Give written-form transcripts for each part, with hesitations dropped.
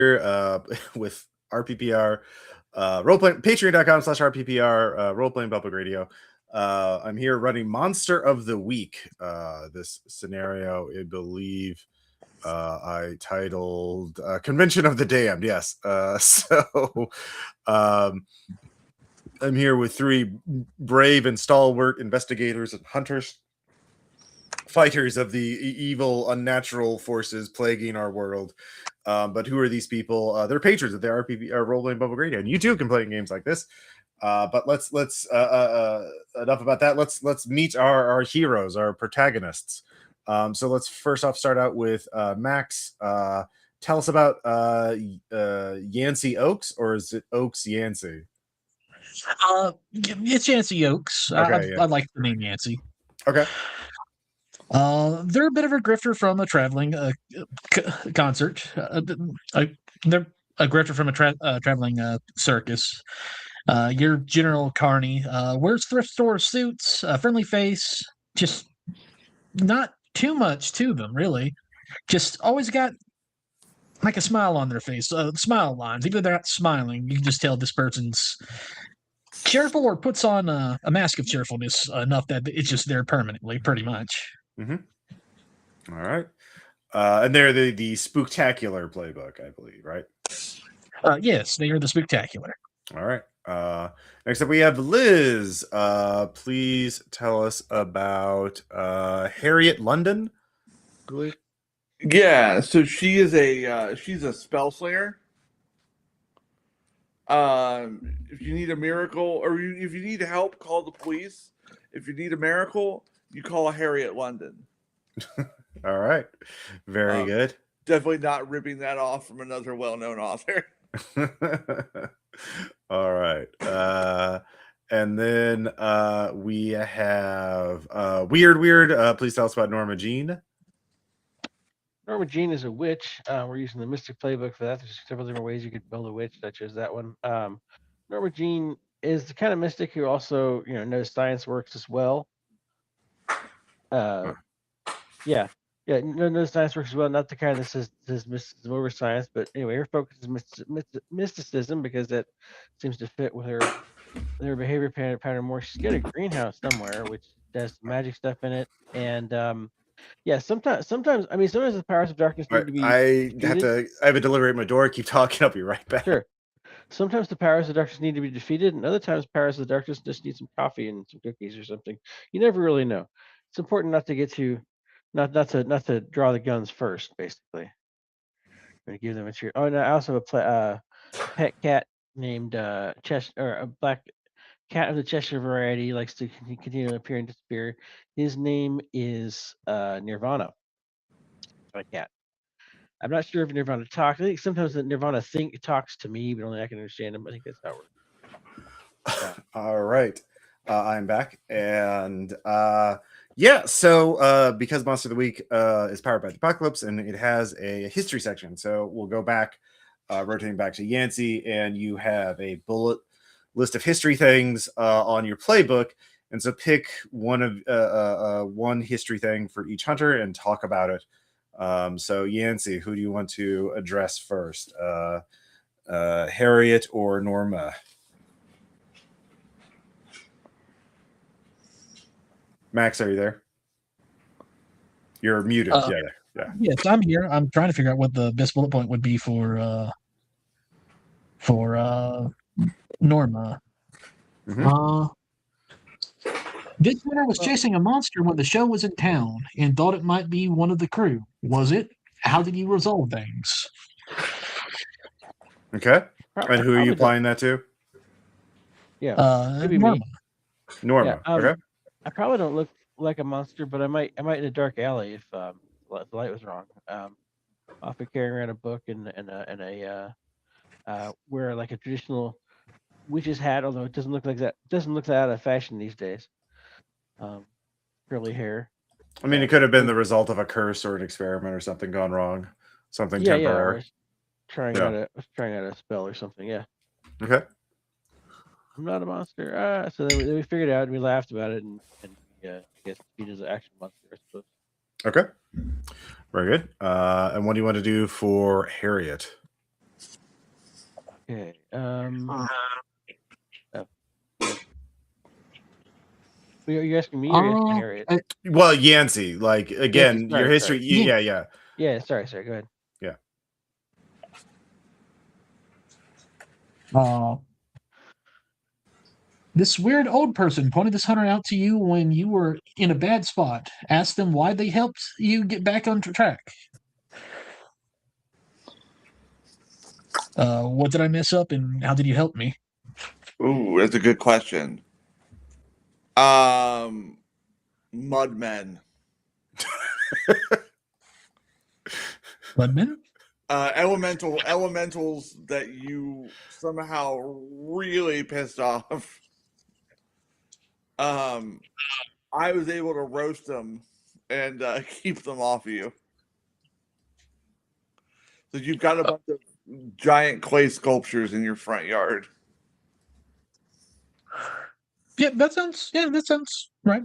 with RPPR, roleplaying, patreon.com/RPPR, roleplaying public radio. I'm here running Monster of the Week. This scenario, I believe, I titled Convention of the Damned. Yes. I'm here with three brave and stalwart investigators and hunters, fighters of the evil, unnatural forces plaguing our world. But who are these people? They're patrons of the RPPR role-playing public radio, and you too can play in games like this. But let's enough about that. Let's meet our heroes, our protagonists. So let's first off start out with Max. Tell us about Yancey Oaks, or is it Oaks Yancey? It's Yancey Oaks. Okay, I like the name Yancey. Okay. They're a bit of a grifter from a traveling concert. They're a grifter from a traveling circus. Your General Carney wears thrift store suits, a friendly face, just not too much to them, really. Just always got like a smile on their face, smile lines. Even if they're not smiling, you can just tell this person's cheerful or puts on a mask of cheerfulness enough that it's just there permanently, pretty much. All right. And they're the Spooktacular playbook, I believe, right? Yes, they are the Spooktacular. All right. Next up, we have Liz. Please tell us about Harriet London. Yeah, so she is she's a spell slinger. If you need a miracle, or if you need help, call the police. If you need a miracle, you call Harriet London. All right. Very good. Definitely not ripping that off from another well-known author. All right. And then we have Weird. Please tell us about Norma Jean. Norma Jean is a witch. We're using the Mystic Playbook for that. There's several different ways you could build a witch, such as that one. Norma Jean is the kind of mystic who also, knows science works as well. Knows science works as well. Not the kind that says mysticism over science, but anyway, her focus is mysticism because that seems to fit with her behavior pattern more. She's got a greenhouse somewhere which has magic stuff in it, and sometimes the powers of darkness need to be. I have a delivery at my door. Keep talking. I'll be right back. Sure. Sometimes the powers of darkness need to be defeated, and other times powers of darkness just need some coffee and some cookies or something. You never really know. It's important not to get too, not to draw the guns first. Basically, I'm gonna give them a cheer. Oh, and I also have a pet cat named Cheshire, or a black cat of the Cheshire variety. He likes to continue to appear and disappear. His name is Nirvana. My cat. I'm not sure if Nirvana talks. I think sometimes the Nirvana talks to me, but only I can understand him. I think that's how it works. Yeah. All right. I'm back. And so because Monster of the Week is powered by the Apocalypse, and it has a history section. So we'll go back, rotating back to Yancey, and you have a bullet list of history things on your playbook. And so pick one history thing for each hunter and talk about it. So Yancey, who do you want to address first? Harriet or Norma? Max, are you there? You're muted. Yeah. Yes, I'm here. I'm trying to figure out what the best bullet point would be for Norma. This winner was chasing a monster when the show was in town and thought it might be one of the crew. Was it? How did you resolve things? Okay. And who are you applying that to? Yeah. Maybe Norma. Norma. Okay. I probably don't look like a monster, but I might in a dark alley if the light was wrong. Often carrying around a book and a wear like a traditional witch's hat, although it doesn't look like that. Doesn't look that out of fashion these days. Curly hair. I mean, it could have been the result of a curse or an experiment or something gone wrong. Something temporary. I was trying out a spell or something. Yeah. Okay. I'm not a monster. So then we figured it out and we laughed about it and I guess he does an action monster, I suppose. Okay. Very good. And what do you want to do for Harriet? Okay. You're asking me or you're asking Harriet? Well, Yancey, like again, Yancey, your sorry, history. sorry. Yeah. Yeah, sorry. Go ahead. This weird old person pointed this hunter out to you when you were in a bad spot. Ask them why they helped you get back on track. What did I mess up and how did you help me? Ooh, that's a good question. Mudmen. Mudmen? Elementals that you somehow really pissed off. I was able to roast them and keep them off of you. So you've got a bunch of giant clay sculptures in your front yard. Yeah, that sounds right.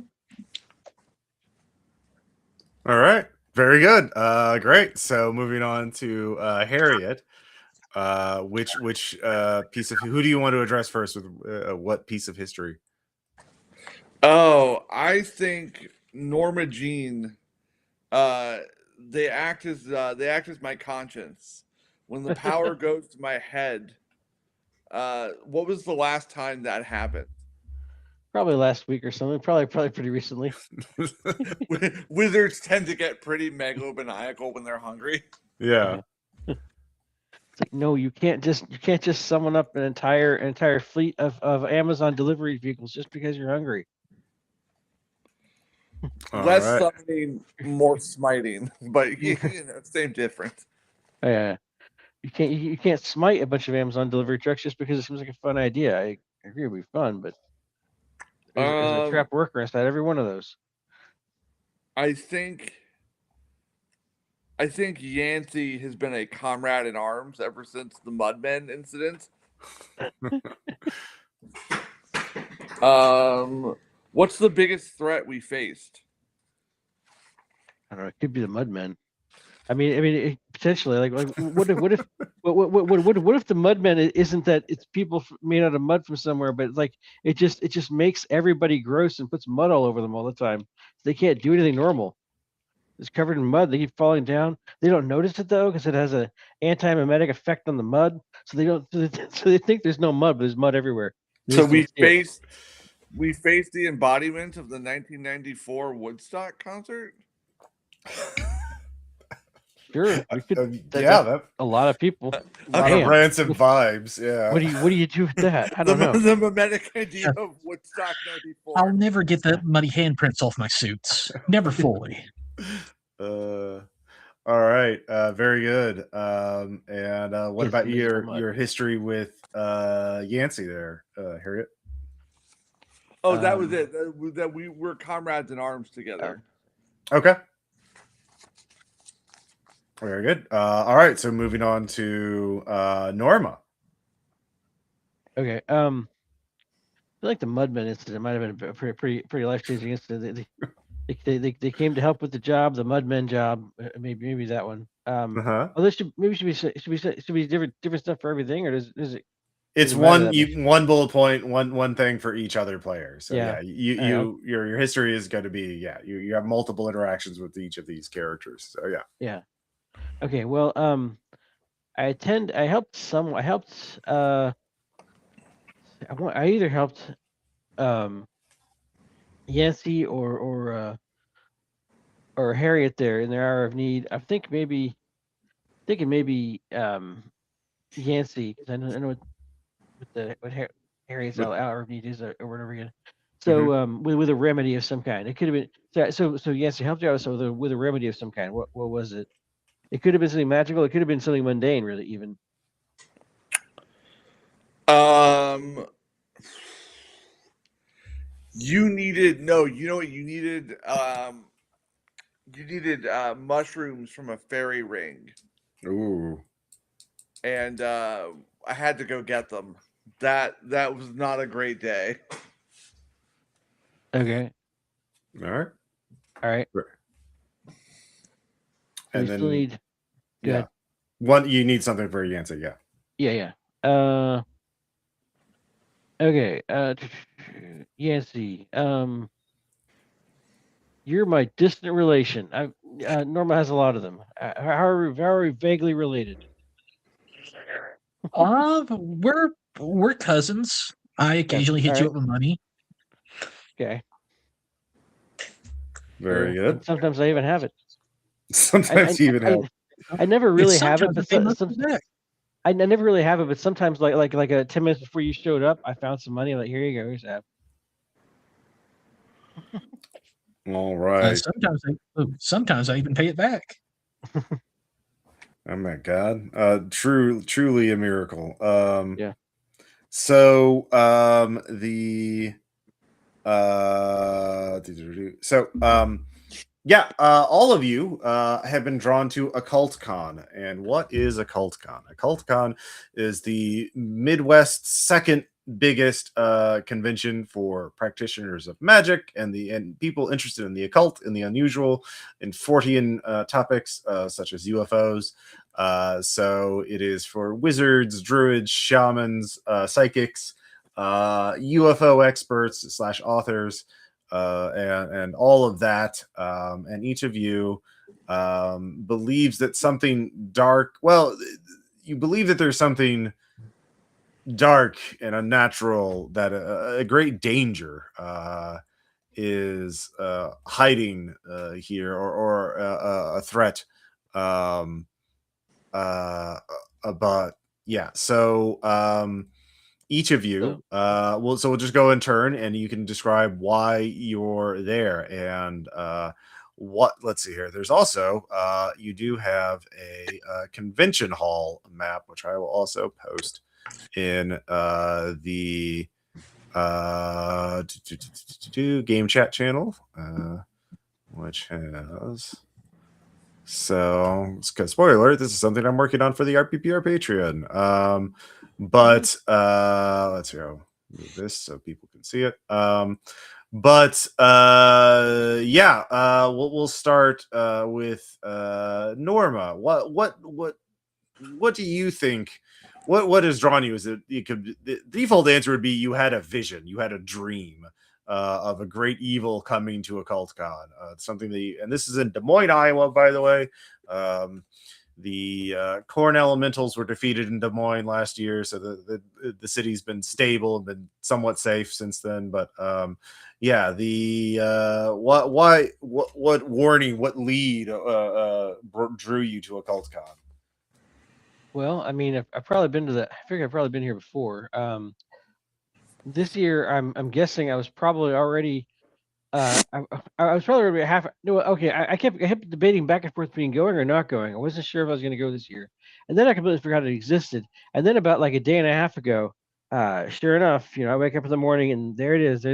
All right. Very good. Great. So moving on to Harriet. Which piece of who do you want to address first with what piece of history? Oh, I think Norma Jean. They act as my conscience. When the power goes to my head, what was the last time that happened? Probably last week or something. Probably pretty recently. Wizards tend to get pretty megalomaniacal when they're hungry. Yeah. It's like, no, you can't just summon up an entire fleet of Amazon delivery vehicles just because you're hungry. Less right. summoning, more smiting, but same difference. Yeah, you can't smite a bunch of Amazon delivery trucks just because it seems like a fun idea. I agree, it'd be fun, but there's a trap worker inside every one of those. I think Yancey has been a comrade in arms ever since the Mudmen incident. What's the biggest threat we faced? I don't know. It could be the Mudmen. I mean, potentially. Like, what if the Mudmen isn't that it's people made out of mud from somewhere, but it's like it just makes everybody gross and puts mud all over them all the time. They can't do anything normal. It's covered in mud. They keep falling down. They don't notice it though because it has a anti-mimetic effect on the mud. So they don't. So they think there's no mud, but there's mud everywhere. So we faced the embodiment of the 1994 Woodstock concert. Sure, we could. That a lot of people. ransom vibes. Yeah. What do you do with that? I don't know. The mimetic idea of Woodstock '94. I'll never get the muddy handprints off my suits. Never fully. All right. Very good. And what about your history with Yancey there, Harriet? Oh, that was it. That we were comrades in arms together. Okay. Very good. All right. So moving on to Norma. Okay. I feel like the Mudmen incident might have been a pretty life-changing incident. They came to help with the job, the Mudmen job. Maybe that one. Although should be different stuff for everything, or is it? It's one bullet point, one thing for each other player. So Yeah. your history is going to be you have multiple interactions with each of these characters. So yeah. Okay. Well, I either helped Yancey or Harriet there in their hour of need. I'm thinking maybe Yancey, because I know what Harriet's hour of need is or whatever again. So with a remedy of some kind. It could have been so Yancey helped you out with a remedy of some kind. What was it? It could have been something magical. It could have been something mundane, really, even. You needed mushrooms from a fairy ring. Ooh. And I had to go get them. That was not a great day. Okay. All right. And we still need. One, you need something for Yancey, Yeah. Okay. Yancey. You're my distant relation. Norma has a lot of them. How are we very vaguely related? We're cousins. I occasionally hit you alright. up with money. Okay. Very Sure. good. And sometimes I even have it. Sometimes you even have. I never really have it, Sometimes but I pay monthly back. I never really have it. But sometimes, like 10 minutes before you showed up, I found some money. Like, here you go. Here's that. All right. Sometimes I even pay it back. Oh my god. Truly a miracle. Yeah. So all of you have been drawn to Occult-Con. And what is Occult-Con? Occult-Con is the Midwest's second biggest convention for practitioners of magic and people interested in the occult and the unusual and Fortean topics such as UFOs. So it is for wizards, druids, shamans, psychics, UFO experts / authors, and all of that. And each of you believes that something dark. Well, you believe that there's something dark and unnatural, that a great danger is hiding here, or a threat. But yeah, so each of you we'll just go in turn, and you can describe why you're there. And let's see here, there's also you do have a convention hall map, which I will also post in the game chat channel, which has, so spoiler alert, this is something I'm working on for the RPPR Patreon. But let's go move this so people can see it. We'll start with Norma. What do you think? What has drawn you? Is it, the default answer would be you had a vision, you had a dream of a great evil coming to Occult-Con. Something and this is in Des Moines, Iowa, by the way. The Corn Elementals were defeated in Des Moines last year, so the city's been stable and been somewhat safe since then. But what warning, what lead drew you to Occult-Con? Well, I mean, I've probably been to that. I figure I've probably been here before. This year, I'm guessing I was probably already. I was probably already half. No, okay. I kept debating back and forth between going or not going. I wasn't sure if I was going to go this year, and then I completely forgot it existed. And then about like a day and a half ago, sure enough, I wake up in the morning and there it is.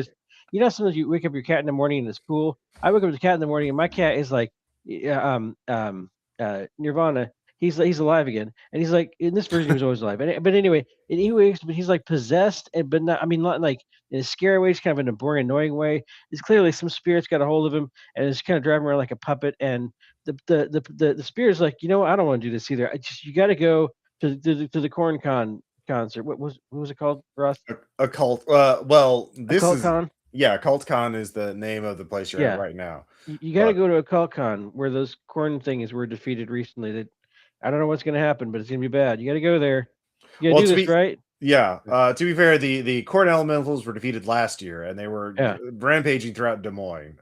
Sometimes you wake up your cat in the morning and it's cool. I wake up with the cat in the morning and my cat is like, Nirvana. He's alive again, and he's like, in this version he was always alive. But anyway, and he wakes, but he's like possessed, but not. I mean, not like in a scary way. It's kind of in a boring, annoying way. It's clearly some spirit's got a hold of him, and it's kind of driving around like a puppet. And the spirit's like, I don't want to do this either. You got to go to the Corn Con concert. What was it called, Ross? Occult. This is Occult-Con? Occult-Con is the name of the place you're at right now. You got to go to Occult-Con, where those corn things were defeated recently. That I don't know what's going to happen, but it's going to be bad. You got to go there. You got to do this, right? Yeah. To be fair, the Corn Elementals were defeated last year, and they were rampaging throughout Des Moines.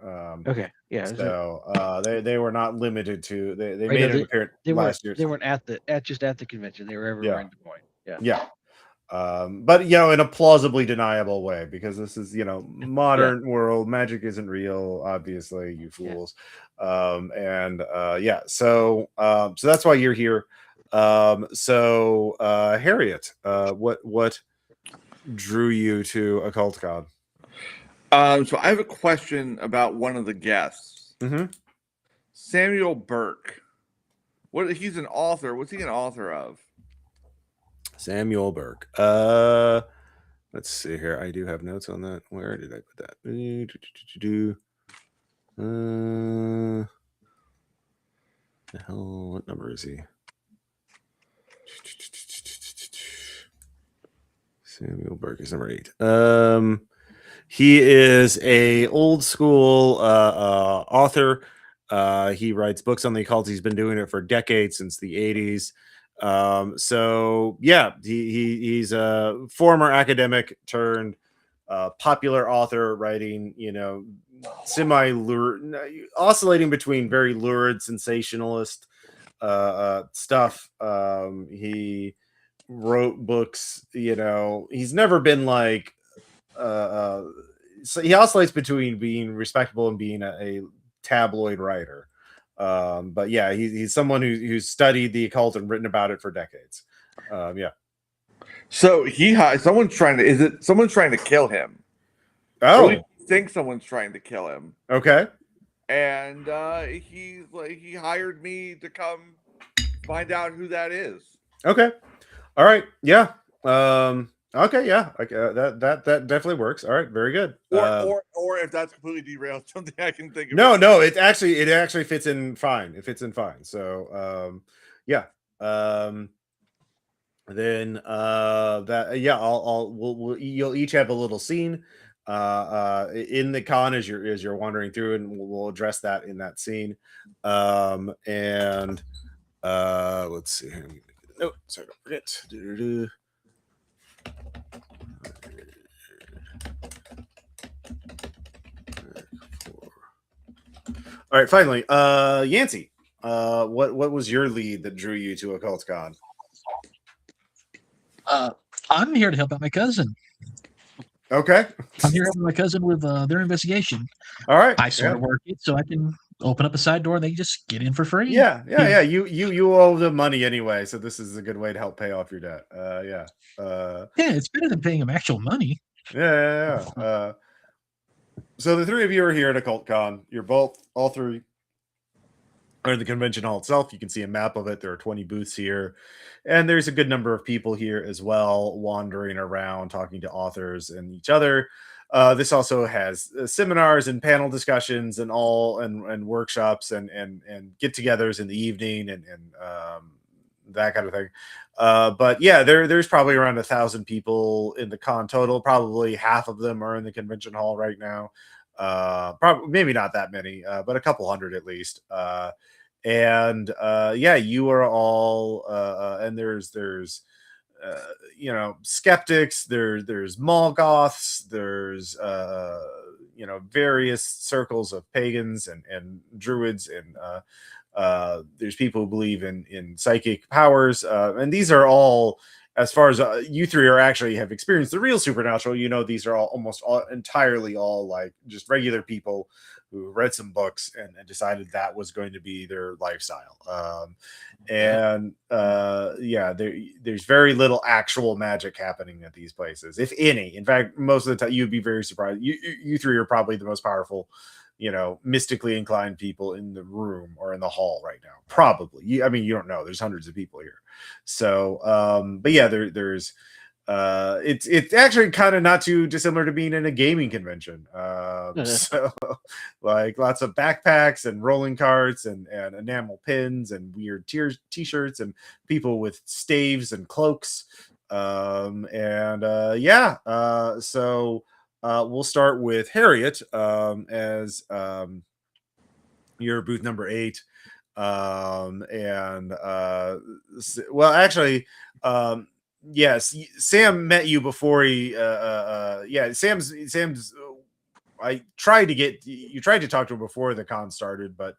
Okay. Yeah. So they were not limited to. They Right, made an appearance last year. They weren't at the convention. They were everywhere in Des Moines. Yeah. Yeah. But in a plausibly deniable way, because this is modern world, magic isn't real, obviously, you fools. So that's why you're here. Harriet, what drew you to Occult-Con? So I have a question about one of the guests. Mm-hmm. Samuel Burke. He's an author. What's he an author of? Samuel Burke. Let's see here. I do have notes on that. Where did I put that? The hell, what number is he? Samuel Burke is number 8. He is a old school author. He writes books on the occult. He's been doing it for decades, since the 80s. So yeah, he's a former academic turned popular author, writing, oscillating between very lurid sensationalist stuff. He wrote books, he's never been like so he oscillates between being respectable and being a tabloid writer. But yeah, he's someone who's studied the occult and written about it for decades. Yeah. So someone's trying to kill him. Oh, He thinks someone's trying to kill him, okay. and he hired me to come find out who that is. Okay. All right. Yeah. Okay. Yeah. That definitely works. All right. Very good. Or if that's completely derailed, something I can think of. No. It actually fits in fine. It fits in fine. So, yeah. Then you'll each have a little scene in the con as you're wandering through, and we'll address that in that scene. And let's see. Oh, sorry, don't forget. All right, finally, Yancey, what was your lead that drew you to Occult-Con? I'm here to help out my cousin. Okay. I'm here helping my cousin with their investigation. All right. I sort of work it so I can open up a side door and they just get in for free. Yeah. You owe them money anyway, so this is a good way to help pay off your debt. Yeah, it's better than paying them actual money. Yeah. So the three of you are here at Occult-Con. You're all three are in the convention hall itself. You can see a map of it. There are 20 booths here, and there's a good number of people here as well, wandering around, talking to authors and each other. This also has seminars and panel discussions and workshops and get-togethers in the evening and that kind of thing. But yeah, there's probably around 1,000 people in the con total. Probably half of them are in the convention hall right now. Probably maybe not that many, but a couple hundred at least. Yeah, you are all and there's skeptics, there's mall goths, there's various circles of pagans and druids, and there's people who believe in psychic powers, and these are all, as far as you three are actually have experienced the real supernatural, these are almost entirely like just regular people who read some books and decided that was going to be their lifestyle. There's very little actual magic happening at these places, if any. In fact, most of the time you'd be very surprised. You three are probably the most powerful, mystically inclined people in the room or in the hall right now. Probably. You don't know. There's hundreds of people here. So, but yeah, there's it's actually kind of not too dissimilar to being in a gaming convention. So like lots of backpacks and rolling carts and enamel pins and weird t-shirts and people with staves and cloaks. So we'll start with Harriet as your booth number 8. Yes, Sam met you before he Sam's I tried to get you tried to talk to him before the con started, but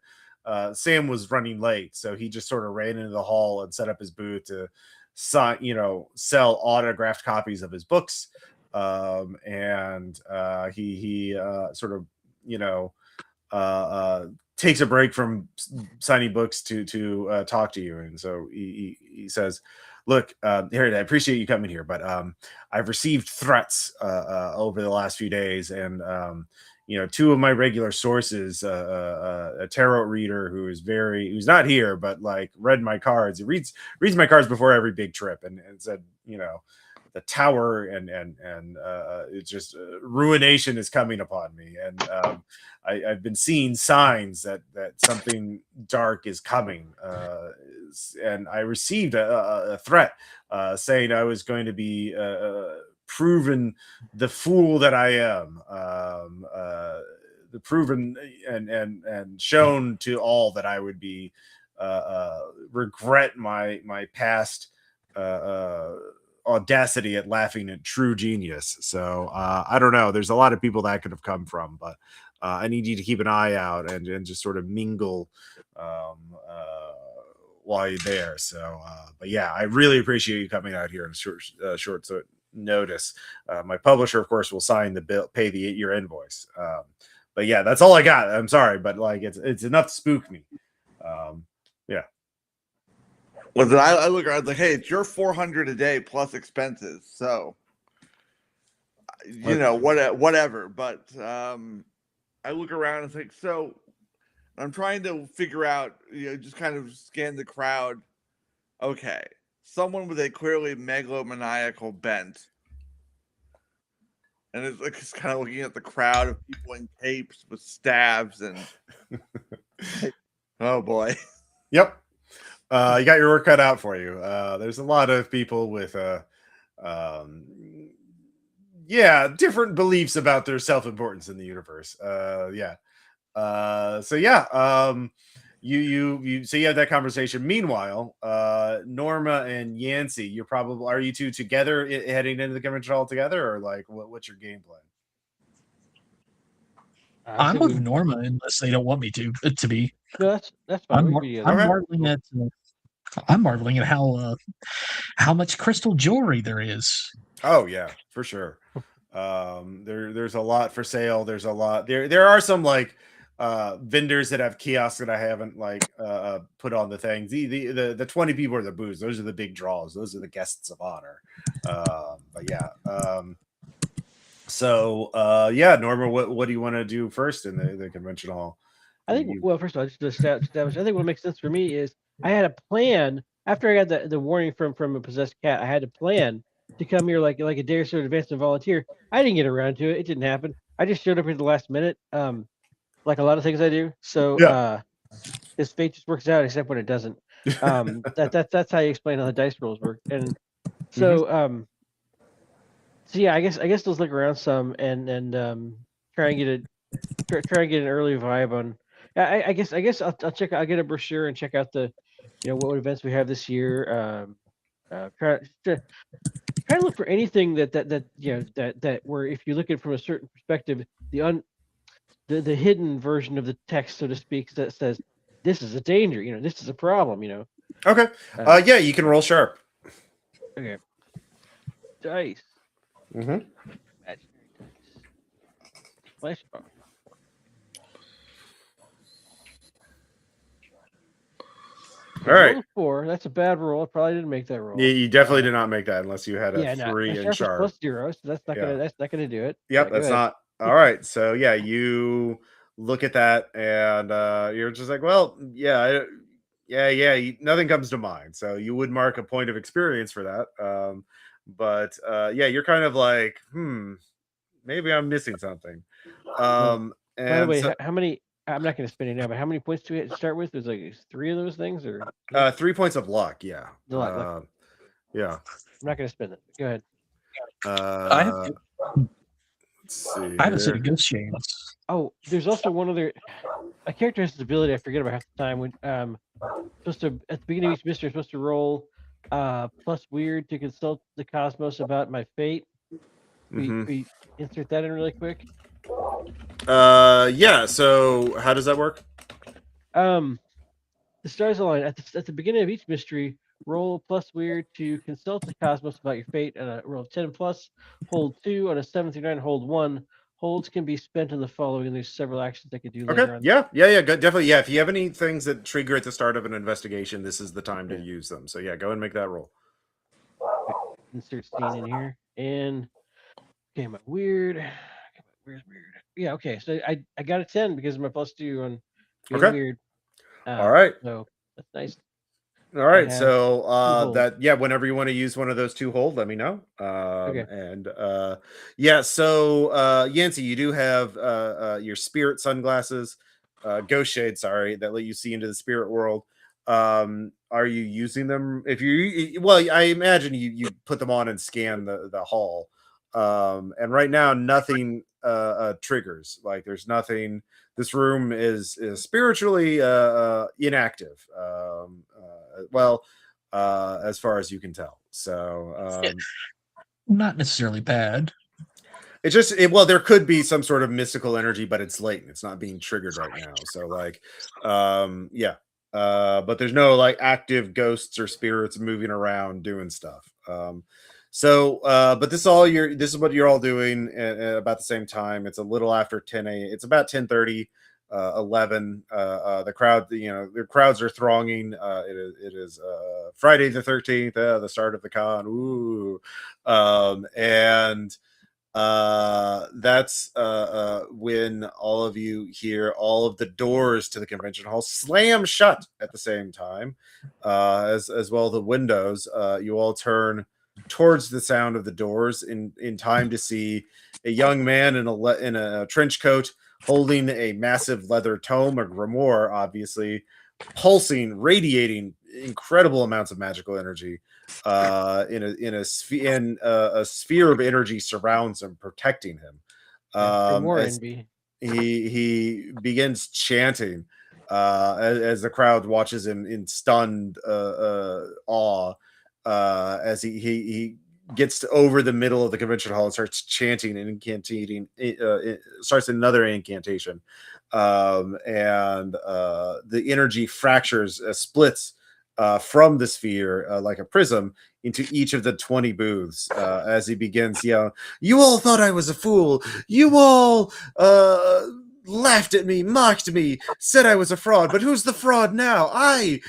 Sam was running late, so he just sort of ran into the hall and set up his booth to sell autographed copies of his books. He sort of takes a break from signing books to talk to you, and so he says, "Look, Harriet, I appreciate you coming here, but I've received threats over the last few days, and two of my regular sources, a tarot reader who's not here, but like read my cards. He reads my cards before every big trip, and said, the tower and it's just ruination is coming upon me, and I've been seeing signs that something dark is coming, and I received a threat saying I was going to be proven the fool that I am, the proven and shown to all that I would be regret my past audacity at laughing at true genius. So I don't know. There's a lot of people that could have come from, but I need you to keep an eye out and just sort of mingle while you're there. So, but yeah, I really appreciate you coming out here in short notice. My publisher, of course, will sign the bill, pay your invoice. But yeah, that's all I got. I'm sorry, but like it's enough to spook me. Yeah. Well, then I look around like, hey, it's your $400 a day plus expenses, so you know whatever. But I look around and think, so I'm trying to figure out, just kind of scan the crowd. Okay, someone with a clearly megalomaniacal bent, and it's kind of looking at the crowd of people in capes with staves, and oh boy, yep. You got your work cut out for you. There's a lot of people with different beliefs about their self-importance in the universe. So you have that conversation. Meanwhile, Norma and Yancey, are you two together heading into the convention all together, or like what's your game plan? I'm with Norma unless they don't want me to be. No, that's fine. I'm marveling at how much crystal jewelry there is. Oh yeah, for sure. There's a lot for sale. There's a lot. There are some like vendors that have kiosks that I haven't like put on the things. The 20 people are the booze. Those are the big draws. Those are the guests of honor. But yeah. Norma, what do you want to do first in the convention hall? I think, well, first of all, just to establish, I think what makes sense for me is I had a plan after I got the warning from a possessed cat. I had a plan to come here like a day or so in advance and volunteer. I didn't get around to it. It didn't happen. I just showed up at the last minute, like a lot of things I do. So this fate just works out, except when it doesn't. That's how you explain how the dice rolls work. And so I guess let's look around some and try and get an early vibe on. I guess I'll check. I'll get a brochure and check out the, what events we have this year. Try to look for anything that where if you look at it from a certain perspective, the hidden version of the text, so to speak, that says this is a danger. This is a problem. Okay. You can roll sharp. Okay. Dice. Mm-hmm. Flash bomb. All right. 4. That's a bad roll. I probably didn't make that roll. Yeah, you definitely did not make that unless you had a 3 and sharp. Plus 0, so that's not gonna do it. Yep, that's not. All right. So yeah, you look at that and you're just like, well, nothing comes to mind. So you would mark a point of experience for that. But you're kind of like, maybe I'm missing something. And by the way, how many? I'm not going to spend it now, but how many points do we have to start with? There's like 3 of those things, or 3 points of luck. Yeah. Luck. Yeah. I'm not going to spend it. Go ahead. Let's see. I have a set of ghost shades. Oh, there's also one other. A character has this ability. I forget about half the time. When supposed to at the beginning of each mystery, supposed to roll plus weird to consult the cosmos about my fate. We insert that in really quick. So how does that work? The stars align at the beginning of each mystery. Roll plus weird to consult the cosmos about your fate. Roll 10 plus. Hold 2 on a 7 through 9. Hold 1. Holds can be spent on the following. And there's several actions I could do. Okay. Yeah. Good. Definitely. Yeah. If you have any things that trigger at the start of an investigation, this is the time to use them. So yeah, go and make that roll. Insert scene in here and my weird. Where's weird? Yeah, okay. So I got a 10 because of my plus 2 on weird. All right. So that's nice. All right. So whenever you want to use one of those 2 hold, let me know. Okay. And so Yancey, you do have your spirit sunglasses, ghost shades, that let you see into the spirit world. Are you using them? I imagine you put them on and scan the hall. And right now, nothing triggers. Like there's nothing. This room is spiritually inactive. Well, as far as you can tell. So Not necessarily bad. it's just well, there could be some sort of mystical energy, but it's latent. It's not being triggered right now. So like, yeah. But there's no like active ghosts or spirits moving around doing stuff. But this is what you're all doing at about the same time. It's a little after 10 a.m. It's about 10:30, 11. The crowd, the crowds are thronging. It is Friday the 13th, the start of the con. Ooh, and that's when all of you hear all of the doors to the convention hall slam shut at the same time, as well the windows. You all turn towards the sound of the doors in time to see a young man in a trench coat holding a massive leather tome, a grimoire, obviously pulsing, radiating incredible amounts of magical energy. A sphere of energy surrounds him, protecting him. More As envy. he begins chanting, as the crowd watches him in stunned awe, as he gets to over the middle of the convention hall and starts chanting and incantating. Starts another incantation, and the energy fractures, splits from the sphere like a prism into each of the 20 booths, as he begins yelling, "You all thought I was a fool. You all laughed at me, mocked me, said I was a fraud. But who's the fraud now? I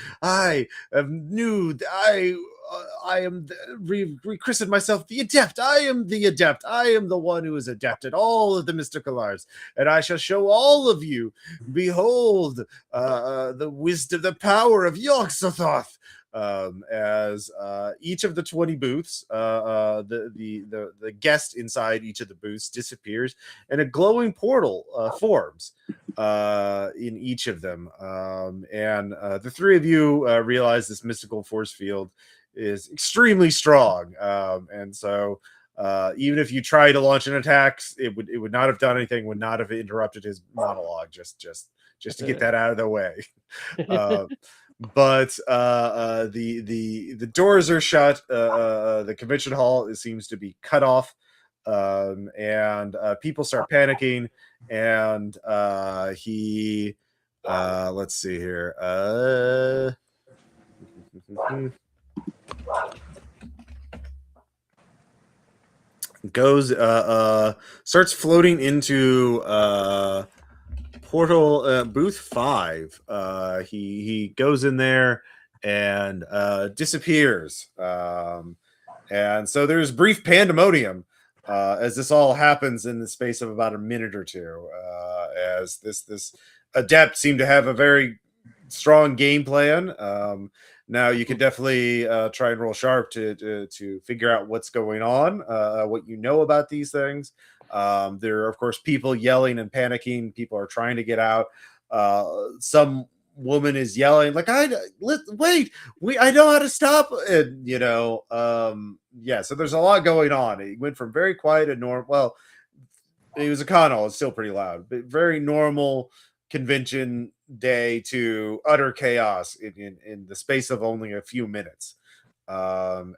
knew I am rechristened myself the adept. I am the adept. I am the one who is adept at all of the mystical arts, and I shall show all of you. Behold, the wisdom, the power of Yog-Sothoth." As each of the 20 booths, the guest inside each of the booths disappears, and a glowing portal forms in each of them. And the three of you realize this mystical force field is extremely strong, and so even if you try to launch an attack, it would not have done anything, would not have interrupted his monologue, just to get that out of the way. But the doors are shut. The convention hall seems to be cut off, and people start panicking. And he, let's see here. Goes starts floating into portal booth 5. He goes in there and disappears, and so there's brief pandemonium as this all happens in the space of about a minute or two, as this adept seemed to have a very strong game plan. Now you could definitely try and roll sharp to figure out what's going on, what you know about these things. There are, of course, people yelling and panicking. People are trying to get out. Some woman is yelling, like, I know how to stop. And, yeah, so there's a lot going on. It went from very quiet and normal. Well, it was a con hall. It's still pretty loud, but very normal convention day to utter chaos in the space of only a few minutes. So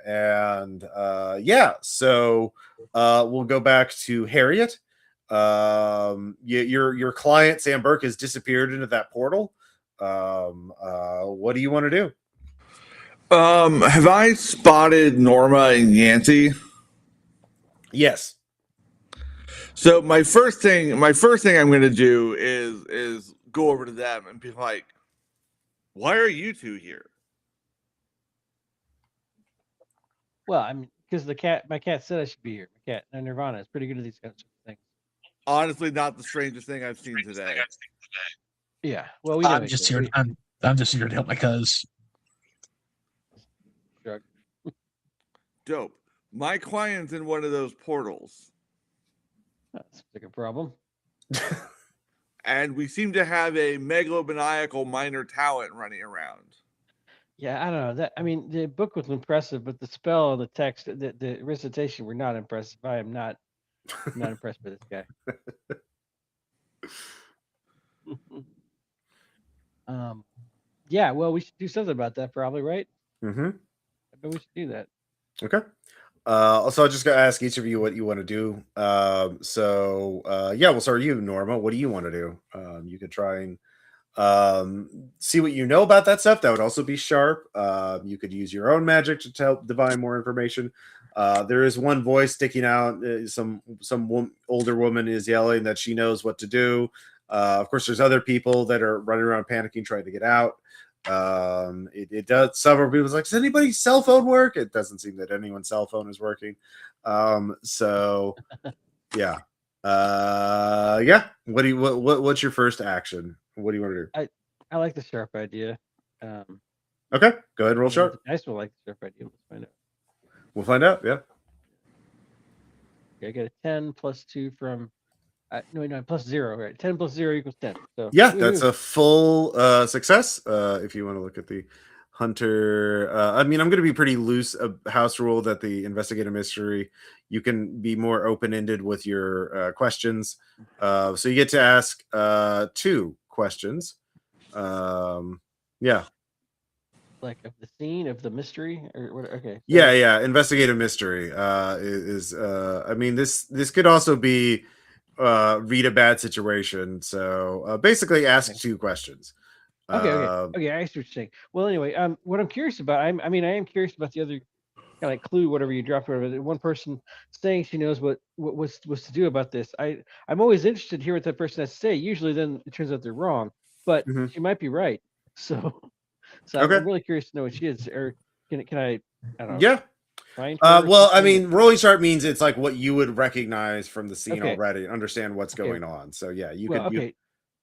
we'll go back to Harriet. Your client Sam Burke has disappeared into that portal. What do you want to do? Have I spotted Norma and Yancey? Yes. So my first thing I'm going to do is go over to them and be like, "Why are you two here?" Well, I mean, because my cat said I should be here. My cat, Nirvana, is pretty good at these kinds of things. Honestly, not the strangest thing I've seen today. Yeah. Well, we. I'm just here. I'm just here to help my cuz. Dope. My client's in one of those portals. That's like a problem. And we seem to have a megalomaniacal minor talent running around. Yeah, I don't know that. I mean, the book was impressive, but the spell and the text, the recitation were not impressive. I am not impressed with this guy. Yeah, well, we should do something about that, probably, right? Mm-hmm. I bet we should do that. Okay. Also, I just got to ask each of you what you want to do. Yeah, we'll start with you, Norma. What do you want to do? You could try and see what you know about that stuff. That would also be sharp. You could use your own magic to help divine more information. There is one voice sticking out. Some older woman is yelling that she knows what to do. Of course, there's other people that are running around panicking, trying to get out. It does. Several people's like, does anybody's cell phone work? It doesn't seem that anyone's cell phone is working. So yeah. Yeah. What's your first action? What do you want to do? I like the sharp idea. Okay, go ahead and roll sharp. I still like the sharp idea. Let's find out. We'll find out. Yeah. Okay, I get a 10 plus 2 from. No, plus 0. Right, 10 plus 0 equals 10. So yeah, that's a full success. If you want to look at the hunter, I mean, I'm going to be pretty loose. A house rule that the investigative mystery, you can be more open-ended with your questions. So you get to ask 2 questions. Yeah. Like of the scene of the mystery or what? Okay. So, yeah. Investigative mystery I mean, this could also be read a bad situation. So basically ask 2 questions. Okay. I see what you're saying. Well, anyway, what I'm curious about, I am curious about the other kind of clue, whatever you dropped, whatever. One person saying she knows what was to do about this. I'm always interested to hear what that person has to say. Usually, then it turns out they're wrong, but she might be right. So okay. I'm really curious to know what she is. Or can I don't know. Yeah. Find well, I mean, rolling sharp means it's like what you would recognize from the scene Okay. already, understand what's going on. So yeah, you Well, could. okay.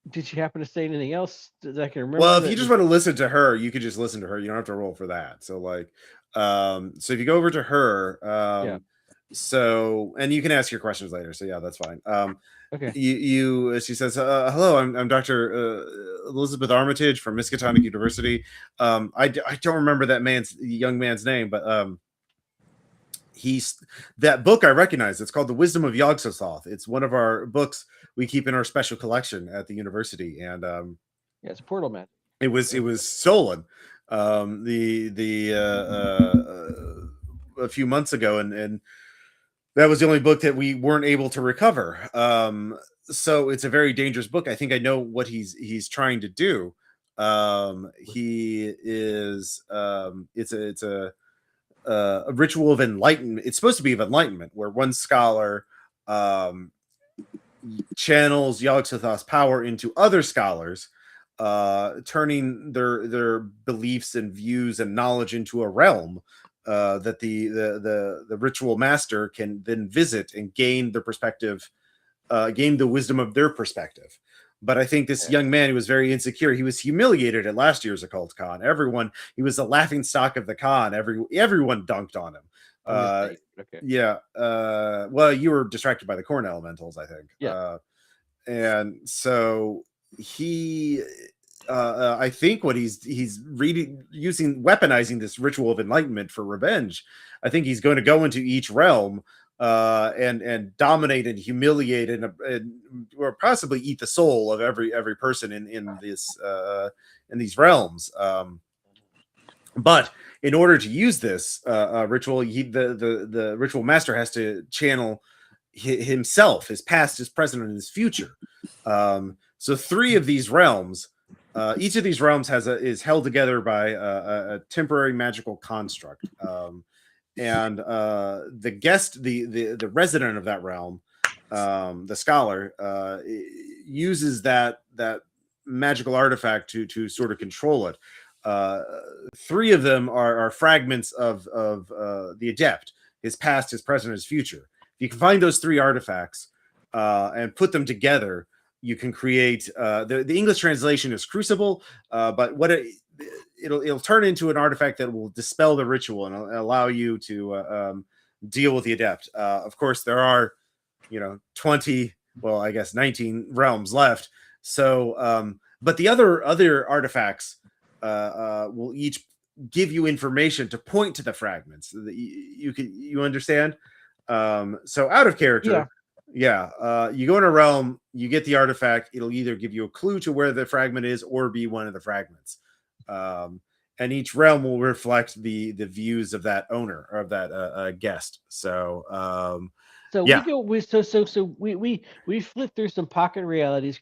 Did she happen to say anything else that I can remember? Well, if you just want to listen to her, you could just listen to her. You don't have to roll for that. So like, so if you go over to her, Yeah. so, and you can ask your questions later. So yeah, that's fine. Okay. She says, hello, I'm Dr. Elizabeth Armitage from Miskatonic University. I don't remember that young man's name, but that book I recognize. It's called The Wisdom of Yog-Sothoth. It's one of our books we keep in our special collection at the university, and yeah, it's portal magic. It was stolen a few months ago, and that was the only book that we weren't able to recover. So it's a very dangerous book. I think I know what he's trying to do. He is it's a ritual of enlightenment. It's supposed to be of enlightenment, where one scholar channels Yog-Sothoth's power into other scholars, turning their beliefs and views and knowledge into a realm that the ritual master can then visit and gain the perspective, gain the wisdom of their perspective. But I think this young man, who was very insecure, he was humiliated at last year's Occult-Con. He was the laughing stock of the con. Everyone dunked on him. Okay. Yeah. Well, you were distracted by the corn elementals, I think. Yeah. And so he, I think what he's weaponizing this ritual of enlightenment for revenge. I think he's going to go into each realm and dominate and humiliate and or possibly eat the soul of every person in these realms. But in order to use this ritual, the ritual master has to channel himself, his past, his present, and his future. So 3 of these realms, each of these realms is held together by a temporary magical construct. And the guest, the resident of that realm, the scholar, uses that magical artifact to sort of control it. 3 of them are fragments of the adept, his past, his present, his future. If you can find those 3 artifacts and put them together, you can create the English translation is crucible, but what it'll turn into an artifact that will dispel the ritual and allow you to deal with the adept. Of course, there are 20, well, I guess 19 realms left. So, but the other artifacts will each give you information to point to the fragments. You understand? So out of character, you go in a realm, you get the artifact. It'll either give you a clue to where the fragment is or be one of the fragments. And each realm will reflect the views of that owner or of that guest. So we flip through some pocket realities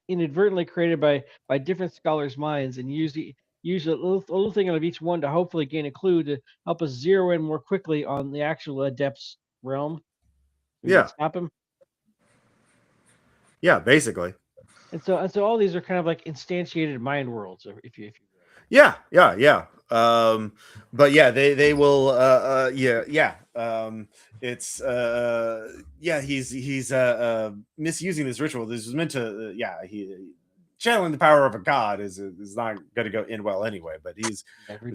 inadvertently created by different scholars' minds, and use a little thing out of each one to hopefully gain a clue to help us zero in more quickly on the actual adept's realm. We can stop him. Yeah, basically. And so all these are kind of like instantiated mind worlds, if you. Yeah. But yeah, they will. It's he's misusing this ritual. This is meant to. He channeling the power of a god is not going to go in well anyway. But it's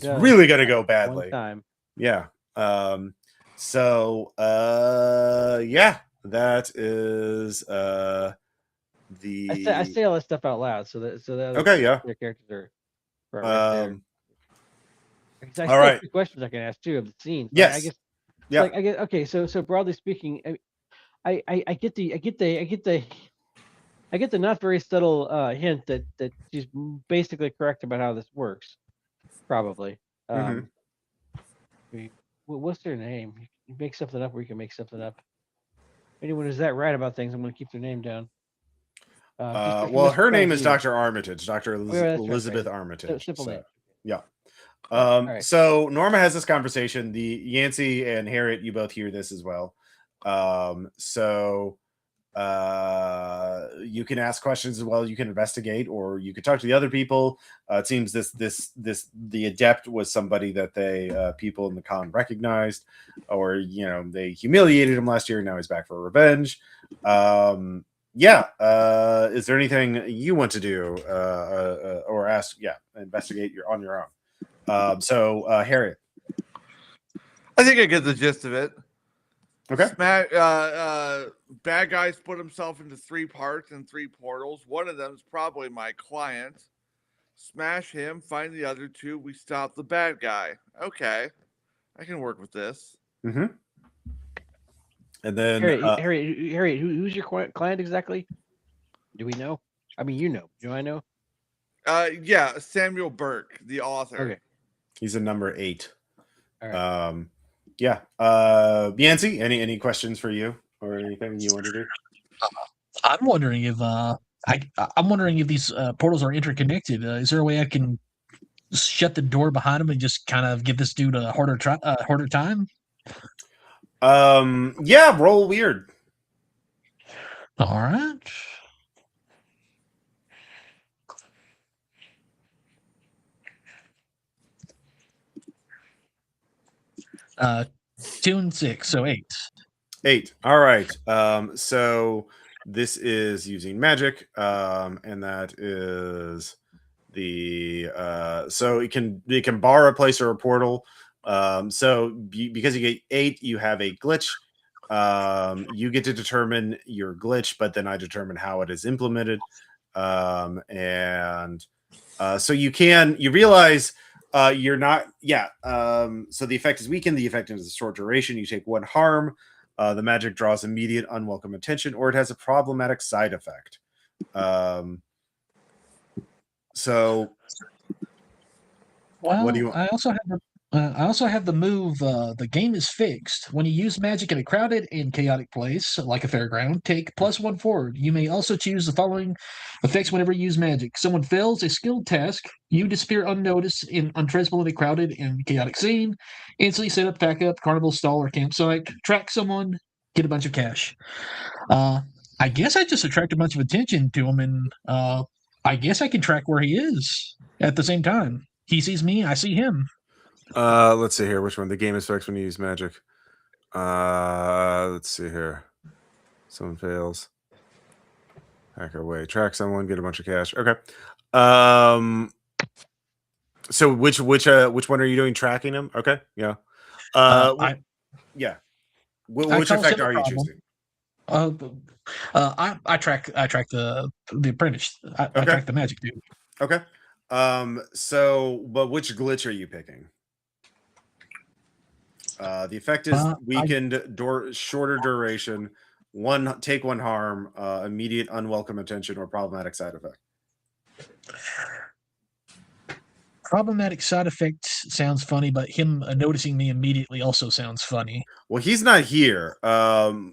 really going to go badly. One time. Yeah. That is I say all that stuff out loud so that okay. Yeah. Their characters are. Right there. All right. Questions I can ask too of the scene. Yes. I guess. Yeah. Like, I guess. Okay. So broadly speaking, I get the not very subtle hint that she's basically correct about how this works. Probably. What's their name? You make something up, or you can make something up. Anyone who's that right about things, I'm going to keep their name down. Well, her name is Dr. Armitage, Dr. Elizabeth right. Armitage. Simple name. Yeah. Right. So Norma has this conversation. The Yancey and Harriet, you both hear this as well. You can ask questions as well. You can investigate, or you can talk to the other people. It seems the adept was somebody that people in the con recognized, or they humiliated him last year. Now he's back for revenge. Is there anything you want to do or ask? Investigate on your own. Harriet, I think I get the gist of it. Okay. Bad guy split himself into 3 parts and 3 portals. One of them is probably my client. Smash him, find the other 2. We stop the bad guy. Okay, I can work with this. Mm-hmm. And then Harry, who's your client exactly? Do we know? I mean, Do I know? Samuel Burke, the author. Okay. He's a number 8. All right. Yancey, any questions for you or anything you want to do? I'm wondering if these portals are interconnected. Is there a way I can shut the door behind him and just kind of give this dude a harder time? Roll weird. All right. Uh, 2 and 6, so 8. 8. All right. So this is using magic, and that is so it can bar a place or a portal. Because you get 8, you have a glitch. You get to determine your glitch, but then I determine how it is implemented. So you realize you're not. So the effect is weakened. The effect is a short duration. You take 1 harm. The magic draws immediate unwelcome attention, or it has a problematic side effect. What do you want? I also have the move, the game is fixed. When you use magic in a crowded and chaotic place, like a fairground, take +1 forward. You may also choose the following effects whenever you use magic. Someone fails a skilled task, you disappear unnoticed in untraceable in a crowded and chaotic scene, instantly set up, pack up, carnival, stall, or campsite, track someone, get a bunch of cash. I guess I just attract a bunch of attention to him, and I guess I can track where he is at the same time. He sees me, I see him. Let's see here. Which one? The game is fixed when you use magic. Let's see here. Someone fails. Hack away. Track someone. Get a bunch of cash. Okay. So which one are you doing? Tracking them? Okay. Yeah. Which effect are you choosing? I track the apprentice. I track the magic dude. Okay. But which glitch are you picking? The effect is weakened, shorter duration, take one harm, immediate unwelcome attention, or problematic side effect. Problematic side effect sounds funny, but him noticing me immediately also sounds funny. Well, he's not here.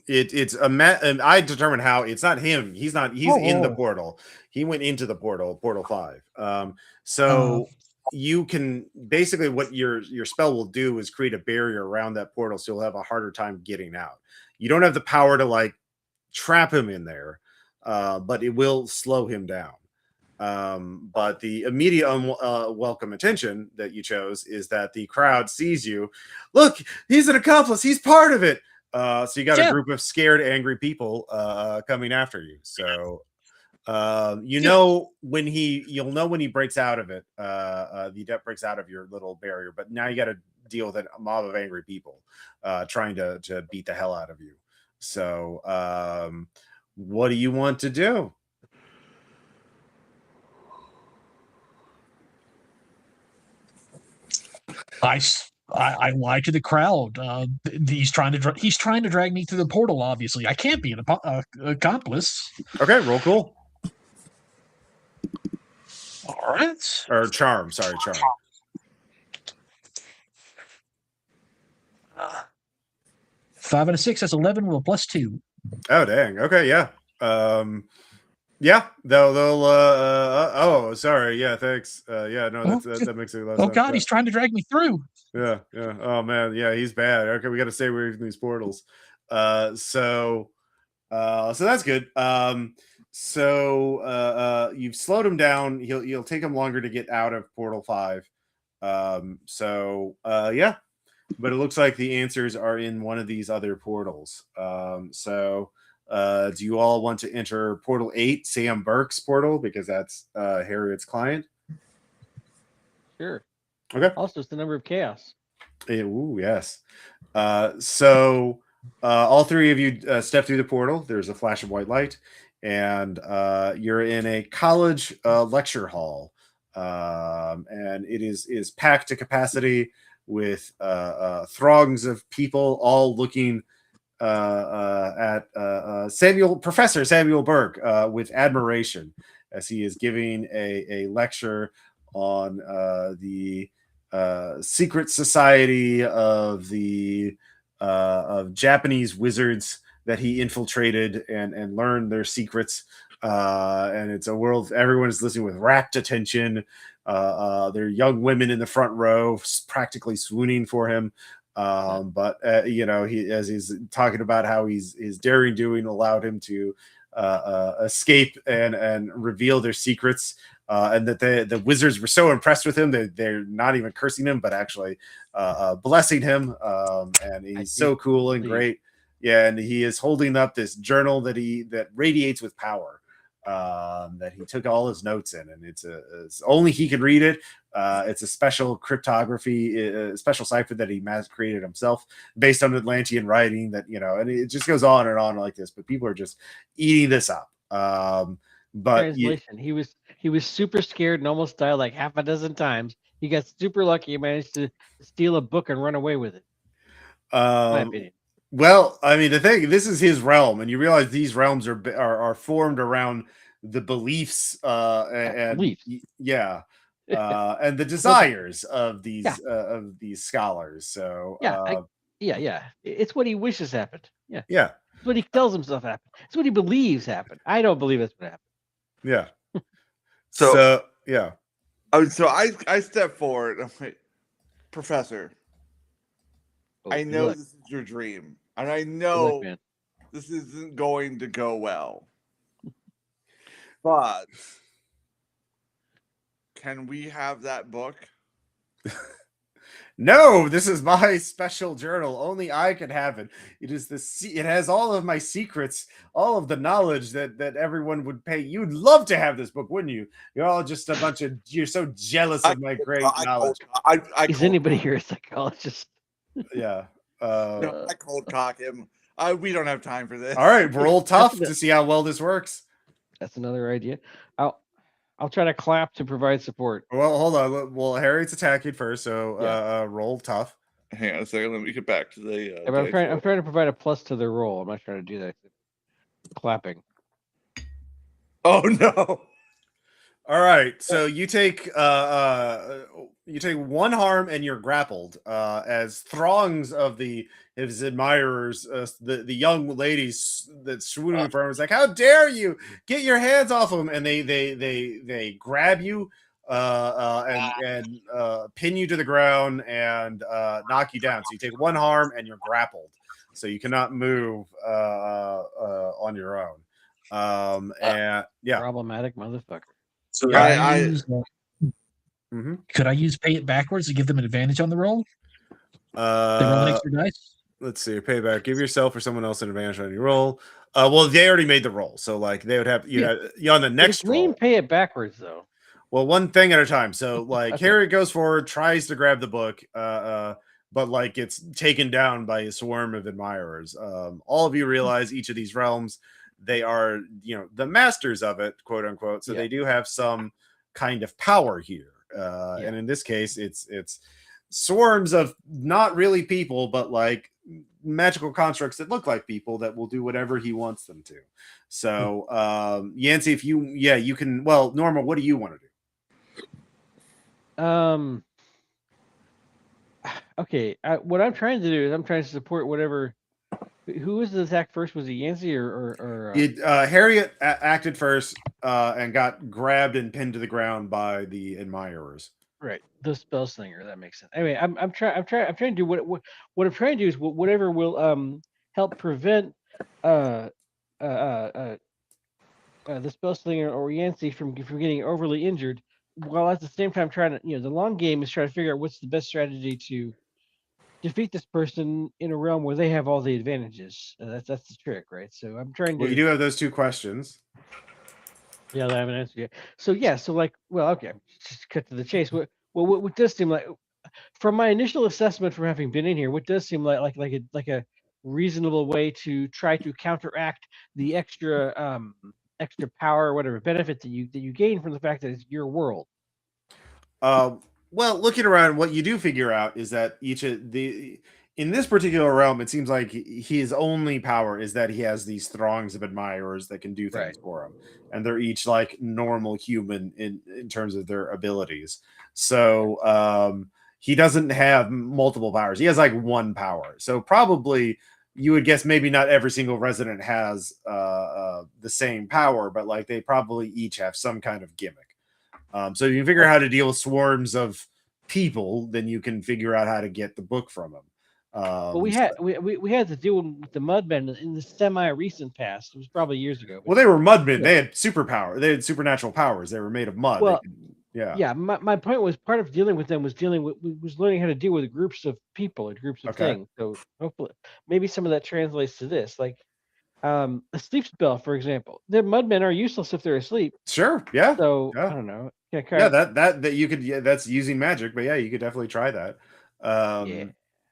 It's and I determined how it's not him. He's not. He's in the portal. He went into the portal 5. So you can basically what your spell will do is create a barrier around that portal, so you'll have a harder time getting out. You don't have the power to like trap him in there, but it will slow him down. But the immediate welcome attention that you chose is that the crowd sees you. Look, he's an accomplice. He's part of it. So you got a group of scared, angry people coming after you. So you'll know when he breaks out of it. The adept breaks out of your little barrier. But now you got to deal with a mob of angry people trying to beat the hell out of you. So what do you want to do? I lie to the crowd. He's trying to drag me through the portal. Obviously, I can't be an accomplice. Okay, roll cool. All right. Or charm. Sorry, charm. 5 and a 6. That's 11 with a +2. Oh dang. Okay, yeah. Yeah, they'll oh, sorry. Yeah, thanks. Yeah, no, that makes it less. Oh God, he's trying to drag me through. Yeah. Oh man, yeah, he's bad. Okay, we got to stay away from these portals. So that's good. You've slowed him down. He'll take him longer to get out of portal 5. Yeah, but it looks like the answers are in one of these other portals. Do you all want to enter portal 8, Sam Burke's portal, because that's Harriet's client? Sure. Okay. Also, it's the number of chaos. Ooh, yes. All three of you step through the portal. There's a flash of white light, and you're in a college lecture hall, and it is packed to capacity with throngs of people, all looking at Professor Samuel Burke with admiration as he is giving a lecture on the secret society of Japanese wizards that he infiltrated and learned their secrets. And it's a world everyone is listening with rapt attention. There are young women in the front row practically swooning for him. But he, as he's talking about how his daring doing allowed him to escape and reveal their secrets, and that the wizards were so impressed with him that they're not even cursing him, but actually blessing him. And he's so cool and great. Yeah, and he is holding up this journal that radiates with power. That he took all his notes in, and it's only he can read it. It's a special cryptography, a special cipher that he mass created himself based on Atlantean writing. That and it just goes on and on like this. But people are just eating this up. But translation, he was super scared and almost died like half a dozen times. He got super lucky. He managed to steal a book and run away with it. My opinion. Well, I mean, this is his realm, and you realize these realms are formed around the beliefs, and the desires of these scholars. So it's what he wishes happened. Yeah, it's what he tells himself happened. It's what he believes happened. I don't believe that's what happened. Yeah. So yeah. So I step forward. I'm like, Professor, I know this is your dream, and I know this isn't going to go well. But can we have that book? No, this is my special journal. Only I can have it. It has all of my secrets, all of the knowledge that everyone would pay. You'd love to have this book, wouldn't you? You're all just you're so jealous of my great knowledge. Is anybody here a psychologist? Yeah. No, I cold cock him. We don't have time for this. All right, roll tough to see how well this works. That's another idea. I'll try to clap to provide support. Well, hold on. Well, Harriet's attacking first, so Yeah. roll tough. Hang on a second. Let me get back to the. Yeah, but I'm trying to provide a plus to their roll. I'm not trying to do that. Clapping. Oh no! All right, so you take one harm and you're grappled as throngs of his admirers, the young ladies that swooning for him is like, "How dare you get your hands off him!" And they grab you and pin you to the ground and knock you down. So you take one harm and you're grappled, so you cannot move on your own. And yeah, Problematic motherfucker. So Yeah, could I use pay it backwards to give them an advantage on the roll? They roll an extra dice. Let's see, payback. Give yourself or someone else an advantage on your roll. Well, they already made the roll, so like they would have you on the next roll. Pay it backwards though. Well, one thing at a time. So like Okay. Harriet goes forward, tries to grab the book, but like it's taken down by a swarm of admirers. All of you realize each of these realms, they are the masters of it, quote unquote. So they do have some kind of power here. And in this case, it's swarms of not really people, but like magical constructs that look like people that will do whatever he wants them to. So Yancey, if you can. Well, Norma, what do you want to do? Okay. What I'm trying to do is I'm trying to support whatever. Who was the attack first? Was it Yancey or Harriet acted first and got grabbed and pinned to the ground by the admirers. Right, the spell slinger. That makes sense. Anyway, I'm trying to do what I'm trying to do is whatever will help prevent the spell slinger or Yancey from getting overly injured, while at the same time trying to the long game is trying to figure out what's the best strategy to defeat this person in a realm where they have all the advantages. That's the trick, right? So I'm trying to. Well, you do have those two questions. Yeah, I haven't answered yet. So okay, just cut to the chase. What does seem like, from my initial assessment from having been in here, what does seem like a reasonable way to try to counteract the extra power or whatever benefit that you gain from the fact that it's your world. Well, looking around, what you do figure out is that in this particular realm, it seems like his only power is that he has these throngs of admirers that can do things for him, and they're each like normal human in terms of their abilities. So he doesn't have multiple powers. He has like one power. So probably you would guess maybe not every single resident has the same power, but like they probably each have some kind of gimmick. So if you can figure out how to deal with swarms of people, then you can figure out how to get the book from them. Well, we had to deal with the Mudmen in the semi-recent past. It was probably years ago. Well, they were Mudmen. They had superpower. They had supernatural powers. They were made of mud. Well, yeah. My point was part of dealing with them was learning how to deal with groups of people or groups of things. So hopefully, maybe some of that translates to this. Like a sleep spell, for example. The Mudmen are useless if they're asleep. Sure. Yeah. So I don't know. That you could. Yeah, that's using magic, but yeah, you could definitely try that.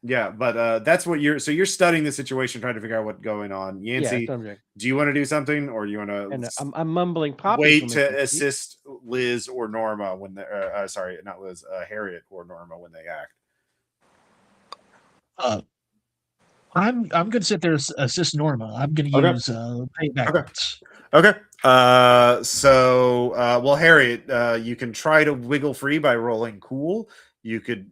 Yeah, but that's what you're studying the situation, trying to figure out what's going on. Yancey, do you want to do something, or do you want to? And I'm mumbling. Poppy wait to assist Liz or Norma when they. Sorry, not Liz. Harriet or Norma when they act. I'm going to sit there and assist Norma. I'm going to use pay backwards. Okay. Well, Harriet, you can try to wiggle free by rolling cool. You could,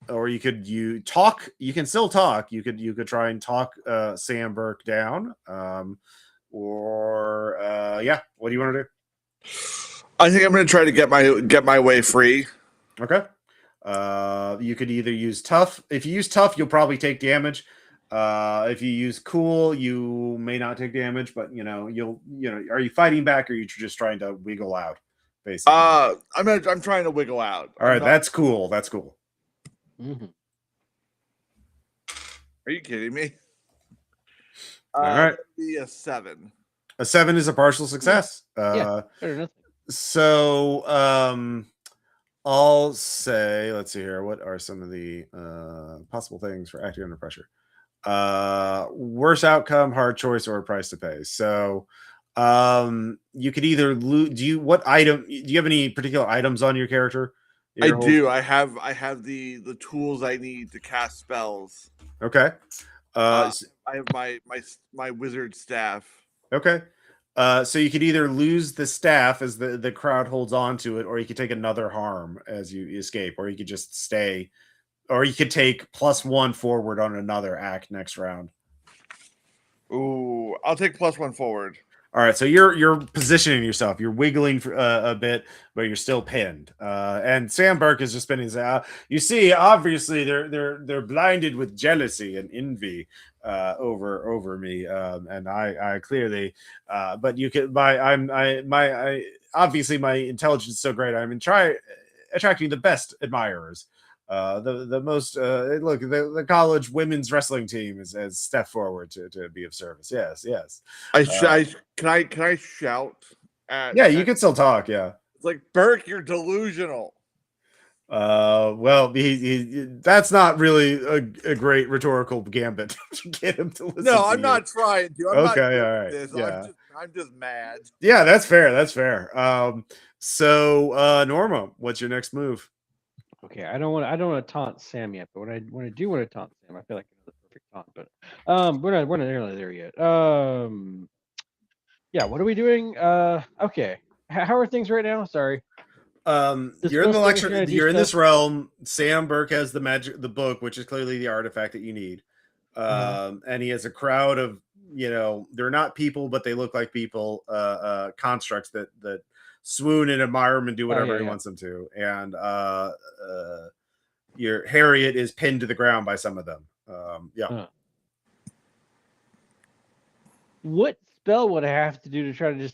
or you could talk. You can still talk. You could try and talk Sam Burke down. What do you want to do? I think I'm going to try to get my way free. Okay. You could either use tough. If you use tough, you'll probably take damage. If you use cool, you may not take damage, but are you fighting back, or are you just trying to wiggle out? Basically, I'm trying to wiggle out. All right, that's cool. That's cool. Mm-hmm. Are you kidding me? All right, be a 7. A 7 is a partial success. So, I'll say, let's see here. What are some of the possible things for acting under pressure? Worse outcome, hard choice, or price to pay. So, You could either loot. Do you have any particular items on your character? I do. I have the tools I need to cast spells. Okay. I have my wizard staff. Okay. So you could either lose the staff as the crowd holds on to it, or you could take another harm as you escape, or you could just stay, or you could take +1 forward on another act next round. Ooh, I'll take +1 forward. All right, so you're positioning yourself. You're wiggling for, a bit, but you're still pinned. And Sam Burke has just been his. You see, obviously they're blinded with jealousy and envy over me, and I clearly. But you can obviously my intelligence is so great. I'm attracting the best admirers. The most look, the college women's wrestling team has stepped forward to be of service. Yes. Can I shout at? Yeah, you can still talk. Yeah. It's like, Burke, you're delusional. Well, that's not really a great rhetorical gambit to get him to listen. No, I'm not trying to. I'm not doing all right. this. Yeah. I'm just mad. Yeah, that's fair. That's fair. So Norma, what's your next move? Okay, I don't want to taunt Sam yet, but when I do want to taunt Sam, I feel like it's the perfect taunt. But we're not nearly there yet. Yeah, what are we doing? Okay, how are things right now? Sorry. You're in the lecture. You're in this realm. Sam Burke has the book, which is clearly the artifact that you need. And he has a crowd of, they're not people, but they look like people. Constructs that swoon and admire him and do whatever he wants them to. And your Harriet is pinned to the ground by some of them. What spell would I have to do to try to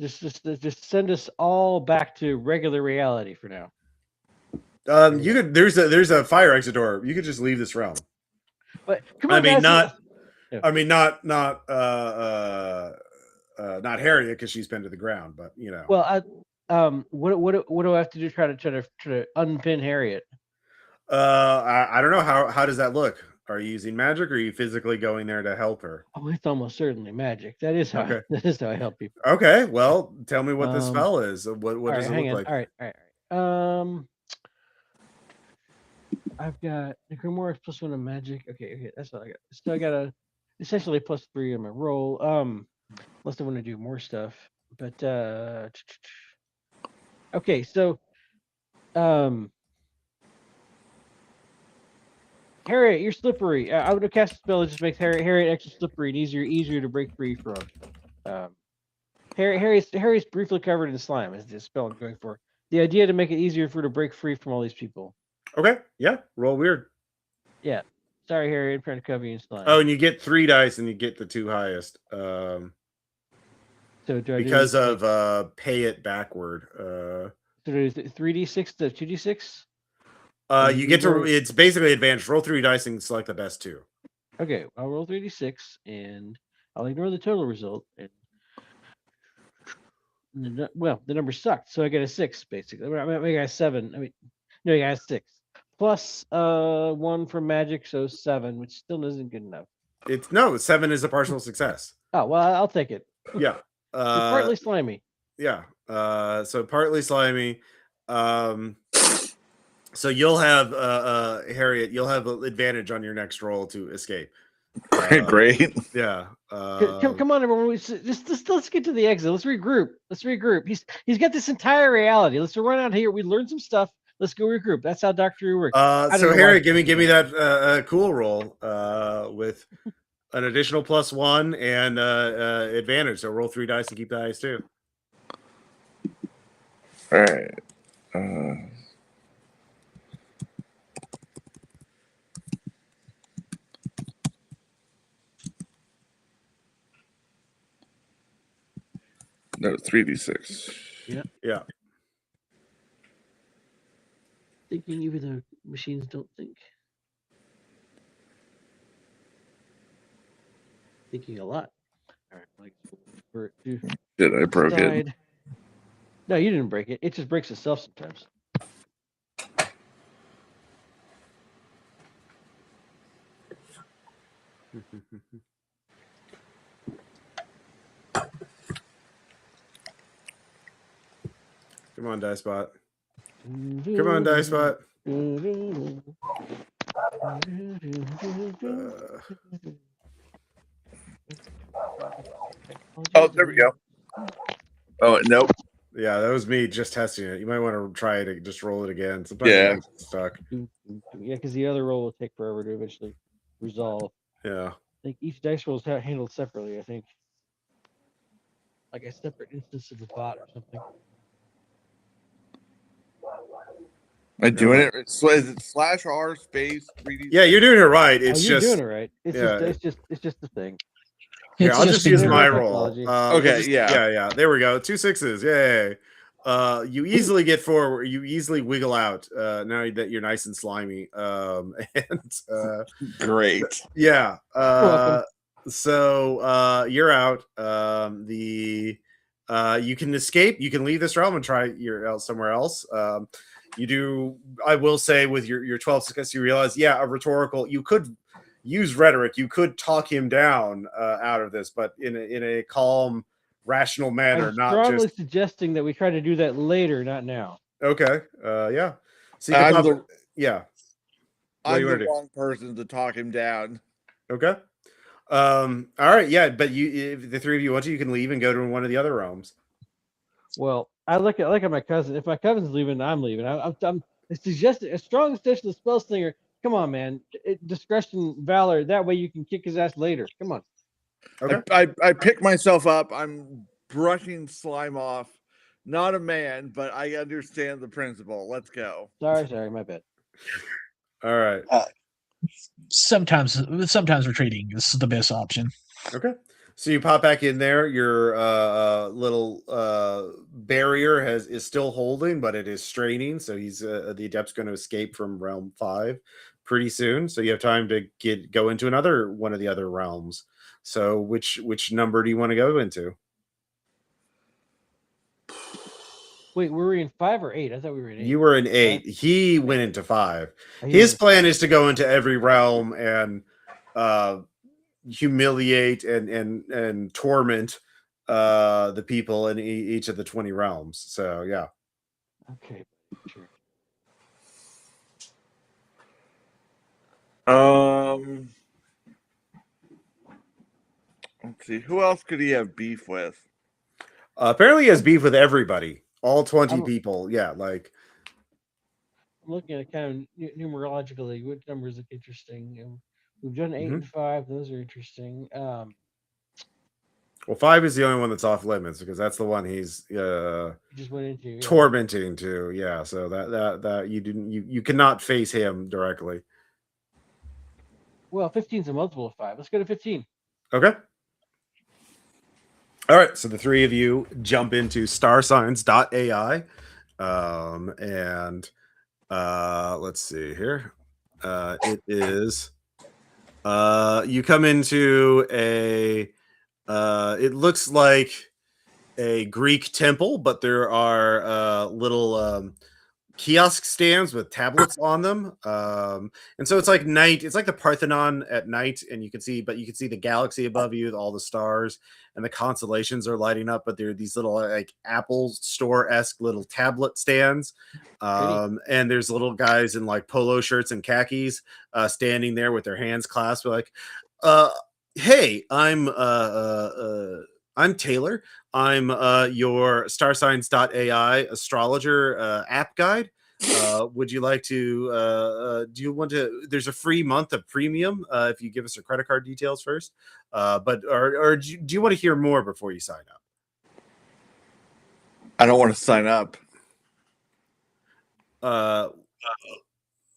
just send us all back to regular reality for now? You could. There's a fire exit door. You could just leave this realm. But come on, not Harriet, because she's pinned to the ground. But Well, what do I have to do to try to unpin Harriet? I don't know how does that look. Are you using magic, or are you physically going there to help her? Oh, it's almost certainly magic. That is how I help people. Okay, well, tell me what the spell is. What does it look like? All right. I've got the Grimoire is +1 on magic. Okay, that's all I got. So I got essentially +3 on my roll. Unless I want to do more stuff. But okay, so Harriet, you're slippery. I would have cast a spell that just makes Harriet extra slippery and easier to break free from. Harry's briefly covered in slime is the spell I'm going for. The idea to make it easier for her to break free from all these people. Okay, yeah, roll weird. Yeah, sorry, Harry, I'm trying to cover you in slime. Oh, and you get 3 dice, and you get the 2 highest. So do I because of pay it backward. So is it 3d6 to 2d6? You get to. It's basically advantage. Roll 3 dice and select the best 2. Okay, I'll roll 3d6 and I'll ignore the total result. And the number sucked, so I get a 6 basically. I got a 7. I got a 6 plus 1 from magic, so 7, which still isn't good enough. 7 is a partial success. Oh well, I'll take it. Yeah, partly slimy. Yeah, so partly slimy. So you'll have Harriet. You'll have an advantage on your next roll to escape. Great. Yeah. Come on, everyone. Let's get to the exit. Let's regroup. He's got this entire reality. Let's run out here. We learned some stuff. Let's go regroup. That's how Doctor Who works. So Harriet, give me that cool roll with an additional +1 and advantage. So roll 3 dice and keep the dice too. All right. No, 3d6. Yeah. Thinking even though machines don't think. Thinking a lot. All right. Did I broke it? No, you didn't break it. It just breaks itself sometimes. Come on, Dicepot. Come on, Dicepot. Oh, there we go. Oh, nope. Yeah, that was me just testing it. You might want to try to just roll it again. Sometimes Yeah. it gets stuck. Yeah, because the other roll will take forever to eventually resolve. Yeah. I think each dice roll is handled separately. I think, like a separate instance of the bot or something. Am I doing it? So is it /R space 3D? Yeah, you're doing it right. It's you're just doing it right. It's yeah. it's just the thing. Here, It's I'll just use being my perfect. roll. Technology. Okay, yeah. Yeah. There we go. 2 6s. Yay. You easily get forward. You easily wiggle out. Now that you're nice and slimy. And Great. yeah. welcome. So you're out. You can escape. You can leave this realm and try somewhere else. You do. I will say with your 12 success, you realize, yeah, a rhetorical. You could use rhetoric. You could talk him down out of this, but in a calm, rational manner, I'm not strongly just suggesting that we try to do that later, not now. okay. Yeah. So you can I'm pop, yeah. What do I'm you the wanna do? wrong person to talk him down. Okay. All right. Yeah, but if the three of you want to, you can leave and go to one of the other realms. Well, I look at my cousin. If my cousin's leaving, I'm leaving. I'm suggesting a strong suggestion of the spell slinger. Come on, man. Discretion, valor. That way you can kick his ass later. Come on. Okay. I pick myself up. I'm brushing slime off. Not a man, but I understand the principle. Let's go. Sorry, my bad. All right. Sometimes retreating is the best option. Okay. So you pop back in there. Your little barrier is still holding, but it is straining. So he's the adept's going to escape from realm 5 pretty soon. So you have time to go into another one of the other realms. So which number do you want to go into? Wait, were we in 5 or 8? I thought we were in 8. You were in 8. He went into 5. He His went plan is to go into every realm and humiliate and torment the people in each of the 20 realms. So yeah. Okay, sure. Let's see. Who else could he have beef with? Apparently he has beef with everybody. All 20 people. Yeah, like I'm looking at it kind of numerologically. What numbers look interesting? We've done 8 and 5. Those are interesting. well, 5 is the only one that's off limits because that's the one he's Just went into tormenting to. Yeah, so that you cannot face him directly. Well, 15 is a multiple of 5. Let's go to 15. Okay. All right, so the three of you jump into starsigns.ai, and let's see here. It is you come into a it looks like a Greek temple, but there are little kiosk stands with tablets on them, and so it's like night. It's like the Parthenon at night, and you can see the galaxy above you, all the stars, and the constellations are lighting up. But there are these little like Apple Store-esque little tablet stands, and there's little guys in like polo shirts and khakis standing there with their hands clasped, like, "Hey, I'm Taylor. I'm your starsigns.ai astrologer app guide. Would you like to do you want to there's a free month of premium if you give us your credit card details first, but or do you want to hear more before you sign up? I don't want to sign up.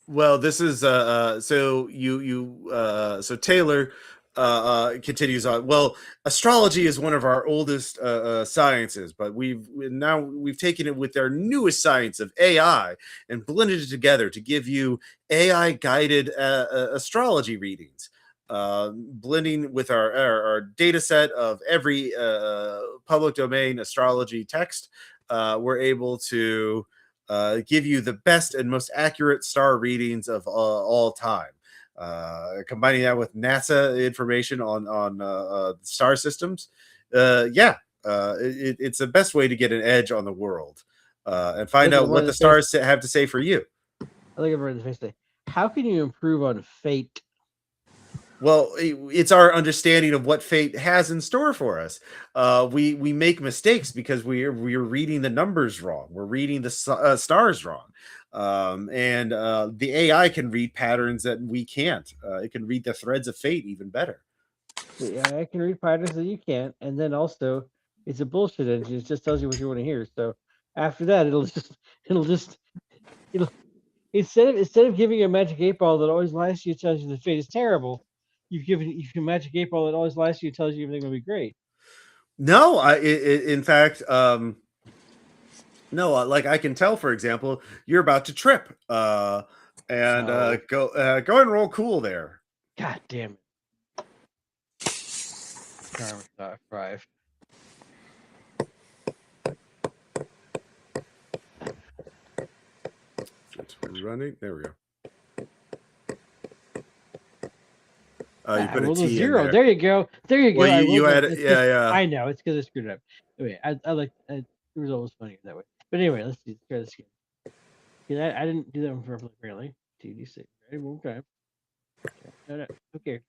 Well, this is so so Taylor continues on. Well, astrology is one of our oldest sciences, but we've taken it with our newest science of AI and blended it together to give you AI guided astrology readings, blending with our data set of every public domain astrology text. We're able to give you the best and most accurate star readings of all time. Combining that with NASA information on star systems, it's the best way to get an edge on the world. and find Look at out one what of the the stars have to say for you. I look at the face say, how can you improve on fate? Well, it's our understanding of what fate has in store for us. We make mistakes because we're reading the numbers wrong. We're reading the stars wrong, and the AI can read patterns that we can't. It can read the threads of fate even better. Yeah, I can read patterns that you can't, and then also it's a bullshit engine. It just tells you what you want to hear. So after that, it'll instead of giving you a magic 8-ball that always lies to you, tells you the fate is terrible. You a magic 8-ball that always lies to you, tells you everything's gonna be great. No, in fact, no, like I can tell, for example, you're about to trip, and No. go and roll cool there. God damn it. Charm 5. It's running. There we go. You put a rolled T a in 0. there. There you go. There you Well, go. you had it. yeah. I know it's because I screwed it up. Anyway, I like the result was funny that way. But anyway, let's try this again. I didn't do that one perfectly. Apparently, TD6. Ready? Okay. No. Okay.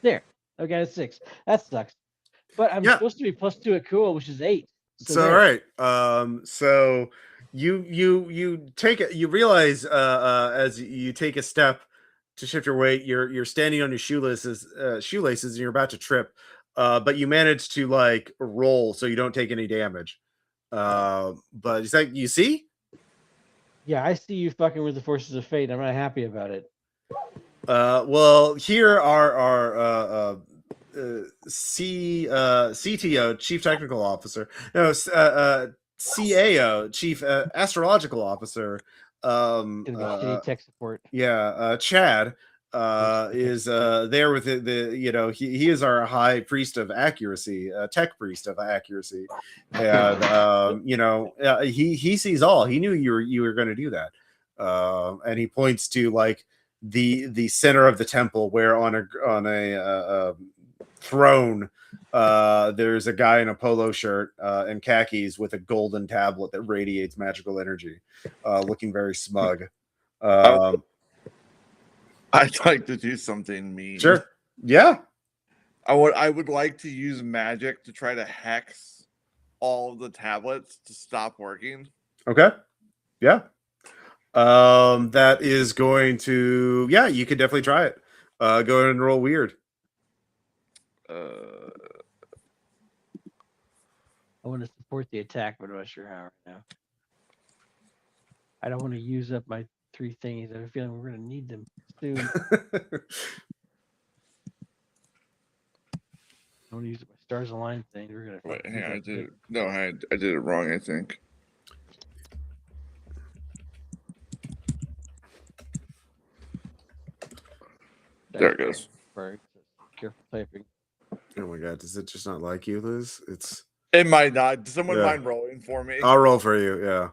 There. Okay, it's 6. That sucks. But I'm supposed to be +2 at cool, which is 8. So all right. So you take it. You realize as you take a step to shift your weight, you're standing on your shoelaces, and you're about to trip. But you manage to like roll so you don't take any damage. But it's like you see. Yeah, I see you fucking with the forces of fate. I'm not happy about it. Well, here are CTO, Chief Technical Officer. No, CAO, Chief Astrological Officer. Shitty tech support. Yeah, Chad is there with the he is our high priest of accuracy, tech priest of accuracy, and he sees all. He knew you were going to do that, and he points to like the center of the temple where on a throne there's a guy in a polo shirt and khakis with a golden tablet that radiates magical energy, looking very smug. I'd like to do something mean. Sure. Yeah. I would like to use magic to try to hex all of the tablets to stop working. Okay. Yeah. That is going to, yeah, you could definitely try it. Go ahead and roll weird. I want to support the attack, but I'm not sure how right now. I don't want to use up my 3 thingies. I have a feeling we're going to need them soon. I want to use my stars aligned thing. We're going to. Wait, hang on, I did it. No, I did it wrong, I think. There it goes. Right. Careful typing. Oh my god, does it just not like you, Liz? It might not. Does someone mind rolling for me? I'll roll for you. Yeah.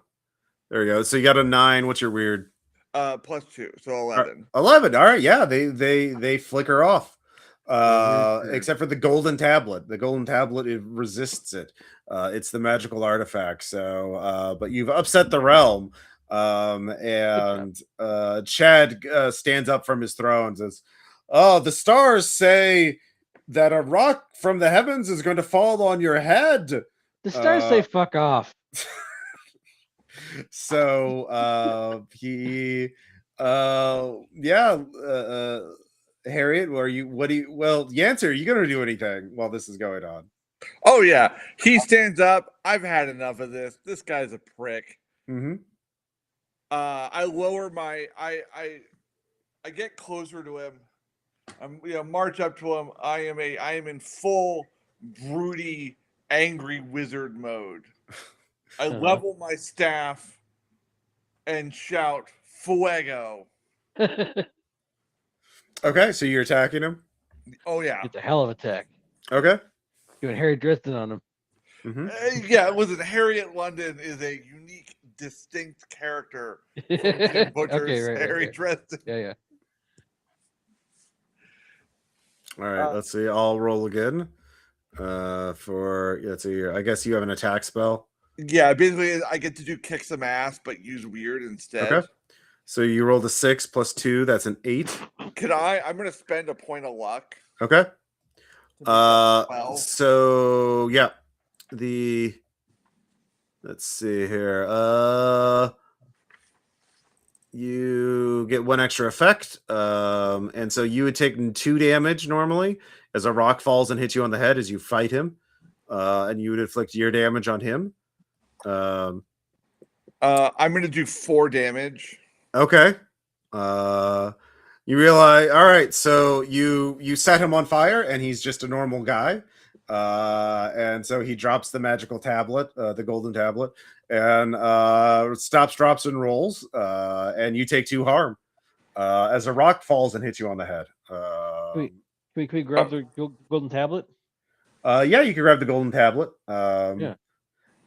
There we go. So you got a 9. What's your weird? +2, so 11. 11. All right. Yeah, they flicker off. Except for the golden tablet. The golden tablet, it resists it. It's the magical artifact. So but you've upset the realm. And Chad stands up from his throne and says, "Oh, the stars say that a rock from the heavens is going to fall on your head." The stars say fuck off. So Harriet, Yancer, are you gonna do anything while this is going on? Oh yeah, he stands up. I've had enough of this. This guy's a prick. Mm-hmm. I lower my I get closer to him. March up to him. I am in full broody, angry wizard mode. I level my staff and shout "Fuego!" Okay, so you're attacking him. Oh yeah, It's a hell of a attack. Okay. Doing Harry Dresden on him. Mm-hmm. Yeah. Listen, Harriet London is a unique, distinct character from Tim Butcher's Harry Dresden. Yeah. All right, let's see. I'll roll again. Let's see here. I guess you have an attack spell. Yeah, basically, I get to do kick some ass, but use weird instead. Okay. So you rolled a 6 plus 2. That's an 8. Can I? I'm going to spend a point of luck. Okay. To make that 12. So yeah, let's see here. You get 1 extra effect, and so you would take 2 damage normally as a rock falls and hits you on the head as you fight him, and you would inflict your damage on him. I'm going to do 4 damage. Okay. You realize, all right, so you set him on fire, and he's just a normal guy, and so he drops the magical tablet, the golden tablet, and stops, drops, and rolls, and you take 2 harm as a rock falls and hits you on the head. Can we grab the golden tablet? Yeah, you can grab the golden tablet. Yeah.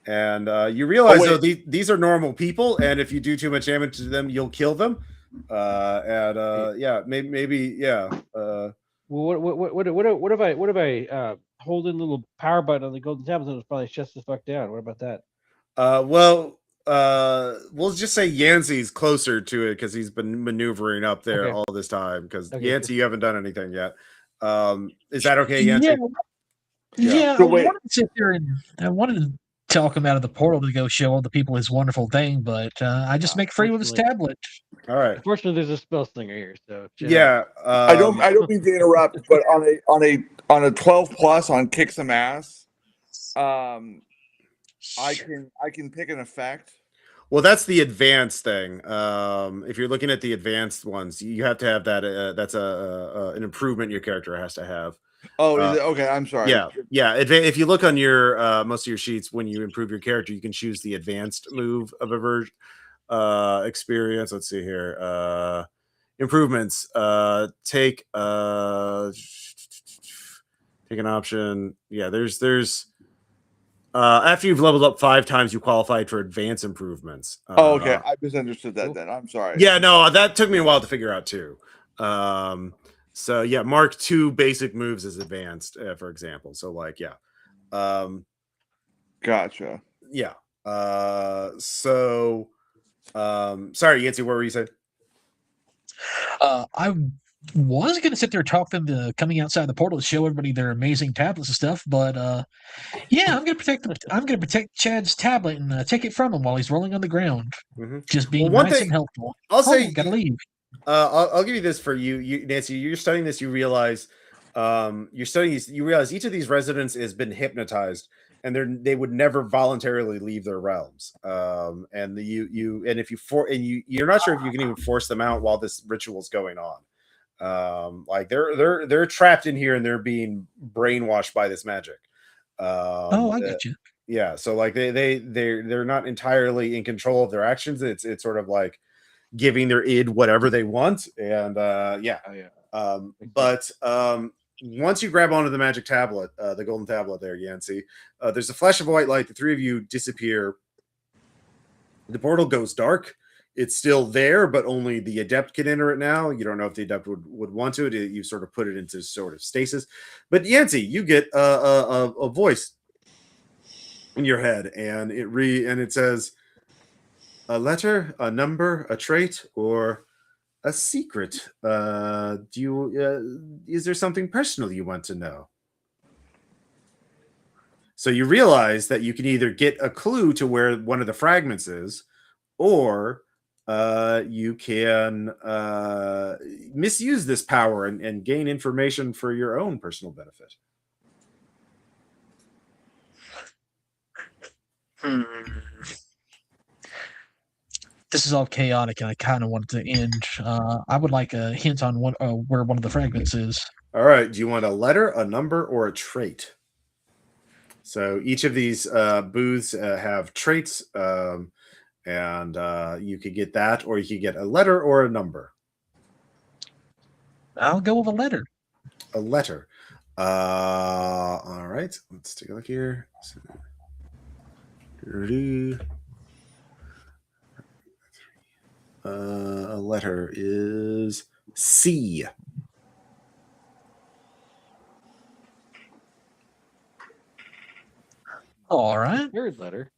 And you realize wait. though these are normal people, and if you do too much damage to them, you'll kill them. Yeah, maybe yeah. Well, what if I hold in the little power button on the golden tablet and it probably shuts the fuck down? What about that? Well, we'll just say Yancey's closer to it because he's been maneuvering up there Okay. all this time. Because Okay, Yancey, you haven't done anything yet. Is that okay, Yancey? Yeah. So I wait. wanted to sit there and I wanted to talk him out of the portal to go show all the people his wonderful thing, but I just make free with his tablet. All right. Unfortunately, there's a spell slinger here, so Yeah. I don't mean to interrupt, but on a 12 plus on kick some ass, I can pick an effect. Well, that's the advanced thing. If you're looking at the advanced ones, you have to have that. That's an improvement your character has to have. Oh, is it? Okay, I'm sorry. Yeah. If you look on your most of your sheets, when you improve your character, you can choose the advanced move of a version experience. Let's see here. Improvements. Take an option. Yeah, there's after you've leveled up 5 times, you qualified for advanced improvements. Okay. I misunderstood that then. I'm sorry. Yeah, no, that took me a while to figure out too. So yeah, Mark 2 basic moves is advanced, for example. So like, yeah. Gotcha. Yeah. Sorry, Yancy, what were you saying? I was going to sit there and talk them to coming outside the portal to show everybody their amazing tablets and stuff, but yeah, I'm going to protect Chad's tablet and take it from him while he's rolling on the ground. Mm-hmm. Just being Well, nice and helpful. I'll say, gotta leave. I'll give you this for you, Nancy. You're studying this. You realize, you're studying these. You realize each of these residents has been hypnotized, and they would never voluntarily leave their realms. And you're not sure if you can even force them out while this ritual's going on. Like they're trapped in here and they're being brainwashed by this magic. I got you. Yeah, so like they're not entirely in control of their actions. It's sort of like giving their id whatever they want, and yeah. Oh, yeah. But once you grab onto the magic tablet, the golden tablet there, Yancy, there's a flash of white light. The 3 of you disappear. The portal goes dark. It's still there, but only the adept can enter it now. You don't know if the adept would want to. You sort of put it into sort of stasis. But Yancy, you get a voice in your head, and it says, a letter, a number, a trait, or a secret. Is there something personal you want to know? So you realize that you can either get a clue to where one of the fragments is, or you can misuse this power and gain information for your own personal benefit. This is all chaotic, and I kind of want it to end. I would like a hint on where one of the fragments is. All right. Do you want a letter, a number, or a trait? So each of these booths have traits, and you could get that, or you could get a letter or a number. I'll go with a letter. A letter. All right. Let's take a look here. A letter is C. All right. Third letter.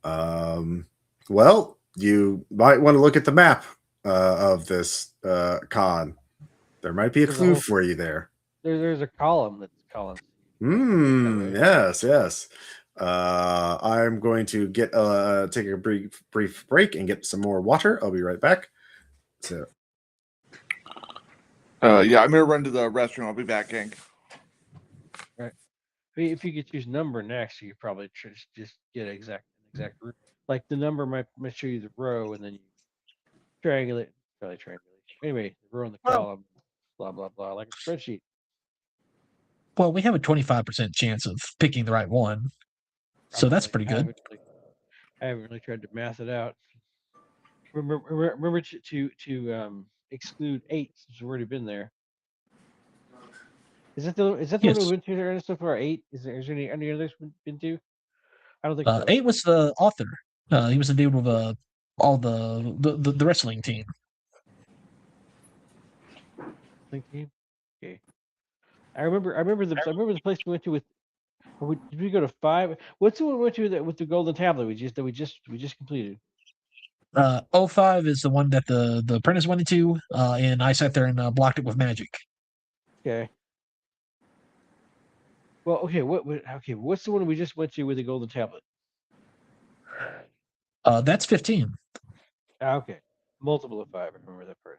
Well, you might want to look at the map of this con. There might be a There's a clue whole- for you there. There's a column that's calling. Yes. I'm going to get take a brief break and get some more water. I'll be right back. So, Yeah, I'm gonna run to the restroom. I'll be back, gang. If you could choose number next, you could probably just get exact root. Like the number might show you the row, and then you triangulate. Probably triangulate. Anyway, the row in the column. Blah blah blah. Like a spreadsheet. Well, we have a 25% chance of picking the right one. So that's pretty good. I haven't really tried to math it out. Remember to exclude 8 since we've already been there. Is that the one we've been to so far? 8? Is there any others we've been to? I don't think so. 8 was the author. He was the dude with all the wrestling team. Team. Okay. I remember the place we went to with. Did we go to 5? What's the one we went to with the golden tablet we just completed? 05 is the one that the apprentice went into, and I sat there and blocked it with magic. Okay. Well, okay. What's the one we just went to with the golden tablet? That's 15. Okay. Multiple of 5. I remember that part.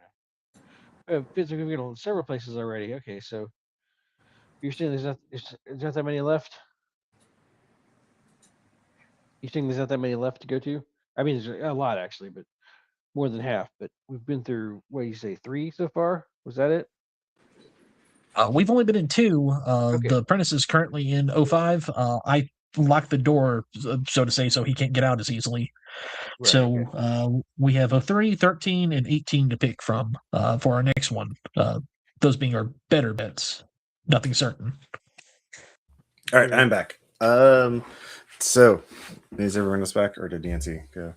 We've been several places already. Okay, so you're saying there's not that many left? You think there's not that many left to go to? I mean, there's a lot actually, but more than half. But we've been through, what do you say, 3 so far? Was that it? We've only been in 2. Okay. The apprentice is currently in 05. I locked the door, so to say, so he can't get out as easily. Right, so okay. We have 03, 13, and 18 to pick from for our next one. Those being our better bets. Nothing certain. all right, I'm back. So is everyone else back, or did Nancy go?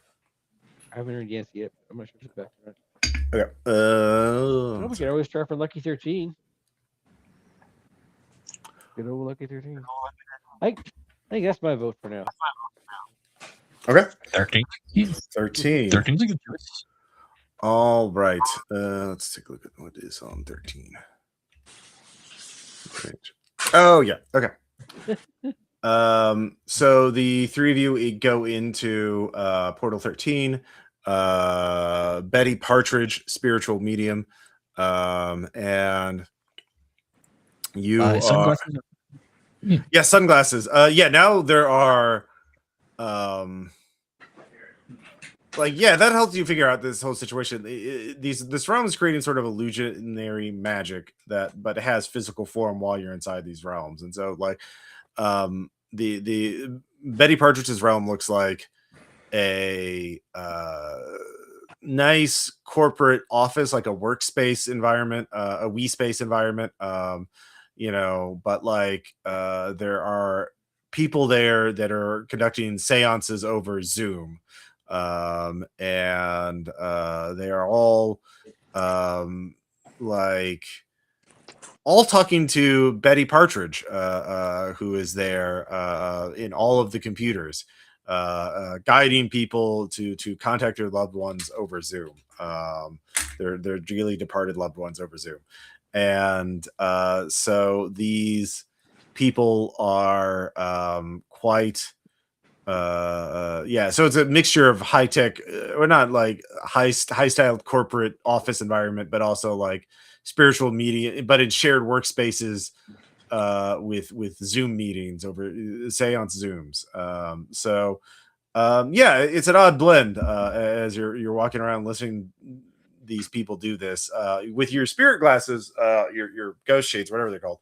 I haven't heard Yancy yet. I'm not sure if she's back or not. Okay. We can always try for Lucky 13. Good old Lucky 13. I think that's my vote for now. Okay. 13. 13. 13's a good choice. All right. Let's take a look at what is on 13. Great. Oh yeah. Okay. So the 3 of you go into Portal 13. Betty Partridge, spiritual medium, and you are sunglasses. Yeah, sunglasses. Now there are that helps you figure out this whole situation. This realm is creating sort of illusionary magic but it has physical form while you're inside these realms. And so the Betty Partridge's realm looks like a nice corporate office, like a workspace environment, a WeSpace environment. But there are people there that are conducting seances over Zoom. And they are all all talking to Betty Partridge, who is there in all of the computers, guiding people to contact their loved ones over Zoom, their dearly departed loved ones over Zoom. And so these people are quite so it's a mixture of high tech, or not like high styled corporate office environment, but also like spiritual media, but in shared workspaces with Zoom meetings over seance Zooms. It's an odd blend as you're walking around listening these people do this with your spirit glasses, your ghost shades, whatever they're called.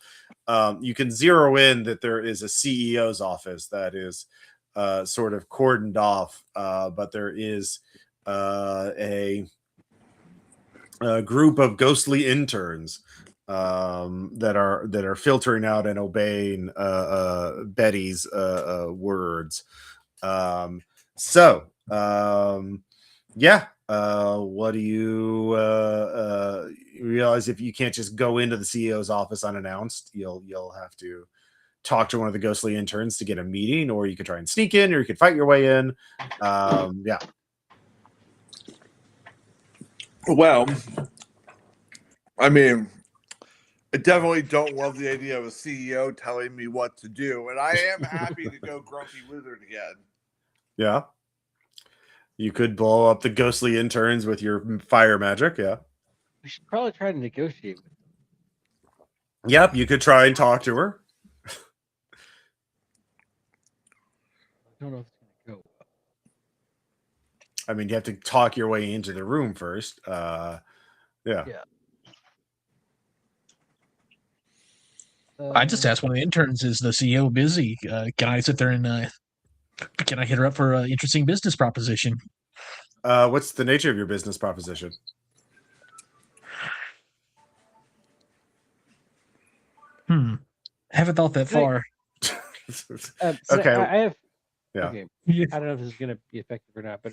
You can zero in that there is a CEO's office that is sort of cordoned off, but there is a group of ghostly interns that are filtering out and obeying Betty's words. What do you realize? If you can't just go into the CEO's office unannounced, you'll have to talk to one of the ghostly interns to get a meeting, or you could try and sneak in, or you could fight your way in. Yeah. Well, I mean, I definitely don't love the idea of a CEO telling me what to do, and I am happy to go grumpy wizard again. Yeah. You could blow up the ghostly interns with your fire magic. Yeah. We should probably try to negotiate with them. Yep. You could try and talk to her. I don't know if it's gonna go well. I mean, you have to talk your way into the room first. Yeah. I just asked one of the interns, is the CEO busy? Can I sit there and can I hit her up for an interesting business proposition? What's the nature of your business proposition? I haven't thought that far. Okay. I have. Yeah. Okay. Yeah. I don't know if this is going to be effective or not, but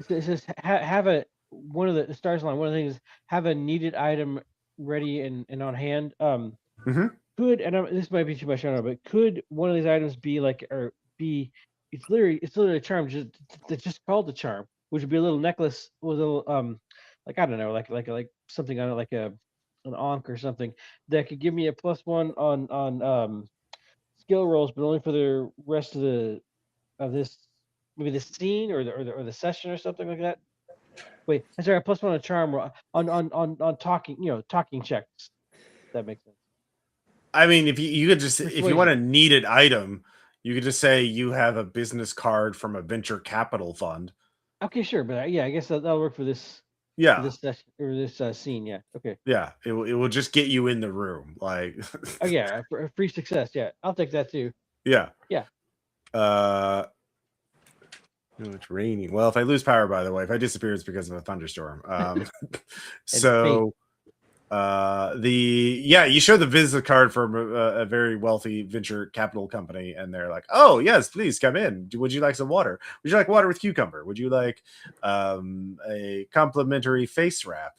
it says have a one of the stars line. One of the things, have a needed item ready and on hand. Could, and this might be too much, I don't know, but could one of these items be like, or be? It's literally a charm. It's just called the charm, which would be a little necklace with a little like, I don't know, like something on it, like an ankh or something that could give me a +1 on skill rolls, but only for the rest of this, maybe the scene or the session or something like that. Wait, is there a +1 on charm on talking, talking checks? That makes sense. I mean, if you could just, if you Persuasion. want a needed item, you could just say you have a business card from a venture capital fund. Okay, sure, but yeah, I guess that'll work for this. Yeah. For this session or this scene, yeah. Okay. Yeah. It will just get you in the room. Like, Oh yeah, for free success. Yeah, I'll take that too. yeah. Yeah. It's raining. Well, if I lose power, by the way, if I disappear, it's because of a thunderstorm. You show the visit card from a very wealthy venture capital company, and they're like, "Oh yes, please come in. Would you like some water? Would you like water with cucumber? Would you like a complimentary face wrap?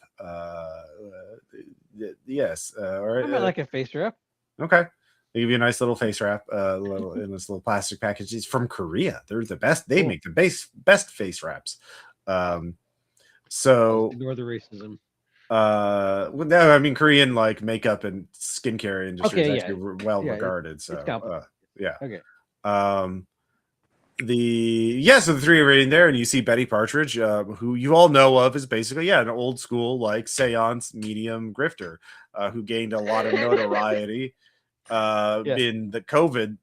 Yes, or I might like a face wrap. okay." They give you a nice little face wrap, in this little plastic package. It's from Korea. They're the best. They Cool. make the best face wraps. So Ignore the racism. well, no, I mean, Korean like makeup and skincare industry is actually well regarded. So yeah. Okay. So the three are in there, and you see Betty Partridge, who you all know of, is basically an old school like seance medium grifter, who gained a lot of notoriety in the COVID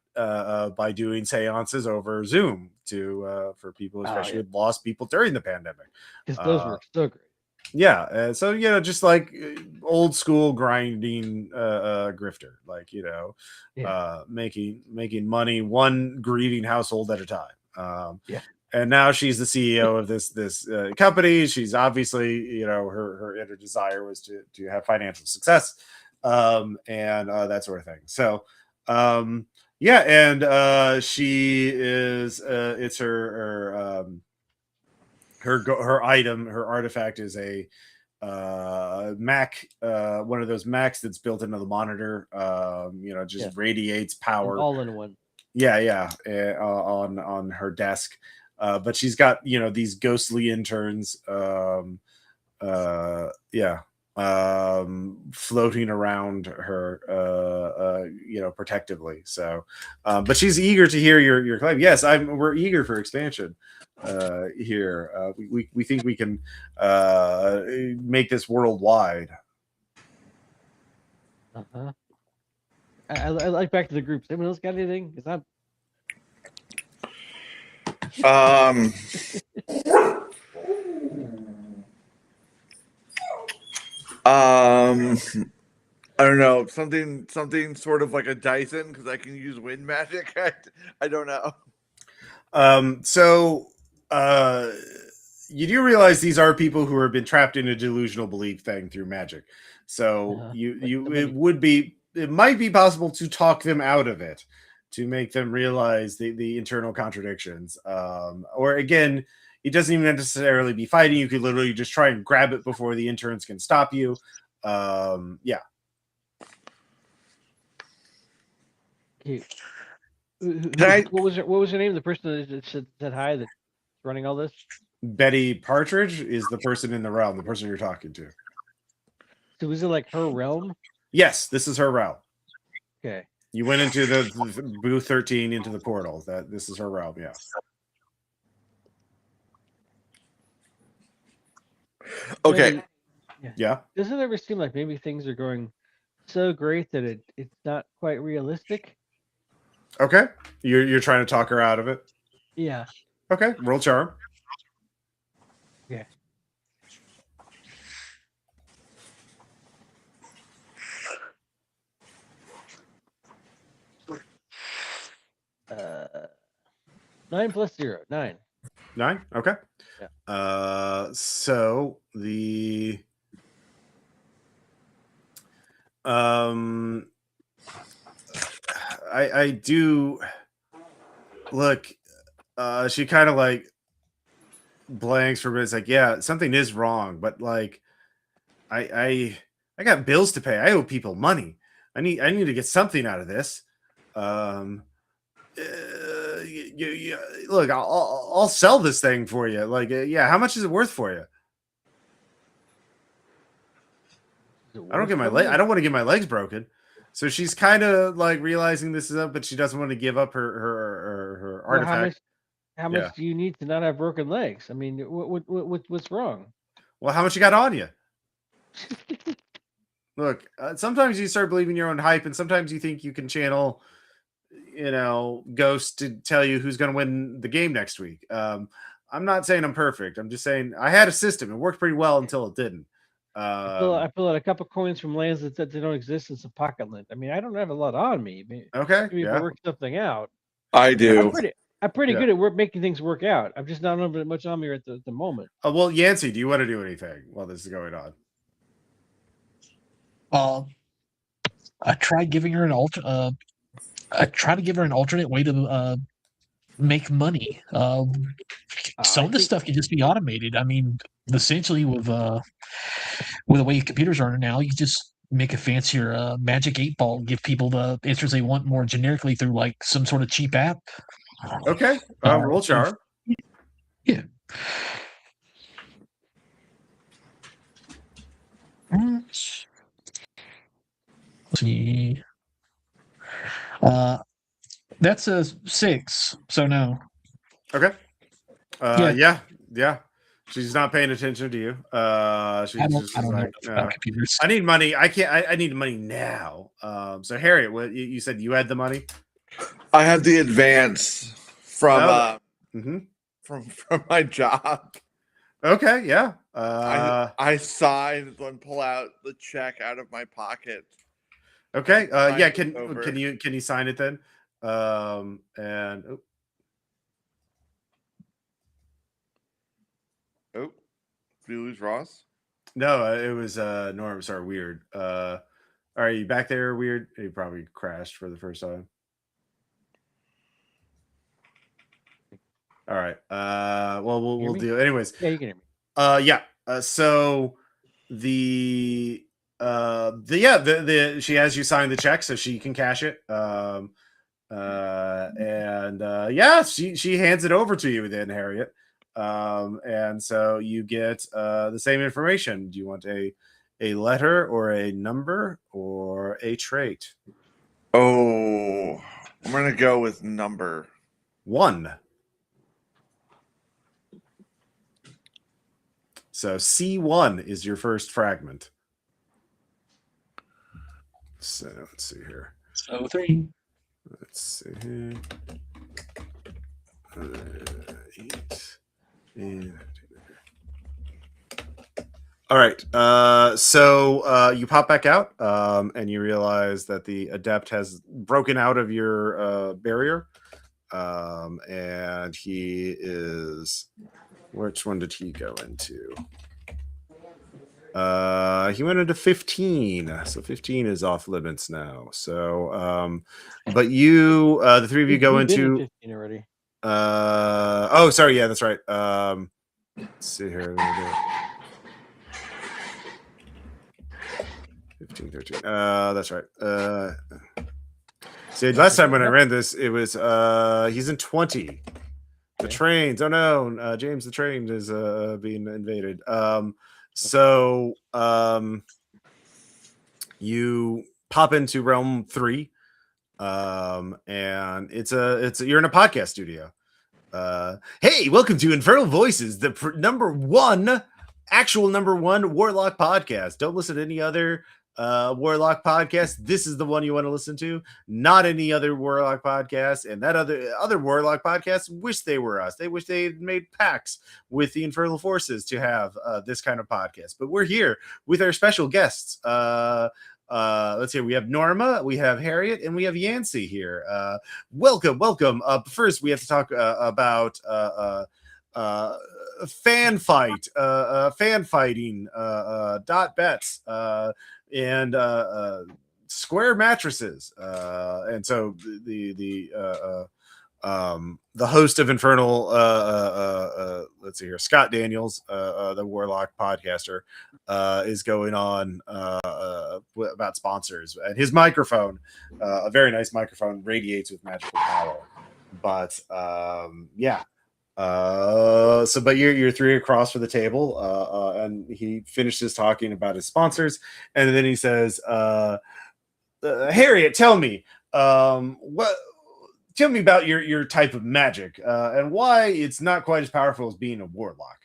by doing seances over Zoom for people, especially who had lost people during the pandemic. Because those were so great. Yeah, so just like old school grinding grifter, like making money one grieving household at a time. And now she's the CEO of this company. She's obviously, her inner desire was to have financial success, and that sort of thing. So she is it's her item, her artifact is a Mac, one of those Macs that's built into the monitor. Radiates power. All in one. On her desk. But she's got these ghostly interns. Floating around her, protectively. So, but she's eager to hear your claim. Yes, we're eager for expansion here. We think we can make this worldwide. I like back to the groups. Anyone else got anything? Because I don't know, something sort of like a Dyson, because I can use wind magic. I don't know. You do realize these are people who have been trapped in a delusional belief thing through magic. So it might be possible to talk them out of it, to make them realize the internal contradictions. Or again, it doesn't even necessarily be fighting. You could literally just try and grab it before the interns can stop you. Okay. I- What was her name? The person that said hi that's running all this? Betty Partridge is the person in the realm, the person you're talking to. So was it like her realm? Yes, this is her realm. Okay. You went into the booth 13 into the portal. This is her realm, yeah. Okay. Maybe- Yeah. Doesn't it ever seem like maybe things are going so great that it's not quite realistic? Okay. You're trying to talk her out of it. Yeah. Okay. Roll charm. Okay. Uh, 9 plus 0, 9. 9. Okay. Yeah. So the I do look. She kind of like blanks for a minute. It's like, yeah, something is wrong, but like, I got bills to pay. I owe people money. I need to get something out of this. Look, I'll sell this thing for you. Like, yeah, how much is it worth for you? I don't want to get my legs broken. So she's kind of like realizing this is up, but she doesn't want to give up her Well, artifact. how much do you need to not have broken legs? I mean, what's wrong? Well, how much you got on you? Look, sometimes you start believing your own hype, and sometimes you think you can channel, ghosts to tell you who's going to win the game next week. I'm not saying I'm perfect. I'm just saying I had a system. It worked pretty well until it didn't. I pull out a couple coins from lands that they don't exist in some pocket lint. I mean, I don't have a lot on me. Okay. Maybe if I work something out. I do. I'm pretty good at making things work out. I'm just not having much on me at the moment. Well, Yancey, do you want to do anything while this is going on? I tried giving her I try to give her an alternate way to make money. Some of this stuff can just be automated. I mean, essentially with the way computers are now, you just make a fancier magic 8-ball, give people the answers they want more generically through like some sort of cheap app. Okay. Roll charm. Yeah. Let's see. That's a 6, so no. Okay. Yeah. She's not paying attention to you. She's just like, no. Computers. I need money. I need money now. So Harriet, what you said you had the money? I have the advance from from my job. Okay, yeah. I sign and pull out the check out of my pocket. Okay. Yeah. Can you sign it then? And did you lose Ross? no, it was Norm. Sorry, Weird. Are you back there, Weird? He probably crashed for the first time. All right. Well, we'll do. Anyways. Yeah, you can hear me. Yeah. So the she has you sign the check so she can cash it. She hands it over to you then, Harriet. And so you get the same information. Do you want a letter or a number or a trait? Oh, I'm gonna go with number 1. So C1 is your first fragment. So let's see here. So 3. Let's see here. 8. All right. So you pop back out, and you realize that the adept has broken out of your barrier, and he is. Which one did he go into? He went into 15, so 15 is off limits now. So, but you, the three of you go into 15 already. Oh, sorry, yeah, that's right. Let's see here. 15, 13. That's right. See, last time when I ran this, it was he's in 20. The trains. Oh no, James, the train is being invaded. You pop into Realm 3, and it's you're in a podcast studio. Hey, welcome to Infernal Voices, the number one Warlock podcast. Don't listen to any other Warlock podcast. This is the one you want to listen to, not any other Warlock podcast. And that other Warlock podcasts wish they were us. They wish they had made pacts with the Infernal Forces to have this kind of podcast. But we're here with our special guests. Let's see, we have Norma, we have Harriet, and we have Yancey here. Welcome. First we have to talk about fan fighting dot bets and square mattresses, and so the host of Infernal, let's see here, Scott Daniels, the Warlock podcaster, is going on about sponsors, and his microphone, a very nice microphone, radiates with magical power. But but you're three across for the table, and he finishes talking about his sponsors, and then he says, Harriet, tell me tell me about your type of magic, and why it's not quite as powerful as being a warlock.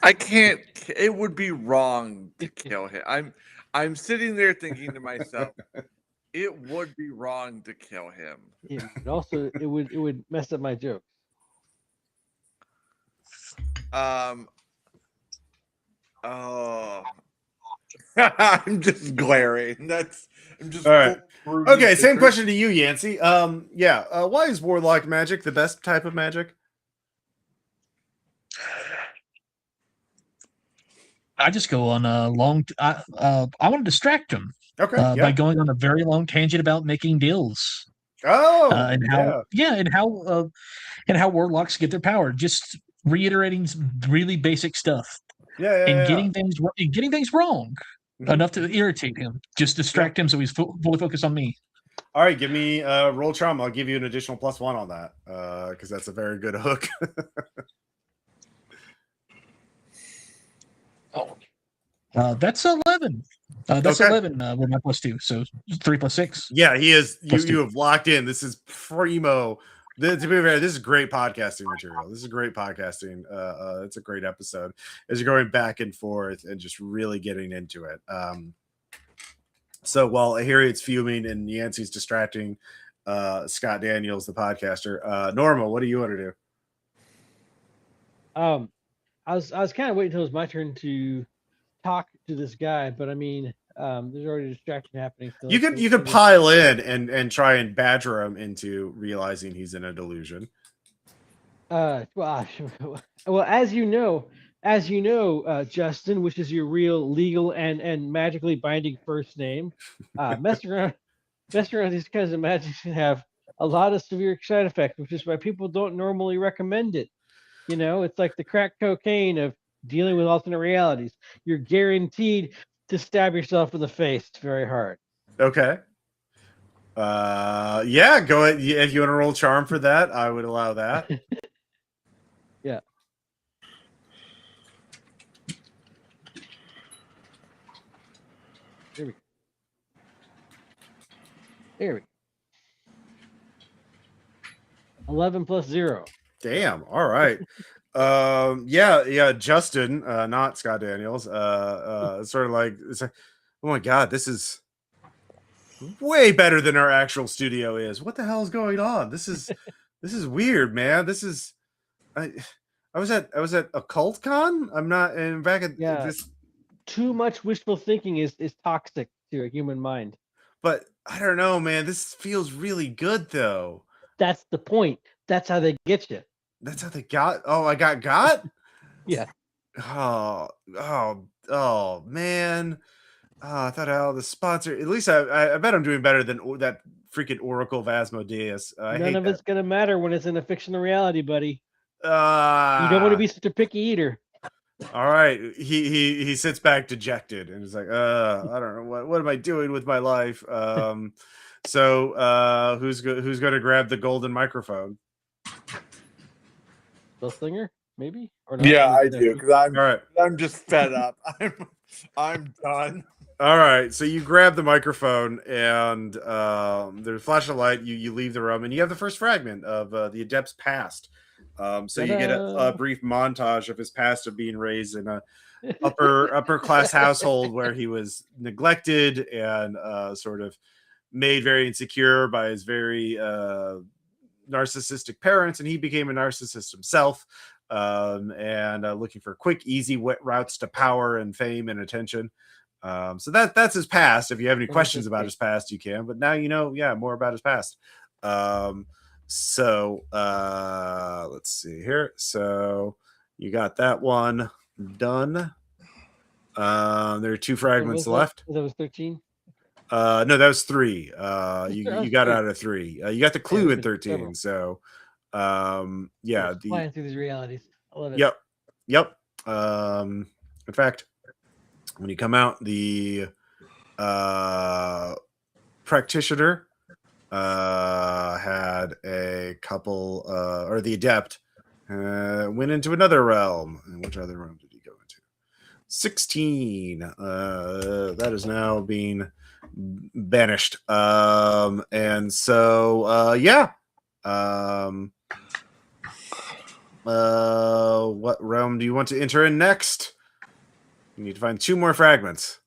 I can't. It would be wrong to kill him. I'm sitting there thinking to myself, it would be wrong to kill him. Yeah, but also it would mess up my joke. Oh, I'm just glaring. I'm just all right. Okay, same question to you, Yancey. Why is warlock magic the best type of magic? I just go on a long. I want to distract him. Okay, by going on a very long tangent about making deals. And how warlocks get their power. Just reiterating really basic stuff. Getting things wrong enough to irritate him. Just distract him so he's fully focused on me. All right, give me roll charm. I'll give you an additional +1 on that because that's a very good hook. That's 11. That's okay. 11 with my +2, so 3 + 6. Yeah, he is. You have locked in. This is primo. To be fair, this is great podcasting material. This is great podcasting. It's a great episode as you're going back and forth and just really getting into it. So while Harriet's fuming and Yancey's distracting Scott Daniels, the podcaster, Norma, what do you want to do? I was kind of waiting until it was my turn to talk to this guy, but I mean, there's already a distraction happening. So you could pile in and try and badger him into realizing he's in a delusion. Well, as you know, Justin, which is your real legal and magically binding first name, messing around these kinds of magic can have a lot of severe side effects, which is why people don't normally recommend it. You know, it's like the crack cocaine of dealing with alternate realities. You're guaranteed to stab yourself in the face very hard. Okay. Go ahead. If you want to roll charm for that, I would allow that. Yeah. Here we go. 11 + 0. Damn. All right. Justin, not Scott Daniels. Sort of like, it's like, oh my god, this is way better than our actual studio is. What the hell is going on? This is weird, man. This is I was at Occult-Con. I'm not in back at this. Too much wishful thinking is toxic to a human mind. But I don't know, man. This feels really good though. That's the point. That's how they get you. That's how they got. Oh, I got. Yeah. Oh, man. I thought the sponsor. At least I bet I'm doing better than that freaking Oracle of Asmodeus. None of it's gonna matter when it's in a fictional reality, buddy. You don't want to be such a picky eater. All right. He sits back dejected and is like, I don't know what am I doing with my life. So who's going to grab the golden microphone? Bill Slinger, maybe or not? Yeah, Maybe I that's do me. because All right. I'm just fed up. I'm done. All right, so you grab the microphone and there's a flash of light. You leave the room and you have the first fragment of the adept's past. So you get a brief montage of his past of being raised in a upper class household where he was neglected and sort of made very insecure by his very narcissistic parents, and he became a narcissist himself. And looking for quick, easy routes to power and fame and attention. So that's his past. If you have any questions about his past, you can. But now you know, more about his past. So let's see here. So you got that one done. There are 2 fragments left. That was 13. No, that was 3. You got it out of 3. You got the clue in 13. So Flying through these realities. I love it. Yep. In fact, when you come out, the practitioner had a couple, or the adept went into another realm. And which other realm did he go into? 16. That is now being banished. And so, what realm do you want to enter in next? You need to find 2 more fragments.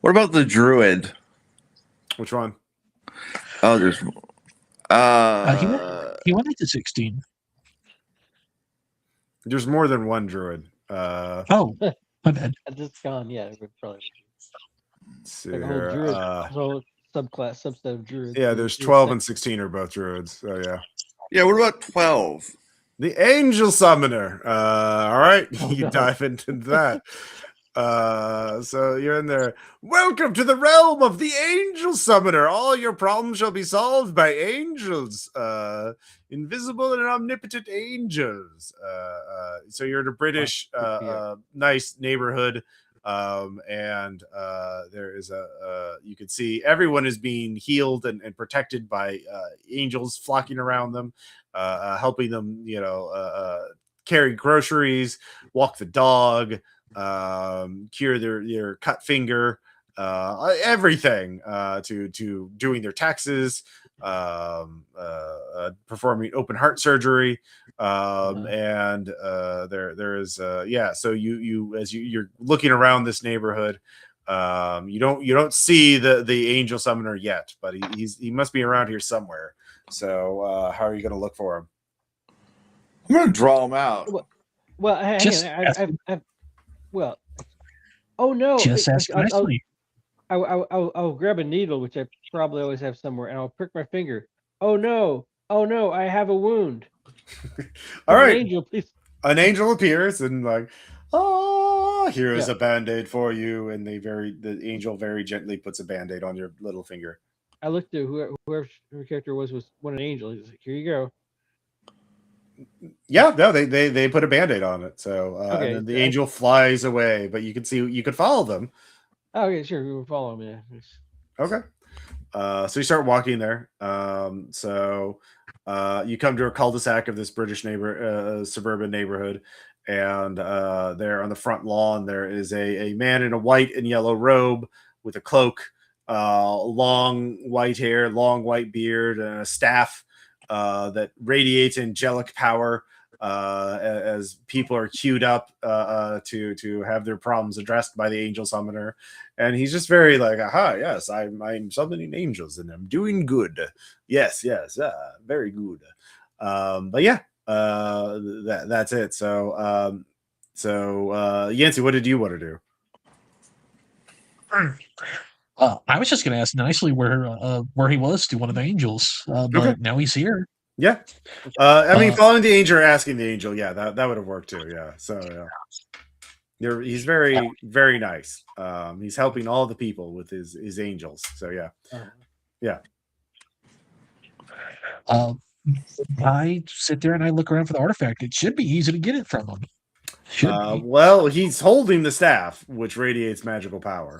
What about the druid? Which one? Oh, there's. He went into 16. There's more than one druid. Oh, my bad. It's gone. Yeah, it would probably. Let's see Like a here. whole druid, whole subset of druids. Yeah, there's 12 and 16 are both druids. Oh yeah. Yeah, what about 12? The angel summoner. All right, you no. dive into that. So you're in there. Welcome to the realm of the angel summoner. All your problems shall be solved by angels, invisible and omnipotent angels. So you're in a British, nice neighborhood. And there is you can see everyone is being healed and protected by angels flocking around them, helping them, carry groceries, walk the dog, cure their cut finger, everything, to doing their taxes, performing open heart surgery, and there is so you as you're looking around this neighborhood, you don't see the angel summoner yet, but he must be around here somewhere. So how are you going to look for him? I'm going to draw him out. Well, hang on. Well, oh no! Just ask nicely. I'll grab a needle, which I probably always have somewhere, and I'll prick my finger. Oh no! I have a wound. All right, an angel, please. An angel appears and like, oh, here is a band-aid for you, and the angel very gently puts a band-aid on your little finger. I looked at whoever her character was one an angel. He's like, here you go. Yeah, no, they put a band-aid on it. So and then the angel flies away, but you can follow them. Oh, okay, sure, we will follow me. Okay. So you start walking there. So you come to a cul-de-sac of this British suburban neighborhood, and there on the front lawn there is a man in a white and yellow robe with a cloak, long white hair, long white beard, and a staff that radiates angelic power, as people are queued up to have their problems addressed by the angel summoner. And he's just very like, aha, yes, I'm summoning angels and I'm doing good. Yes, very good. But yeah, that's it. So Yancey, what did you want to do? I was just going to ask nicely where he was to one of the angels, but now he's here. Yeah, I mean, following the angel or asking the angel, yeah, that would have worked too. Yeah, so he's very, very nice. He's helping all the people with his angels. So yeah. I sit there and I look around for the artifact. It should be easy to get it from him. Should be. Well, he's holding the staff, which radiates magical power.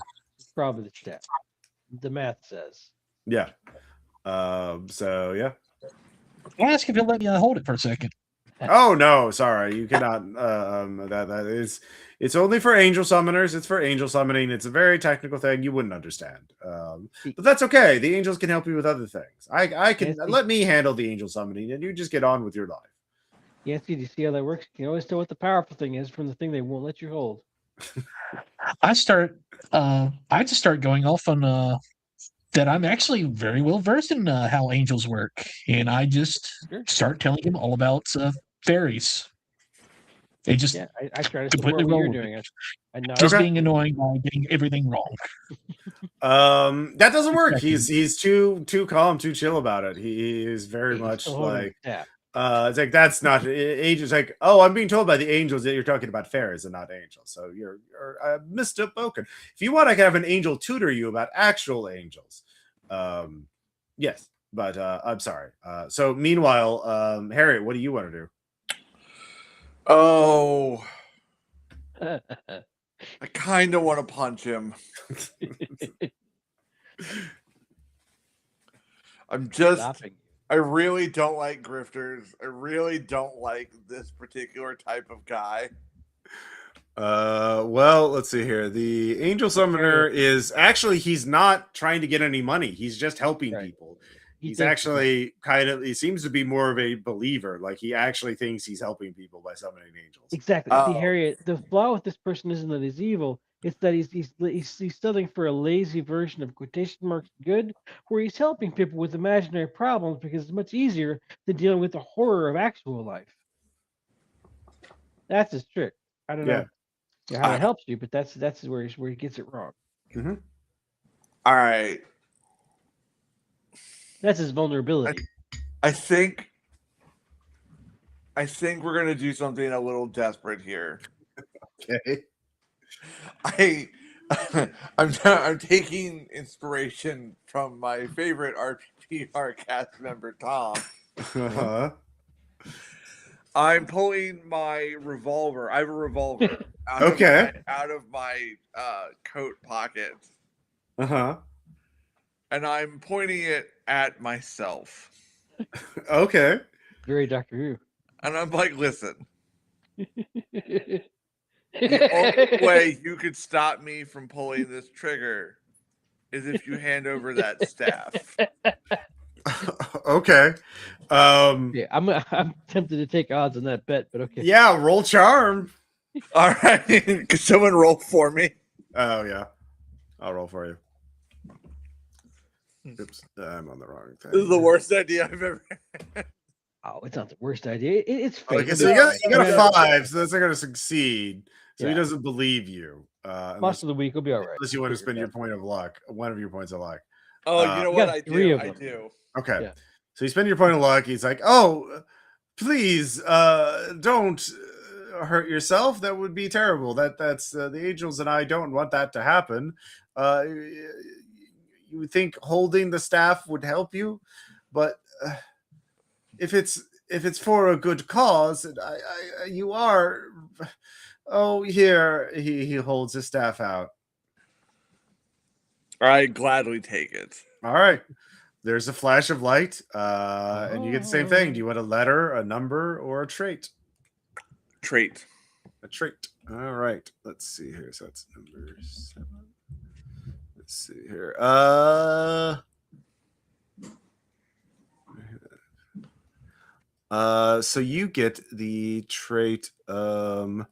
Probably the step. The math says. Yeah. So yeah. I'll ask if he'll let me hold it for a second. Oh no, sorry, you cannot. That is, it's only for angel summoners. It's for angel summoning. It's a very technical thing you wouldn't understand. But that's okay. The angels can help you with other things. I can let me handle the angel summoning, and you just get on with your life. Yancy, do you see how that works? You can always tell what the powerful thing is from the thing they won't let you hold. I just start going off on that I'm actually very well versed in how angels work, and I just start telling him all about fairies. They just I try to completely support what roll you're with doing. I know. just being annoying by getting everything wrong. That doesn't work. He's too calm, too chill about it. He is very much like it's like that's not angels. Like, oh, I'm being told by the angels that you're talking about fairies and not angels. So you're misspoken. If you want, I can have an angel tutor you about actual angels. Yes, but I'm sorry. So meanwhile, Harriet, what do you want to do? Oh, I kind of want to punch him. I'm just Stopping. I really don't like grifters. I really don't like this particular type of guy. Well, let's see here. The angel summoner is actually, he's not trying to get any money. He's just helping people. He's actually he seems to be more of a believer. Like he actually thinks he's helping people by summoning angels. Exactly. See, Harriet, the flaw with this person isn't that he's evil. It's that he's studying for a lazy version of quotation marks good, where he's helping people with imaginary problems because it's much easier than dealing with the horror of actual life. That's his trick. I don't know how that helps you, but that's where he gets it wrong. Mm-hmm. All right. That's his vulnerability. I think we're gonna do something a little desperate here. Okay. I'm taking inspiration from my favorite RPPR cast member, Tom. Uh-huh. I'm pulling my revolver. I have a revolver out of my coat pocket. Uh-huh. And I'm pointing it at myself. Okay. Very Doctor Who. And I'm like, listen. The only way you could stop me from pulling this trigger is if you hand over that staff. Okay. Yeah, I'm tempted to take odds on that bet, but okay. Yeah, roll charm. All right. Could someone roll for me? Oh yeah. I'll roll for you. Oops, I'm on the wrong thing. This is the worst idea I've ever had. Oh, it's not the worst idea. It's fake. Okay, so you got a 5, so that's not going to succeed. So he doesn't believe you. Most of the week will be all right. Unless you want to spend your point of luck, one of your points of luck. Oh, you know what? I do. Okay. Yeah. So you spend your point of luck. He's like, oh, please don't hurt yourself. That would be terrible. That's the angels and I don't want that to happen. You would think holding the staff would help you, but if it's for a good cause, you are. Oh, here he holds his staff out. I gladly take it. All right. There's a flash of light, and you get the same thing. Do you want a letter, a number, or a trait? Trait. A trait. All right. Let's see here. So that's number 7. Let's see here. So you get the trait. Why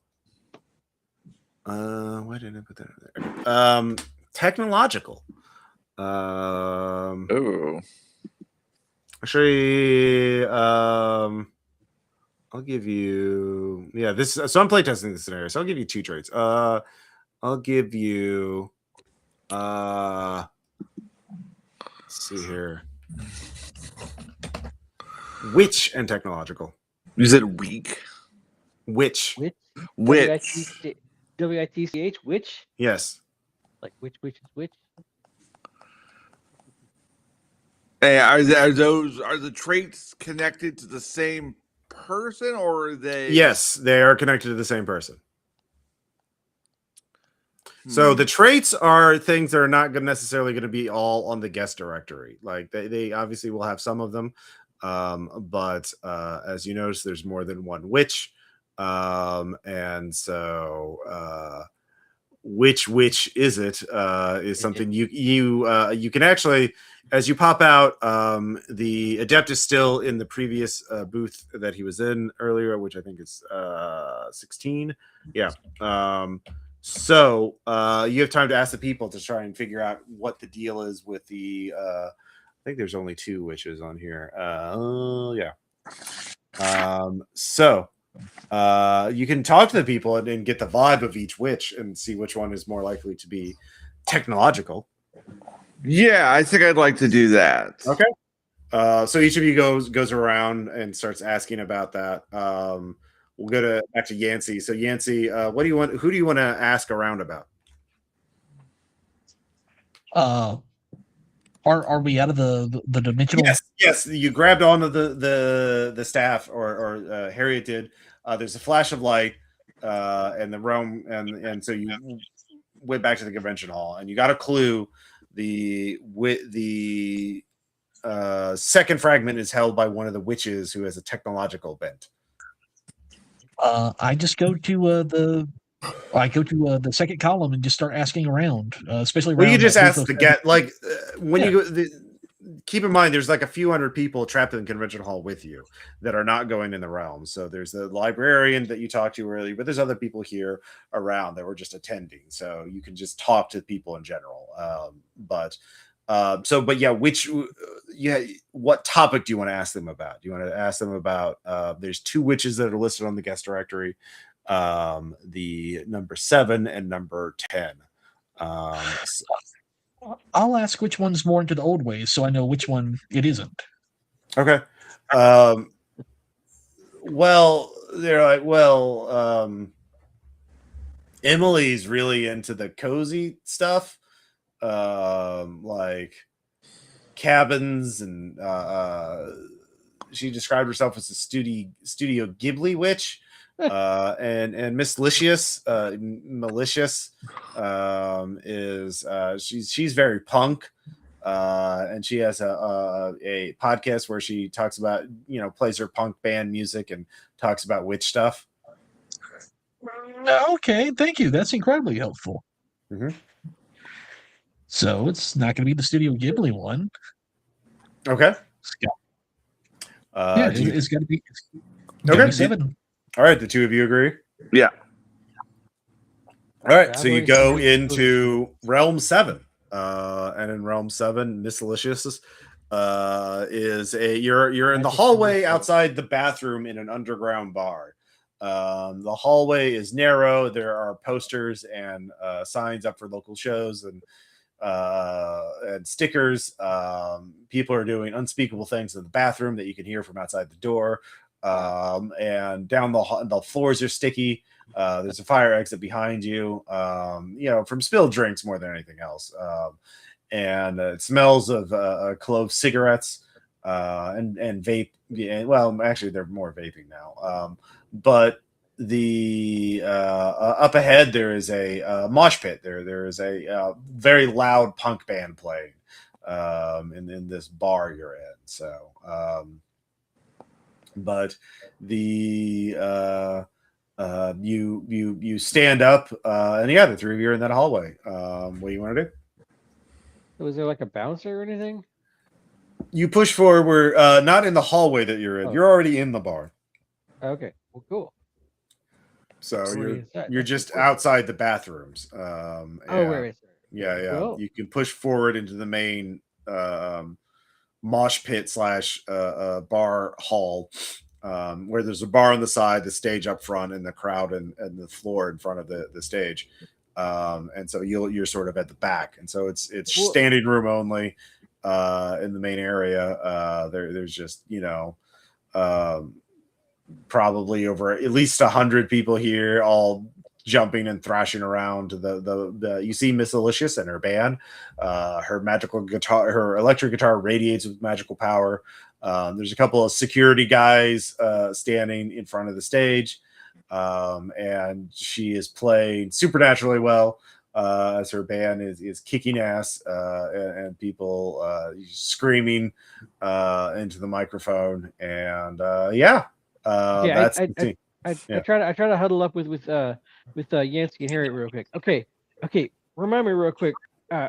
didn't I put that in there? Technological. Oh. Actually, I'll give you this. So I'm playtesting this scenario. So I'll give you 2 traits. I'll give you let's see here. Witch and technological. You said weak? Witch. Witch. WITCH, witch? Yes. Like which is which? Hey, are the traits connected to the same person, or are they? Yes, they are connected to the same person. So the traits are things that are not necessarily going to be all on the guest directory. Like they obviously will have some of them, but as you notice, there's more than one witch, and so which is it? Is something you can actually, as you pop out. The adept is still in the previous booth that he was in earlier, which I think is 16. Yeah. So you have time to ask the people to try and figure out what the deal is with the. I think there's only 2 witches on here. Yeah. So you can talk to the people and get the vibe of each witch and see which one is more likely to be technological. Yeah, I think I'd like to do that. Okay. So each of you goes around and starts asking about that. We'll go back to Yancey. So Yancey, what do you want? Who do you want to ask around about? Are we out of the dimensional? Yes. You grabbed onto the staff, or Harriet did. There's a flash of light, and the realm, and so you went back to the convention hall, and you got a clue. The second fragment is held by one of the witches who has a technological bent. I just go to the second column and just start asking around, especially around. Well, you just ask the get when you go. Keep in mind, there's like a few hundred people trapped in the convention hall with you that are not going in the realm. So there's the librarian that you talked to earlier, but there's other people here around that were just attending. So you can just talk to people in general. But what topic do you want to ask them about? Do you want to ask them about? There's 2 witches that are listed on the guest directory, the number 7 and number 10. I'll ask which one's more into the old ways, so I know which one it isn't. Okay. Well, they're like, Emily's really into the cozy stuff, like cabins, and she described herself as a Studio Ghibli witch. And Miss Malicious is she's very punk, and she has a podcast where she talks about, plays her punk band music and talks about witch stuff. Okay, thank you. That's incredibly helpful. Mm-hmm. So it's not going to be the Studio Ghibli one. Okay. It's got to be. Okay. 7. All right, the 2 of you agree? Yeah. All right, so you go into Realm 7. And in Realm 7, Miss Malicious is you're in the hallway outside the bathroom in an underground bar. The hallway is narrow. There are posters and signs up for local shows and stickers. People are doing unspeakable things in the bathroom that you can hear from outside the door. And down the floors are sticky. There's a fire exit behind you, from spilled drinks more than anything else. And it smells of clove cigarettes and vape. Yeah, well, actually, they're more vaping now. But the up ahead there is a mosh pit. There is a very loud punk band playing in this bar you're in. So. But the you stand up, and the other 3 of you are in that hallway. What do you want to do? Was there like a bouncer or anything? You push forward, not in the hallway that you're in. Oh. You're already in the bar. Okay, well, cool. So Already you're just outside the bathrooms. Wait. Yeah. Cool. You can push forward into the main mosh pit / bar hall, where there's a bar on the side, the stage up front, and the crowd and the floor in front of the stage. And so you're sort of at the back, and so it's standing room only in the main area. There's just probably over at least 100 people here, all jumping and thrashing around. The you see Miss Alicious and her band. Her magical guitar, her electric guitar radiates with magical power. There's a couple of security guys standing in front of the stage, and she is playing supernaturally well. As her band is kicking ass, and people screaming into the microphone, and that's the team. I try to huddle up with Yancey and Harriet real quick. Okay, remind me real quick.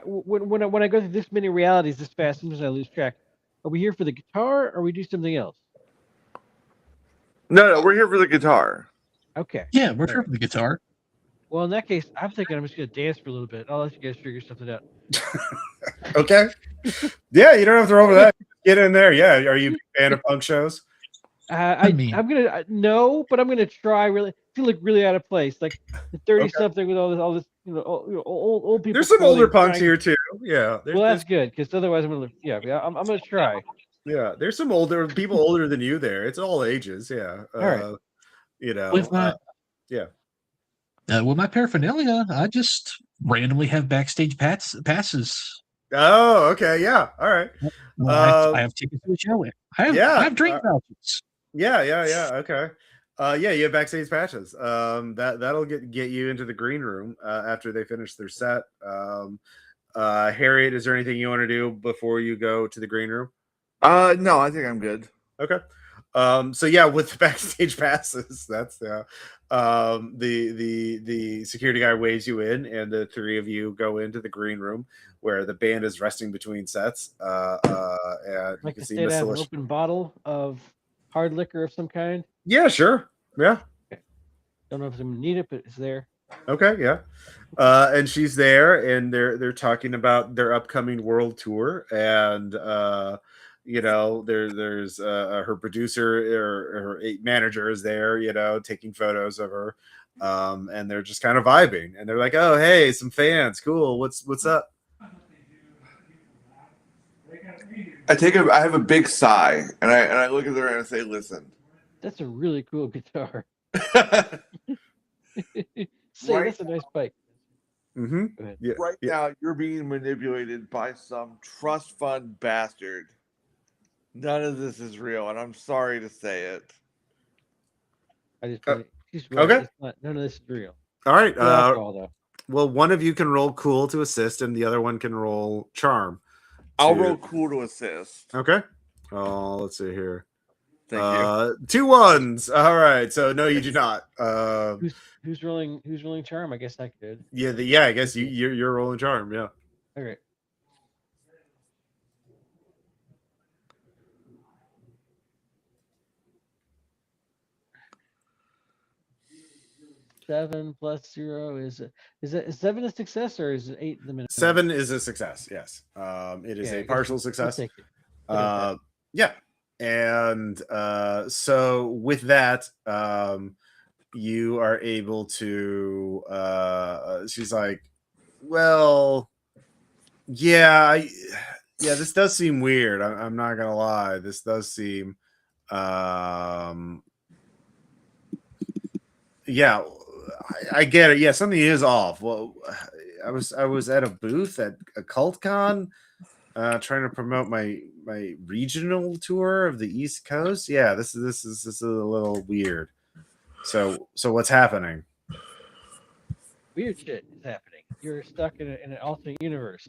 When I go through this many realities this fast, sometimes I lose track. Are we here for the guitar, or we do something else? No, we're here for the guitar. Okay. Yeah, we're here for the guitar. Well, in that case, I'm thinking I'm just gonna dance for a little bit. I'll let you guys figure something out. Okay. Yeah, you don't have to roll for that. Get in there. Yeah. Are you a fan of punk shows? I'm gonna no, but I'm gonna try. Really, feel like really out of place, like the 30-something with all this, old people. There's some older punks here too. Yeah. Well, that's good, because otherwise I'm gonna. Yeah, I'm gonna try. Yeah, there's some older people older than you there. It's all ages. Yeah. All right. With my with my paraphernalia, I just randomly have backstage passes. Oh, okay. Yeah. All right. I have tickets to the show. I have drink vouchers. Yeah. Okay. You have backstage patches. That'll get you into the green room after they finish their set. Harriet, is there anything you want to do before you go to the green room? No, I think I'm good. Okay. So yeah, with the backstage passes, that's the security guy waves you in, and the three of you go into the green room where the band is resting between sets. And you can see Miss an open bottle of hard liquor of some kind. Yeah, sure. Yeah. Okay. Don't know if I'm gonna need it, but it's there. Okay, yeah. And she's there, and they're talking about their upcoming world tour, and there's her producer or her manager is there, taking photos of her, and they're just kind of vibing, and they're like, "Oh, hey, some fans, cool. What's up?" I have a big sigh, and I look at her and I say, "Listen, that's a really cool guitar." That's a nice bike. Mm-hmm. Yeah, now you're being manipulated by some trust fund bastard. None of this is real, and I'm sorry to say it. She's right. Okay. None of this is real. All right. Well, one of you can roll cool to assist, and the other one can roll charm. I'll roll cool to assist. Okay. Let's see here. Thank you. 2 1s. All right. So no, you do not. Who's rolling charm? I guess I could. Yeah. I guess you're rolling charm. Yeah. All right. Seven plus 0 is 7 a success, or is it 8 the minute? 7 is a success. Yes. It is a partial success. Yeah. And so with that, you are able to. She's like, well, yeah, this does seem weird. I'm not gonna lie. This does seem, yeah. I get it. Yeah, something is off. Well, I was at a booth at Occult-Con, trying to promote my regional tour of the East Coast. Yeah, this is a little weird. So what's happening? Weird shit is happening. You're stuck in an alternate universe.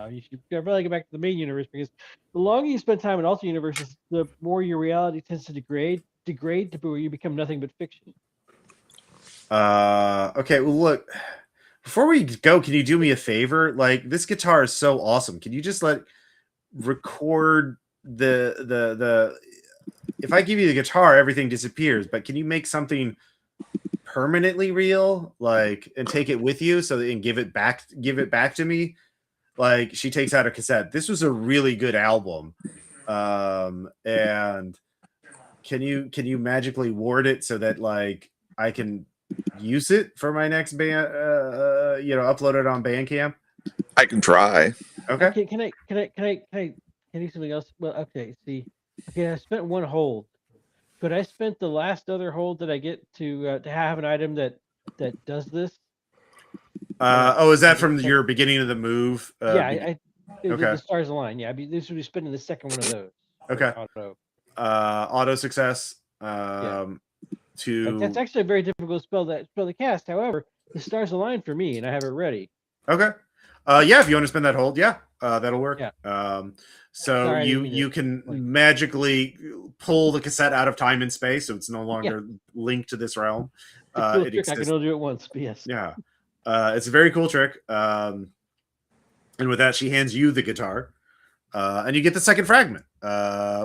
You should probably go back to the main universe, because the longer you spend time in alternate universes, the more your reality tends to degrade to where you become nothing but fiction. Okay, well, look, before we go, can you do me a favor? Like, this guitar is so awesome. Can you just record the if I give you the guitar, everything disappears, but can you make something permanently real, and take it with you so that you can give it back to me? Like, she takes out a cassette. This was a really good album. And can you magically ward it so that I can use it for my next band, upload it on Bandcamp? I can try. Okay. Can I do something else? Well, okay. See, I spent 1 hold. Could I spend the last other hold that I get to have an item that that does this. Is that from your beginning of the move? The Okay. stars align. Yeah, this would be spending the second one of those. Okay. Auto. Auto success. That's actually a very difficult spell to cast. However, the stars align for me, and I have it ready. Okay. If you want to spend that hold, that'll work. Yeah. So Sorry, you can magically pull the cassette out of time and space, so it's no longer linked to this realm. It's a cool trick. I can only do it once, but yes. Yeah. It's a very cool trick. And with that, she hands you the guitar. And you get the second fragment,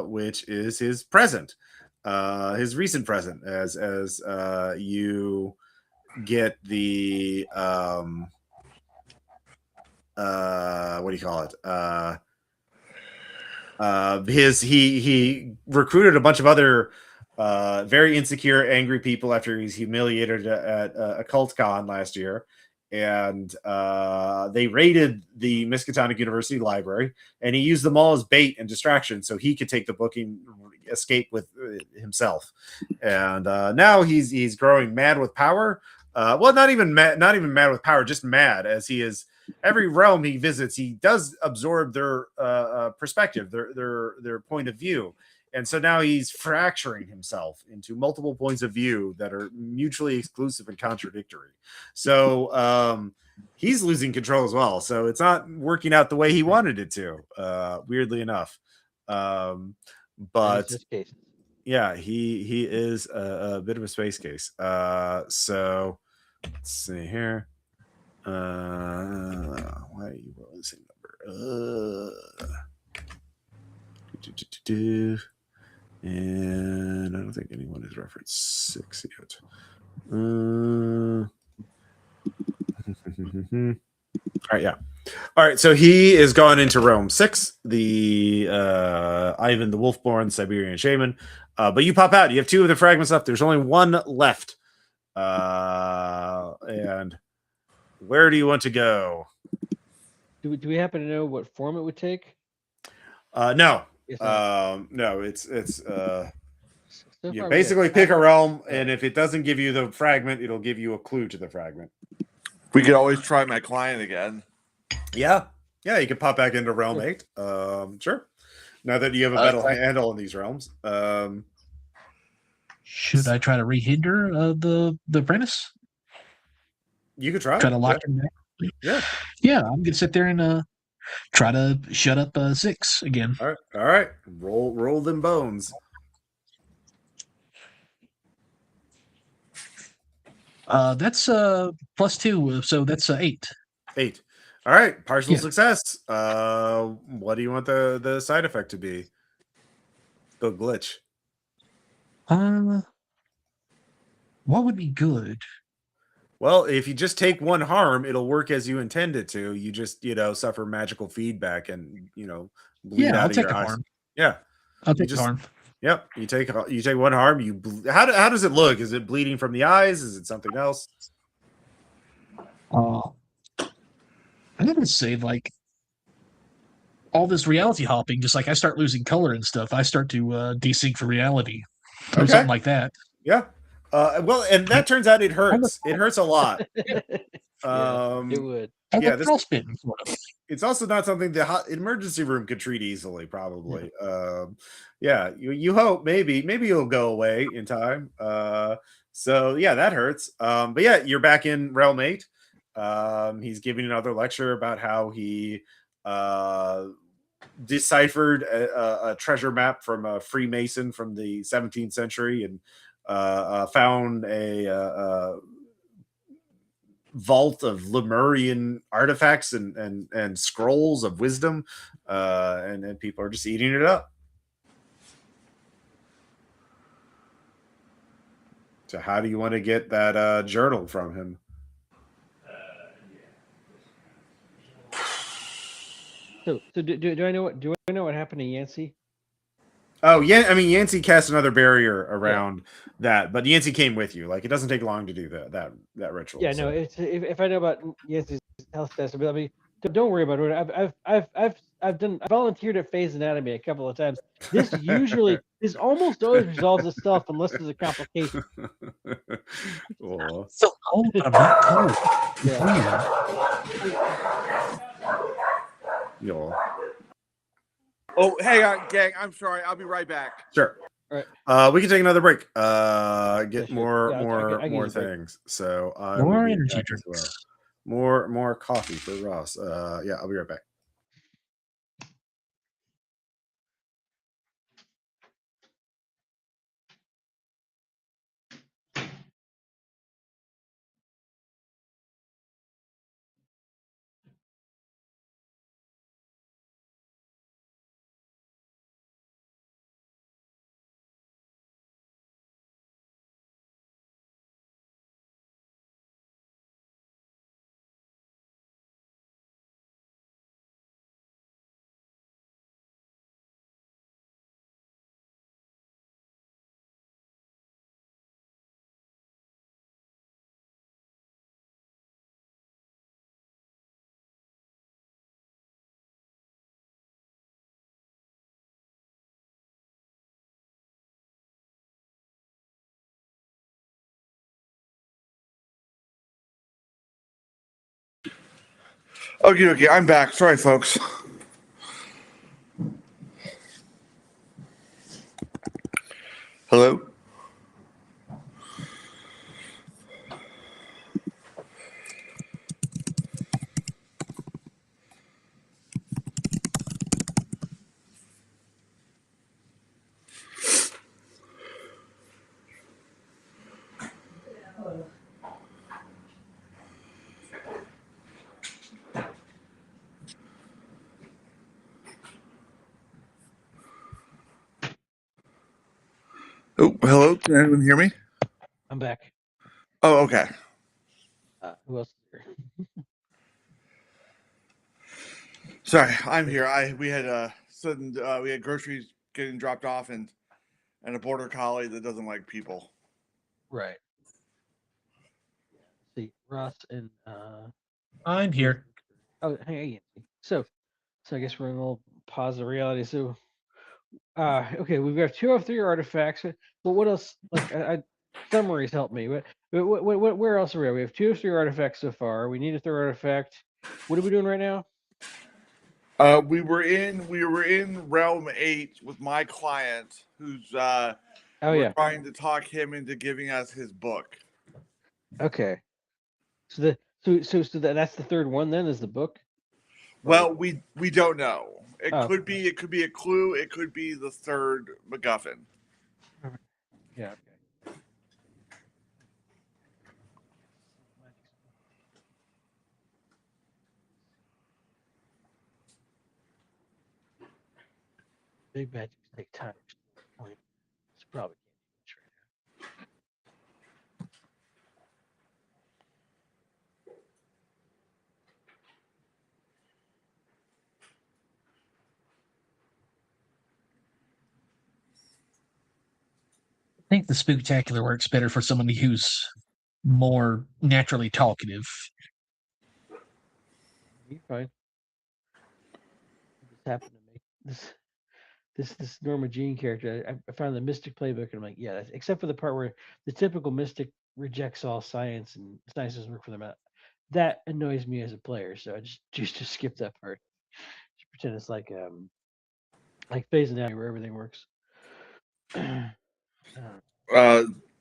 which is his present, his recent present, as you get the what do you call it? He recruited a bunch of other very insecure, angry people after he's humiliated at Occult-Con last year. And they raided the Miskatonic University library, and he used them all as bait and distraction so he could take the book and escape with himself. And now he's growing mad with power. Not even mad with power, just mad, as he is. Every realm he visits, he does absorb their perspective, their point of view. And so now he's fracturing himself into multiple points of view that are mutually exclusive and contradictory. So he's losing control as well. So it's not working out the way he wanted it to, weirdly enough. But yeah, he is a bit of a space case. So let's see here. Why are you rolling the same number? And I don't think anyone has referenced 6 yet. All right, yeah. All right, so he is gone into Realm 6, the Ivan the Wolfborn Siberian Shaman. But you pop out. You have 2 of the fragments left. There's only 1 left. And where do you want to go? Do we happen to know what form it would take? No. No, it's you basically pick a realm, and if it doesn't give you the fragment, it'll give you a clue to the fragment. We could always try my client again. Yeah, you can pop back into Realm 8. Sure. Now that you have a better handle on these realms. Should I try to rehinder the apprentice? You could try. Try to lock him down. Yeah. I'm gonna sit there and try to shut up 6 again. All right. Roll them bones. That's +2, so that's 8. 8. All right, partial success. What do you want the side effect to be? The glitch. What would be good? Well, if you just take 1 harm, it'll work as you intend it to. You just, suffer magical feedback and, bleed out of your eyes. Harm. Yeah. I'll take the harm. Yep. You take 1 harm. How does it look? Is it bleeding from the eyes? Is it something else? I'm gonna say all this reality hopping, just I start losing color and stuff. I start to desync for reality, or something like that. Yeah. And that turns out it hurts. It hurts a lot. It would. It's also not something the emergency room could treat easily, probably. You hope maybe it'll go away in time. That hurts. But you're back in Realm 8. He's giving another lecture about how he deciphered a treasure map from a Freemason from the 17th century and found a vault of Lemurian artifacts and scrolls of wisdom, and people are just eating it up. So how do you want to get that journal from him? So do I know what happened to Yancey? Oh yeah, I mean Yancey cast another barrier around that, but Yancey came with you. It doesn't take long to do that ritual. Yeah, so. No. If I know about Yancey's health status, Don't worry about it. I've volunteered at Phase Anatomy a couple of times. This almost always resolves itself unless there's a complication. Aw. So cold, but I'm not cold. Y'all. Oh, hang on, gang. I'm sorry. I'll be right back. Sure. All right. We can take another break. Get Yeah, sure. more Yeah, I can use a break. things. So I will More be energy back as drinks. well. More coffee for Ross. Yeah, I'll be right back. Okay. I'm back. Sorry, folks. Hello? Oh, hello? Can anyone hear me? I'm back. Oh, okay. Who else is here? Sorry, I'm here. We had we had groceries getting dropped off and a border collie that doesn't like people. Right. See, Ross and I'm here. oh, hey, so I guess we're in a little pause of reality. So, okay, we've got 2 of 3 artifacts. But what else? Like, summaries help me. Where else are we? We have 2 of 3 artifacts so far. We need a 3rd artifact. What are we doing right now? We were in realm 8 with my client, who's we're trying to talk him into giving us his book. Okay. So that's the 3rd one. Then is the book. Well, we don't know. It could Okay. be a clue. It could be the 3rd MacGuffin. Yeah. Okay. Big magics take time. It's probably can't do much right now. I think the spooktacular works better for somebody who's more naturally talkative. You're fine. I just happened to make this Norma Jean character. I found the Mystic playbook, and I'm like, yeah, that's, except for the part where the typical Mystic rejects all science and science doesn't work for them. That annoys me as a player, so I just choose to skip that part. Just pretend it's like Phase Anatomy where everything works.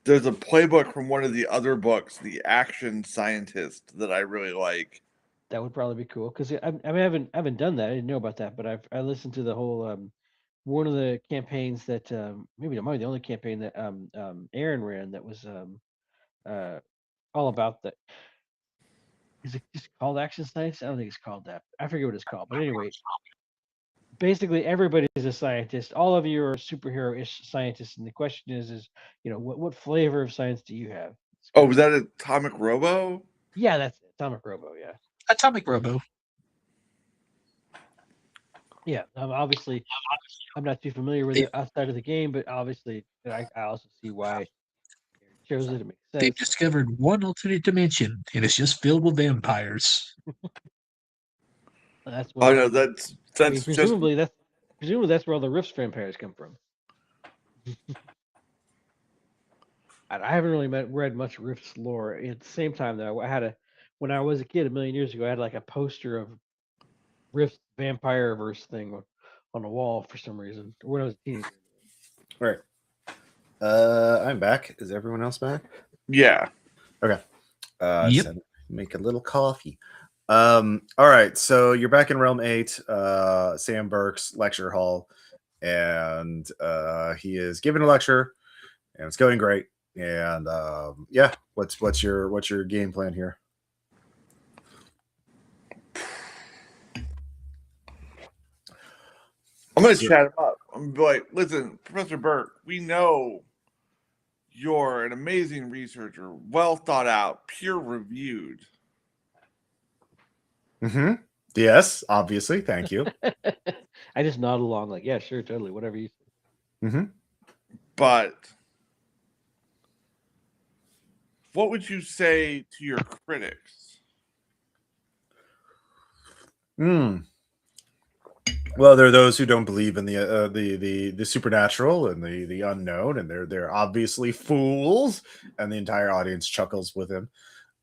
There's a playbook from one of the other books, The Action Scientist, that I really like. That would probably be cool because I haven't done that. I didn't know about that, but I listened to the whole one of the campaigns that maybe the only campaign that Aaron ran that was all about that. Is it just called Action Science? I don't think it's called that. I forget what it's called, but anyway, basically everybody is a scientist. All of you are superhero-ish scientists, and the question is what flavor of science do you have? Oh, was that Atomic Robo? Yeah, that's it. Atomic Robo. Yeah. Atomic Robo. Yeah, obviously, I'm not too familiar with it outside of the game, but obviously, I also see why it shows it. It makes sense. They've discovered one alternate dimension, and it's just filled with vampires. That's Oh what. no, that's I mean, presumably that's where all the Rifts vampires come from. I haven't really read much Rifts lore. At the same time, though, when I was a kid a million years ago, I had like a poster of Rift Vampire verse thing on the wall for some reason. Or when I was a teenager. All right. I'm back. Is everyone else back? yeah. Okay. Yep. So make a little coffee. All right. So you're back in Realm 8, Sam Burke's lecture hall, and he is giving a lecture, and it's going great. And yeah, what's your game plan here? I'm gonna chat him up. I'm gonna be like, listen, Professor Burke, we know you're an amazing researcher, well thought out, peer reviewed. Mm-hmm. Yes, obviously. Thank you. I just nod along, like, yeah, sure, totally, whatever you say. Mm-hmm. But what would you say to your critics? Well, there are those who don't believe in the supernatural and the unknown, and they're obviously fools, and the entire audience chuckles with him.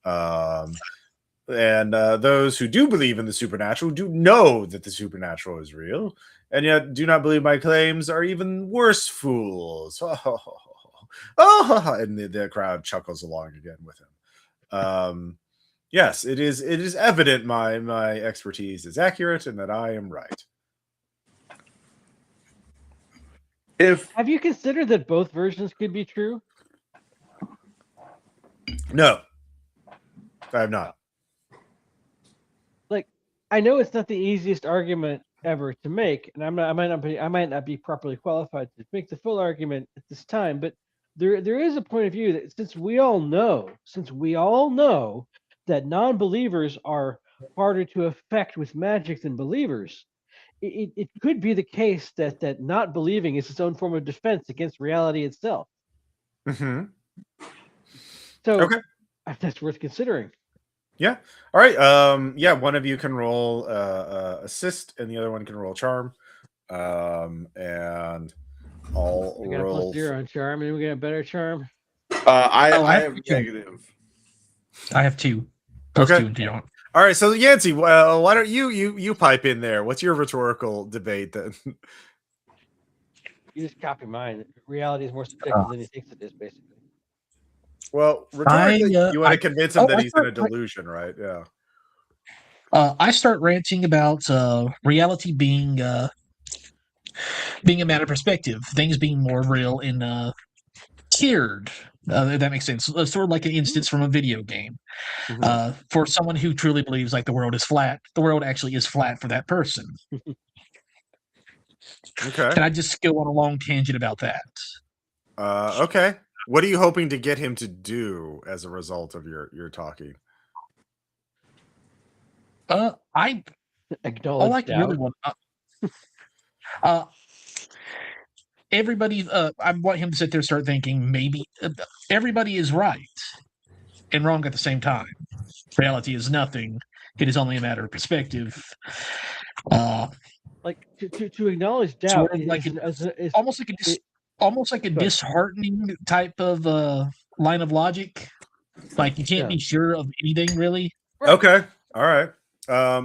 And those who do believe in the supernatural do know that the supernatural is real, and yet do not believe my claims are even worse fools. And the crowd chuckles along again with him. Yes, it is evident my expertise is accurate and that I am right. Have you considered that both versions could be true? No, I have not. Like, I know it's not the easiest argument ever to make, and I might not be properly qualified to make the full argument at this time, but there is a point of view that since we all know that non-believers are harder to affect with magic than believers, it could be the case that not believing is its own form of defense against reality itself. Mm-hmm. So okay, that's worth considering. Yeah. All right. Yeah. One of you can roll assist, and the other one can roll charm. And I'll I got a roll. +0 on charm, and we get a better charm. I have negative. I have 2. Okay. +2 and 2. All right. So Yancey, well, why don't you pipe in there? What's your rhetorical debate then? You just copy mine. Reality is more subjective than he thinks it is, basically. Well, rhetorically, you want to convince him that he's in a delusion, right? Yeah. I start ranting about reality being a matter of perspective, things being more real and tiered. If that makes sense. Sort of like an instance from a video game. Mm-hmm. For someone who truly believes like the world is flat, the world actually is flat for that person. Okay. And I just go on a long tangent about that. Okay. What are you hoping to get him to do as a result of your talking? I acknowledge doubt. Really want. Everybody, I want him to sit there and start thinking maybe everybody is right and wrong at the same time. Reality is nothing; it is only a matter of perspective. Like to acknowledge doubt, sort of like is almost like a disheartening type of line of logic. Like you can't be sure of anything really. Right. Okay. All right.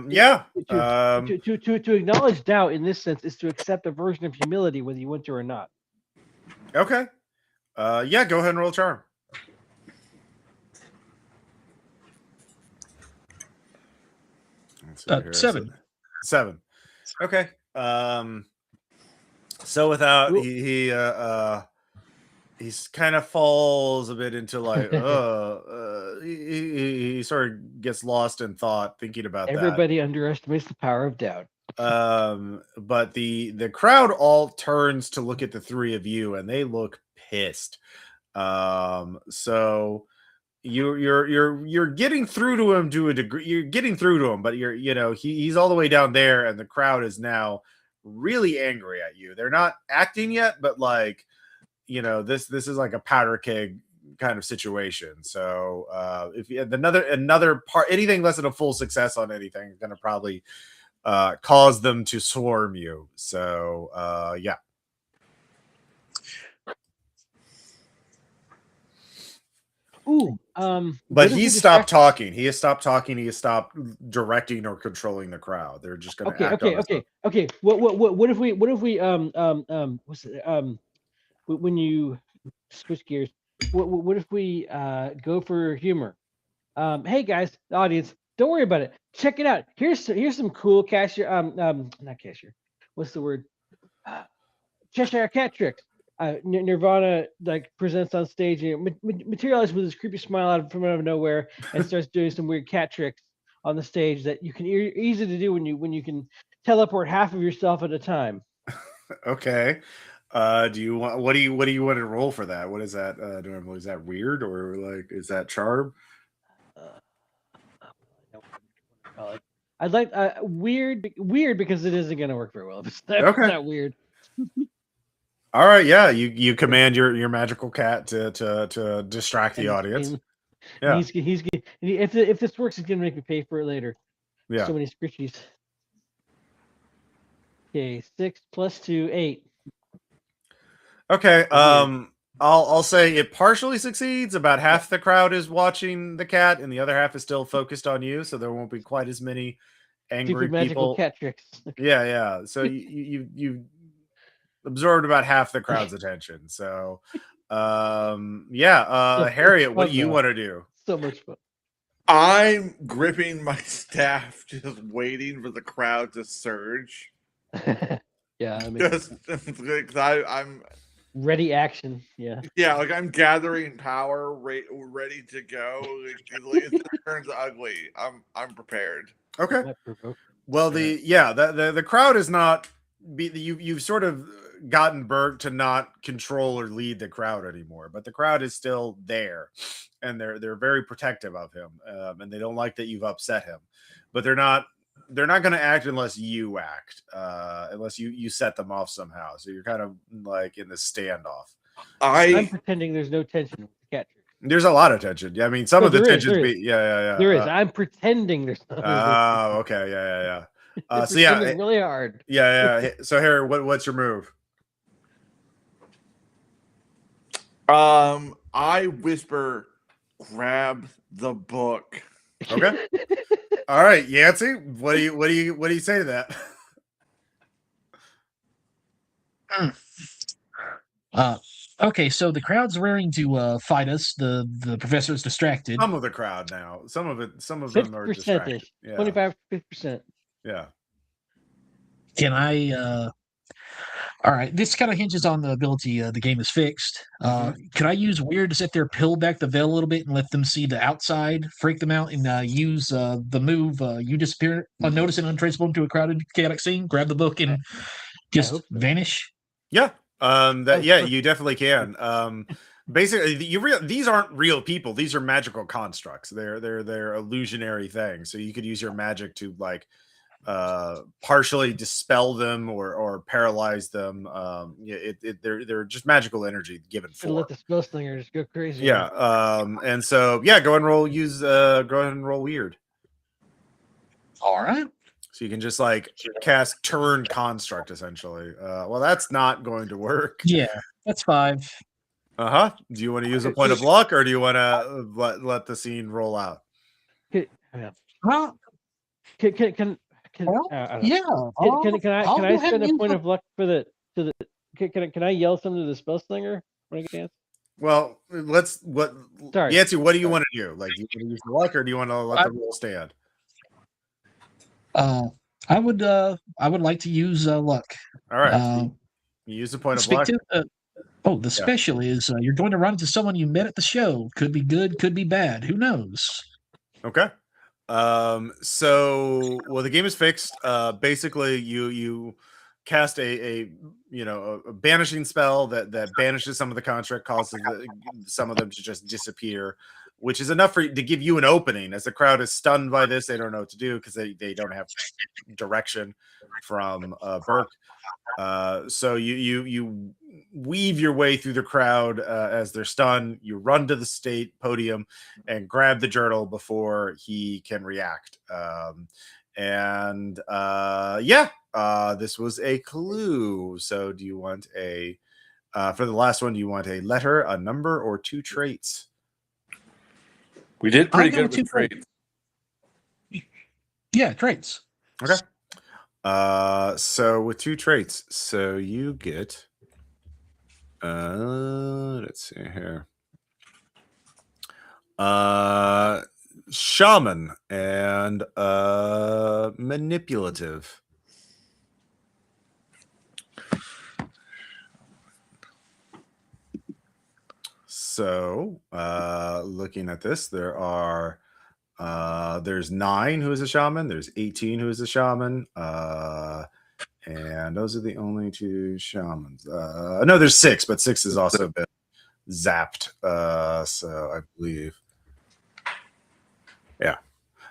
Yeah. To acknowledge doubt in this sense is to accept a version of humility, whether you want to or not. Okay. Yeah. Go ahead and roll charm. Here, 7. 7. Okay. So without he's kind of falls a bit into like he sort of gets lost in thought thinking about Everybody underestimates the power of doubt. But the crowd all turns to look at the three of you and they look pissed. So you're getting through to him to a degree. You're getting through to him, but he's all the way down there, and the crowd is now really angry at you. They're not acting yet, but like this is like a powder keg kind of situation. So if you have another part, anything less than a full success on anything is going to probably cause them to swarm you. So yeah. Ooh, But what if we he's stopped distract- talking. He has stopped talking. He has stopped directing or controlling the crowd. They're just going to act on this. Okay. What if we what's it, when you switch gears? What if we go for humor? Hey guys, the audience, don't worry about it. Check it out. Here's some cool cashier. Not cashier. What's the word? Cheshire Cat tricks. Nirvana like presents on stage and materializes with his creepy smile from out of nowhere and starts doing some weird cat tricks on the stage that you can easy to do when you can teleport half of yourself at a time. Okay. Do you want what do you want to roll for that? What is that? Normally, is that weird or like is that charm? I'd like weird because it isn't going to work very well. It's not weird. All right, yeah, you command your magical cat to distract the audience. Yeah, he's if this works, he's gonna make me pay for it later. Yeah, so many scritchies. Okay, 6 + 2, 8. Okay, I'll say it partially succeeds. About half the crowd is watching the cat, and the other half is still focused on you. So there won't be quite as many angry magical people. Cat tricks. Yeah. So you absorbed about half the crowd's attention. So, Harriet, what do you want to do? So much fun. I'm gripping my staff, just waiting for the crowd to surge. Yeah, just because I'm ready action. Yeah, like I'm gathering power, ready to go. If it turns ugly, I'm prepared. Okay. Well, the crowd is not. You've sort of gotten Berg to not control or lead the crowd anymore, but the crowd is still there, and they're very protective of him, and they don't like that you've upset him, but they're not going to act unless you act, unless you set them off somehow. So you're kind of like in this standoff. I'm pretending there's no tension with the cat trick. There's a lot of tension. Yeah, I mean, some of the tensions there is. I'm pretending there's no. Okay, yeah. So yeah, really hard. Yeah. So Harry, what's your move? I whisper, grab the book. Okay. All right, Yancey, what do you say to that? Okay, so the crowd's raring to fight us. The professor is distracted. Some of the crowd now. Some of them are distracted. 25%. Yeah. Can I? All right, this kind of hinges on the ability the game is fixed. Could I use weird to sit there, peel back the veil a little bit, and let them see the outside, freak them out, and use the move you disappear unnoticed and untraceable into a crowded, chaotic scene, grab the book, and just vanish? Yeah. You definitely can. Basically, these aren't real people. These are magical constructs. They're illusionary things. So you could use your magic to like partially dispel them or paralyze them. They're just magical energy given form. Let the spell slinger just go crazy. Yeah. And so go ahead and roll. Go ahead and roll weird. All right. So you can just like cast turn construct essentially. Well, that's not going to work. Yeah, that's 5. Do you want to use a point of luck, or do you want to let the scene roll out? Can I spend a point of luck for the can I yell something to the spell slinger when I get a chance? Well, Yancy, what do you want to do? Like, do you want to use the luck, or do you want to let the roll stand? I would like to use luck. All right. You use a point of luck. The special is you're going to run into someone you met at the show. Could be good, could be bad. Who knows? Okay. So the game is fixed. Basically you cast a banishing spell that banishes some of the construct, causes some of them to just disappear, which is enough to give you an opening. As the crowd is stunned by this, they don't know what to do because they don't have direction from Burke. So you weave your way through the crowd as they're stunned. You run to the state podium and grab the journal before he can react. And this was a clue. So do you want a for the last one, do you want a letter, a number, or 2 traits? We did pretty I'll go good with with 2 traits. Yeah, traits. Okay. So with 2 traits, so you get let's see here. Shaman and manipulative. So looking at this, there's 9 who is a shaman, there's 18 who is a shaman, and those are the only 2 shamans. No, there's 6, but 6 is also been zapped. So I believe. Yeah.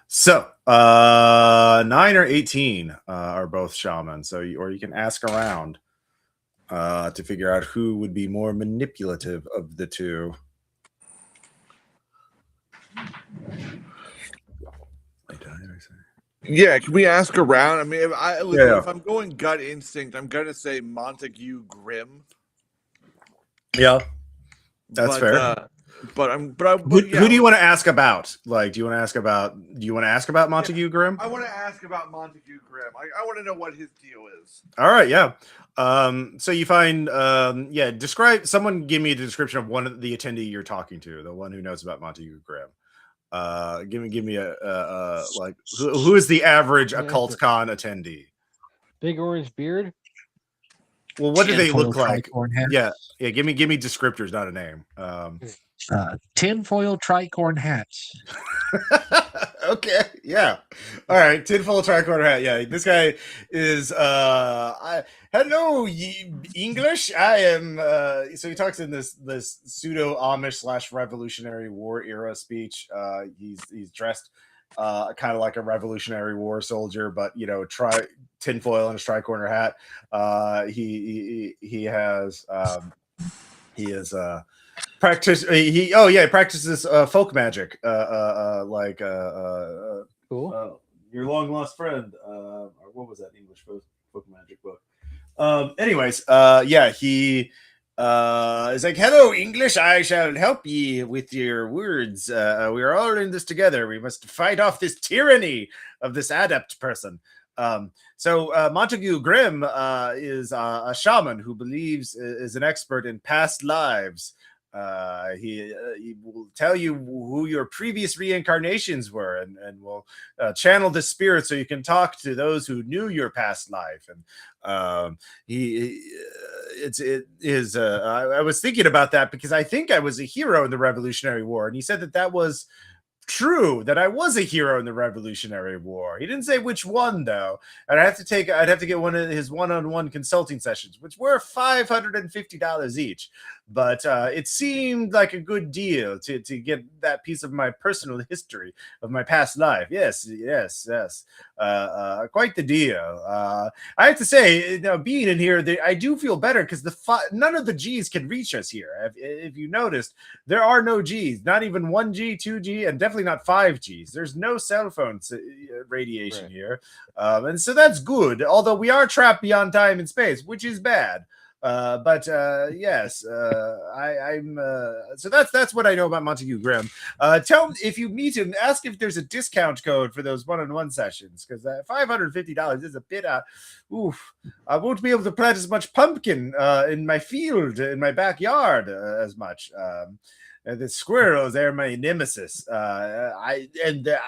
So 9 or 18 are both shaman. So you can ask around to figure out who would be more manipulative of the 2. Yeah, can we ask around? I mean, if I'm going gut instinct, I'm gonna say Montague Grimm. Yeah, that's fair. Who do you want to ask about? Like, do you want to ask about Montague Grimm? I want to ask about Montague Grimm. I want to know what his deal is. All right, yeah. So you find, someone give me a description of one of the attendee you're talking to, the one who knows about Montague Grimm. Give me a like who is the average Occult-Con attendee? Big orange beard. Well, what do they look like? Hats. Yeah. Give me descriptors, not a name. Tinfoil tricorn hats. Okay, yeah. All right, tinfoil tricorn hat. Yeah, this guy is hello English. I am so he talks in this pseudo Amish / Revolutionary War era speech. He's dressed kind of like a Revolutionary War soldier, but tinfoil and a tricorner hat. He practices folk magic, Cool. Your long lost friend. What was that English folk magic book? Anyways, he is like, hello English, I shall help ye with your words. We are all in this together. We must fight off this tyranny of this adept person. So Montague Grimm is a shaman who believes is an expert in past lives. He will tell you who your previous reincarnations were, and will channel the spirit so you can talk to those who knew your past life. And I was thinking about that because I think I was a hero in the Revolutionary War, and he said that was true, that I was a hero in the Revolutionary War. He didn't say which one though, and I'd have to get one of his one-on-one consulting sessions, which were $550 each. But it seemed like a good deal to get that piece of my personal history of my past life. Yes. Quite the deal. I have to say, being in here, I do feel better because none of the G's can reach us here. If you noticed, there are no G's, not even 1G, 2G, and definitely not 5Gs. There's no cell phone radiation here. And so that's good, although we are trapped beyond time and space, which is bad. Yes, I'm so that's what I know about Montague Grimm. Tell if you meet him, ask if there's a discount code for those one-on-one sessions, because $550 is a bit oof. I won't be able to plant as much pumpkin in my field, in my backyard, as much. The squirrels, they're my nemesis. The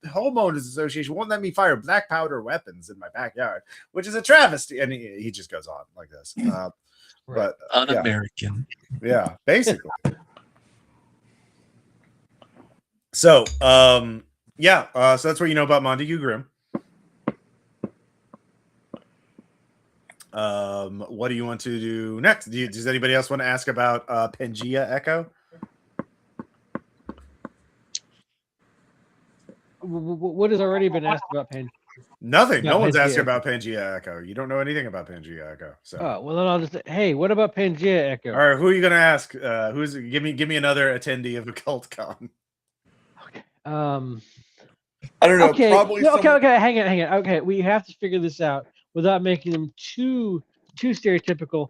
homeowners association won't let me fire black powder weapons in my backyard, which is a travesty. And he just goes on like this. But un-American. Yeah, basically. So so that's what you know about Montague Grimm. What do you want to do next? Does anybody else want to ask about Pangea Echo? What has already been asked about Pangea? Nothing. No one's Pangea asking Echo. about Pangea Echo. You don't know anything about Pangea Echo. So. Oh, well, then I'll just say, hey, what about Pangea Echo? All right, who are you going to ask? Give me another attendee of Occult-Con. Okay. I don't know. Okay, Probably no, someone. okay. Hang on. Okay, we have to figure this out without making them too stereotypical.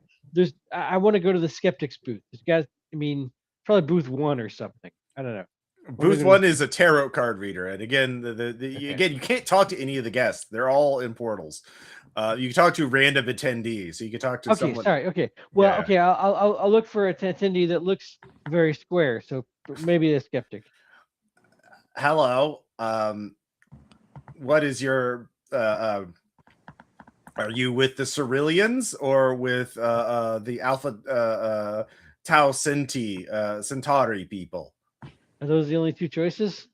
I want to go to the skeptics booth. There's guys. I mean, probably booth 1 or something. I don't know. Booth 1 is a tarot card reader, and again, Okay. again, you can't talk to any of the guests; they're all in portals. You can talk to random attendees, so you can talk to Okay, someone. sorry. Okay, well, Yeah. okay. I'll look for a attendee that looks very square. So maybe a skeptic. Hello. What is your? Are you with the Ceruleans or with the Alpha Tau Centauri people? Are those the only 2 choices?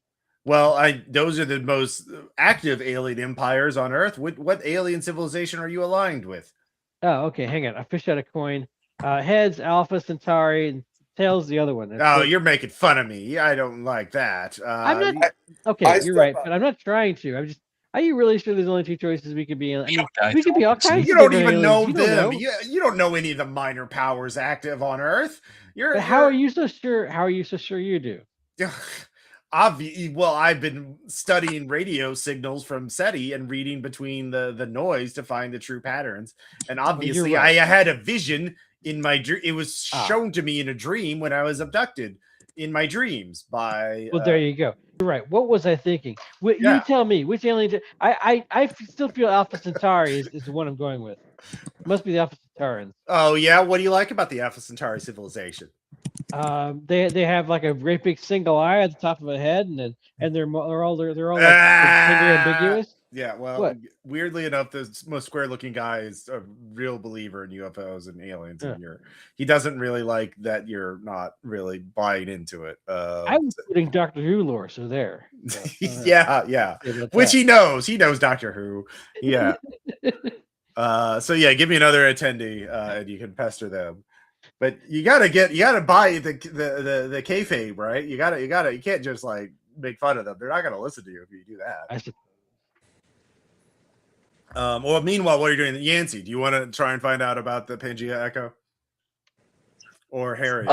Well, those are the most active alien empires on Earth. What alien civilization are you aligned with? Oh, okay. Hang on. I fished out a coin. Heads, Alpha Centauri, and tails, the other one. Oh, you're making fun of me. I don't like that. I'm not. Okay, I you're step right, up. but I'm not trying to. I'm just. Are you really sure there's only 2 choices we could be in? I You mean, don't we could be all guys kinds You of don't different even aliens. know You don't them. know. You don't know any of the minor powers active on Earth. But how are you so sure? How are you so sure you do? Well, I've been studying radio signals from SETI and reading between the noise to find the true patterns. And obviously, right. I had a vision in my dream. It was Ah. shown to me in a dream when I was abducted in my dreams by. Well, there you go. You're right. What was I thinking? You Yeah. tell me which alien. I still feel Alpha Centauri is the one I'm going with. Must be the Alpha Centaurians. Oh yeah, what do you like about the Alpha Centauri civilization? They have like a great big single eye at the top of a head, and they're all like gender ambiguous. Yeah, well, What? weirdly enough, the most square-looking guy is a real believer in UFOs and aliens, and he doesn't really like that you're not really buying into it. I was putting Doctor Who lore, so there. Yeah. Which he knows. He knows Doctor Who. Yeah. So yeah, give me another attendee, and you can pester them. But you gotta buy the kayfabe, right? You can't just like make fun of them. They're not gonna listen to you if you do that. Well, meanwhile, what are you doing, Yancey? Do you want to try and find out about the Pangea Echo or Harry?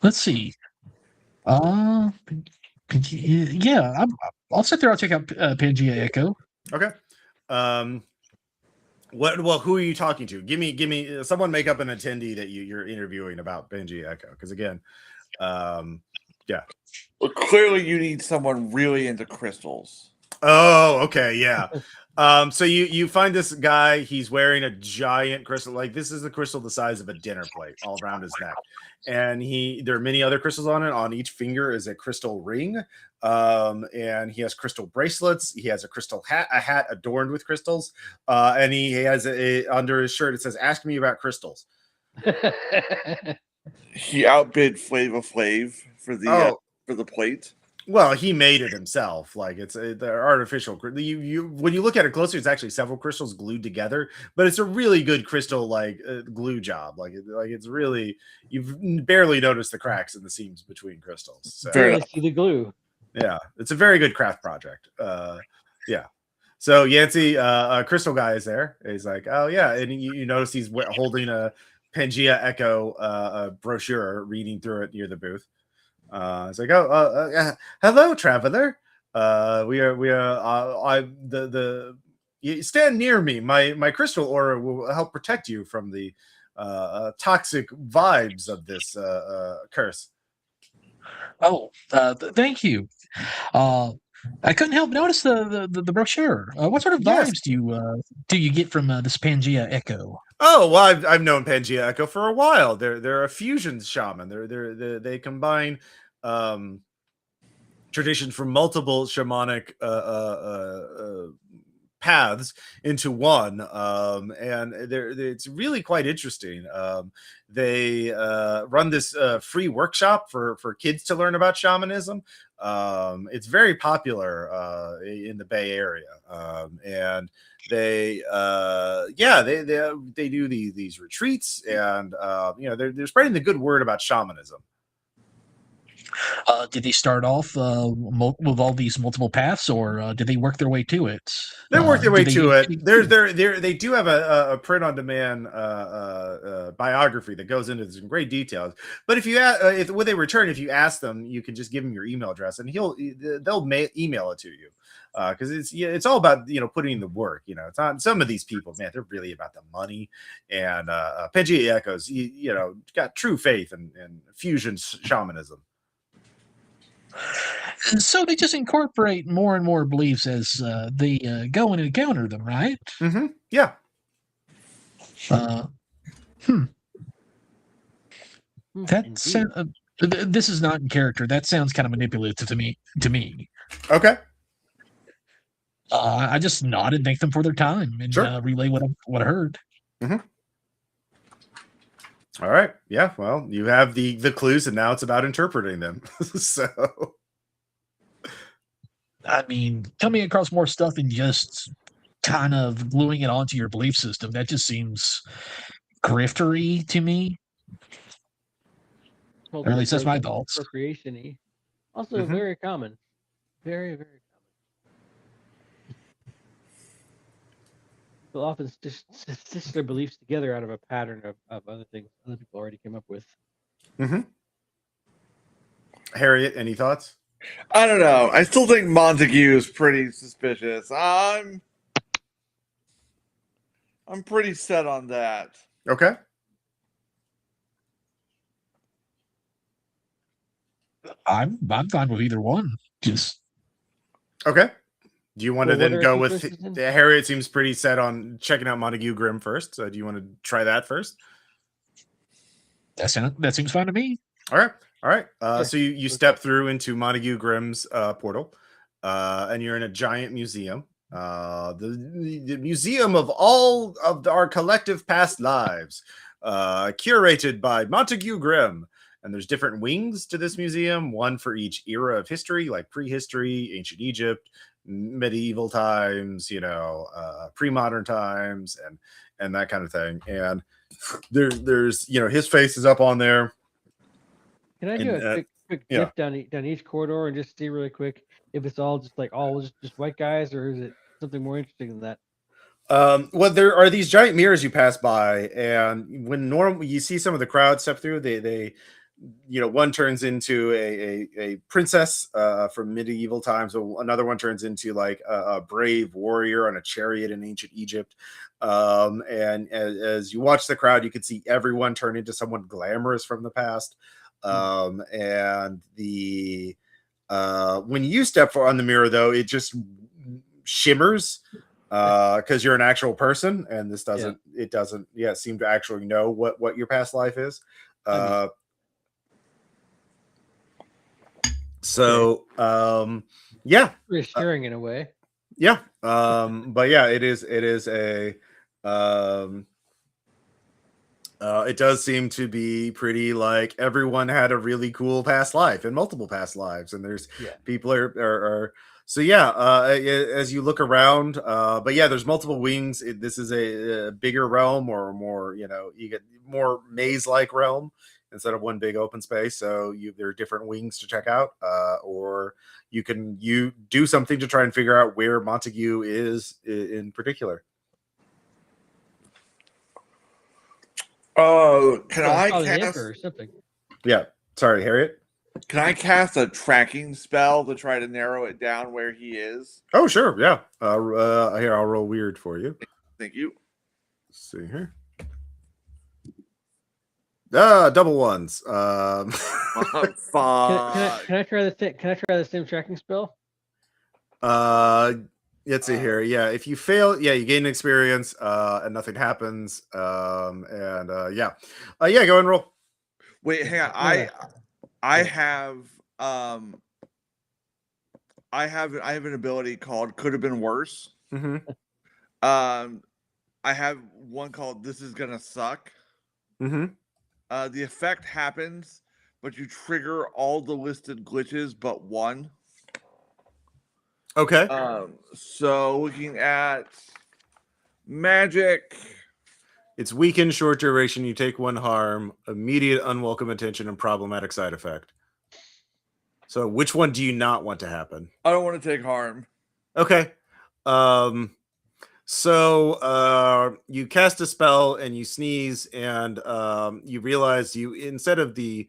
Let's see. Yeah, I'll sit there. I'll check out Pangea Echo. Okay. Well, who are you talking to? Give me someone make up an attendee that you're interviewing about Pangea Echo, because again, yeah. Well, clearly you need someone really into crystals. Oh, okay, yeah. So you find this guy. He's wearing a giant crystal. Like, this is a crystal the size of a dinner plate all around his neck, and there are many other crystals on it. On each finger is a crystal ring, and he has crystal bracelets. He has a crystal hat, a hat adorned with crystals, and he has under his shirt it says, "Ask me about crystals." He outbid Flava Flav for the plate. Well, he made it himself. Like, it's they're artificial. You when you look at it closely, it's actually several crystals glued together, but it's a really good crystal glue job. Like it's really, you've barely noticed the cracks in the seams between crystals. So, Barely see the glue. Yeah, it's a very good craft project. Yeah. So Yancey, crystal guy is there. He's like, oh yeah, and you notice he's holding a Pangea Echo brochure, reading through it near the booth. It's like, hello, traveler. You stand near me. My crystal aura will help protect you from the toxic vibes of this curse. Oh, thank you. I couldn't help notice the brochure. What sort of vibes do you get from this Pangea Echo? Oh, well, I've known Pangea Echo for a while. They're a fusion shaman. They combine traditions from multiple shamanic paths into one, and it's really quite interesting. They run this free workshop for kids to learn about shamanism. It's very popular in the Bay Area, and they do these retreats, and they're spreading the good word about shamanism. Did they start off with all these multiple paths, or did they work their way to it? They work their way Did they to use it. any- They do have a print-on-demand biography that goes into some great details. But if when they return, if you ask them, you can just give them your email address, and they'll email it to you. Because it's all about putting in the work. It's not some of these people, man. They're really about the money. And Pangea Echoes, got true faith in fusion shamanism. So they just incorporate more and more beliefs as they go and encounter them, right? Mm-hmm. Yeah. This is not in character. That sounds kind of manipulative to me. Okay. I just nodded, thank them for their time, and Sure. relay what I heard. Mm-hmm. All right. Yeah. Well, you have the clues, and now it's about interpreting them. So, I mean, coming across more stuff than just kind of gluing it onto your belief system, that just seems griftery to me. Or at least that's my thoughts. Appropriation-y. Also very common. Very, very common. People often stitch their beliefs together out of a pattern of other things other people already came up with. Mm-hmm. Harriet, any thoughts? I don't know. I still think Montague is pretty suspicious. I'm pretty set on that. Okay. I'm fine with either one. Just okay. Do you want to then go with Harriet? Seems pretty set on checking out Montague Grimm first. So do you want to try that first? that seems fine to me. All right. So you step through into Montague Grimm's portal, and you're in a giant museum. The museum of all of our collective past lives, curated by Montague Grimm. And there's different wings to this museum, one for each era of history, like prehistory, ancient Egypt, medieval times, pre-modern times, and that kind of thing. And there's his face is up on there. Can I do a quick dip down each corridor and just see really quick if it's all just just white guys, or is it something more interesting than that? Well, there are these giant mirrors you pass by, and when you see some of the crowd step through, they one turns into a princess from medieval times. So another one turns into like a brave warrior on a chariot in ancient Egypt. And as you watch the crowd, you can see everyone turn into someone glamorous from the past. And when you step on the mirror, though, it just shimmers because you're an actual person, and this doesn't seem to actually know what your past life is. Reassuring in a way. Yeah. But yeah, it is a it does seem to be pretty like everyone had a really cool past life and multiple past lives, and there's people are so as you look around, but yeah, there's multiple wings. This is a bigger realm, or more, you get more maze-like realm instead of one big open space. So there are different wings to check out, or you do something to try and figure out where Montague is in particular. Oh, can I cast or something? Yeah, sorry, Harriet. Can I cast a tracking spell to try to narrow it down where he is? Oh, sure, yeah. Here, I'll roll weird for you. Thank you. Let's see here. Double ones. Fine. Can I try the same tracking spell? Let's see here. Yeah, if you fail, you gain experience, and nothing happens. Go and roll. Wait, hang on. I have an ability called Could Have Been Worse. Mm-hmm. I have one called This Is Gonna Suck. Mm-hmm. The effect happens, but you trigger all the listed glitches but one. Okay. So looking at magic. It's weakened, short duration. You take one harm, immediate unwelcome attention, and problematic side effect. So which one do you not want to happen? I don't want to take harm. Okay. So you cast a spell and you sneeze, and you realize you, instead of the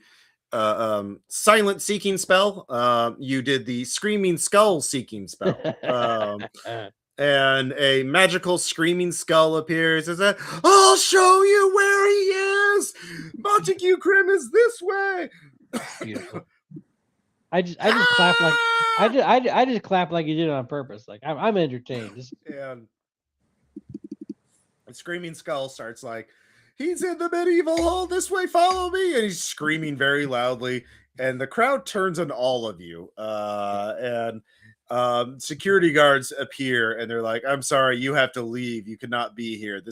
silent seeking spell, you did the screaming skull seeking spell. And a magical screaming skull appears as I'll show you where he is. Montague Grimm is this way. Beautiful. I just clap like I just clap like you did it on purpose. Like I'm entertained. And the screaming skull starts like, he's in the medieval hall this way, follow me, and he's screaming very loudly, and the crowd turns on all of you, and security guards appear, and they're like, I'm sorry, you have to leave, you cannot be here,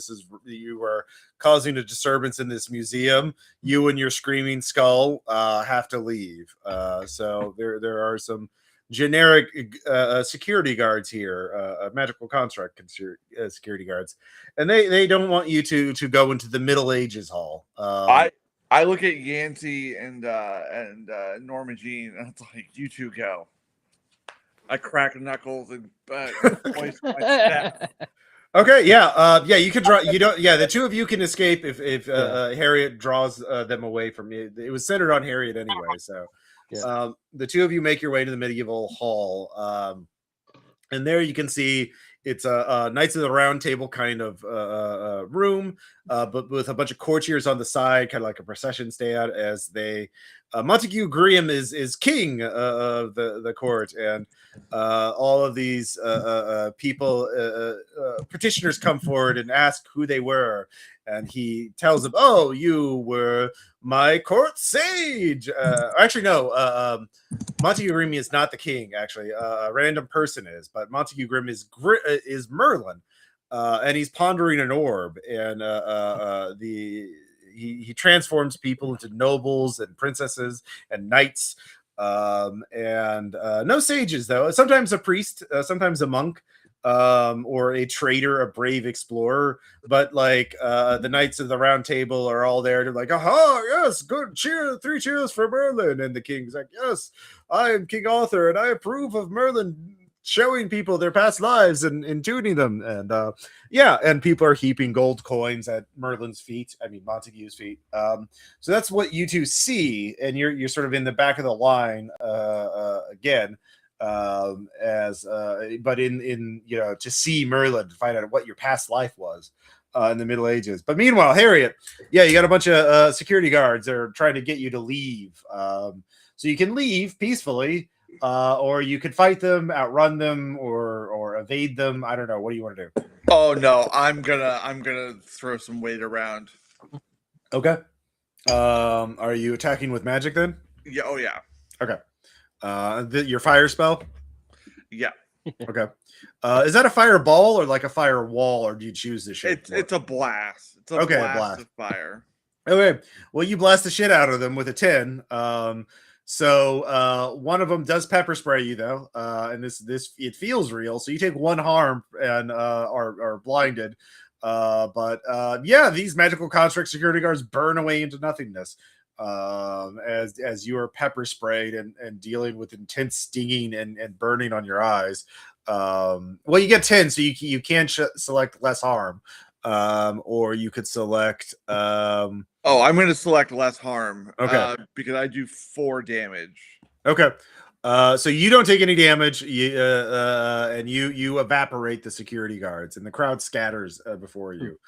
you are causing a disturbance in this museum, you and your screaming skull have to leave. So there are some generic security guards here, magical construct security guards, and they don't want you to go into the Middle Ages hall. I look at Yancey and Norma Jean, and it's like, you two go. I crack knuckles and hoist my step. Okay, yeah, you can draw. You don't. Yeah, the two of you can escape if Harriet draws them away from you. It was centered on Harriet anyway, so. Yeah. The two of you make your way to the medieval hall, and there you can see it's a Knights of the Round Table kind of room, but with a bunch of courtiers on the side, kind of like a procession stand, as they Montague Grimm is king of the court, and all of these people, petitioners, come forward and ask who they were, and he tells them, "Oh, you were my court sage." Actually, no. Montague Grimm is not the king. Actually, a random person is, but Montague Grimm is Merlin, and he's pondering an orb, and he transforms people into nobles and princesses and knights, and no sages though. Sometimes a priest, sometimes a monk, or a trader, a brave explorer, but like the Knights of the Round Table are all there. They're like, aha, yes, good, cheer, 3 cheers for Merlin. And the king's like, yes, I am King Arthur, and I approve of Merlin showing people their past lives and tuning them. And and people are heaping gold coins at Merlin's feet. I mean, Montague's feet. So that's what you two see, and you're sort of in the back of the line again. But in to see Merlin, to find out what your past life was in the Middle Ages. But meanwhile, Harriet, you got a bunch of security guards that are trying to get you to leave. So you can leave peacefully, or you could fight them, outrun them, or evade them. I don't know. What do you want to do? Oh no, I'm gonna throw some weight around. Okay. Are you attacking with magic then? Yeah. Oh yeah. Okay. Your fire spell? Yeah. Okay. Is that a fireball or like a firewall, or do you choose the shape? It's a blast. It's a blast of fire. Okay. Well, you blast the shit out of them with a 10. So one of them does pepper spray you though, and this it feels real. So you take 1 harm and are blinded. These magical construct security guards burn away into nothingness. As you are pepper sprayed and dealing with intense stinging and burning on your eyes. Well, you get 10, so you can select less harm, or you could select. I'm going to select less harm. Okay, because I do 4 damage. Okay, so you don't take any damage. And you evaporate the security guards, and the crowd scatters before you.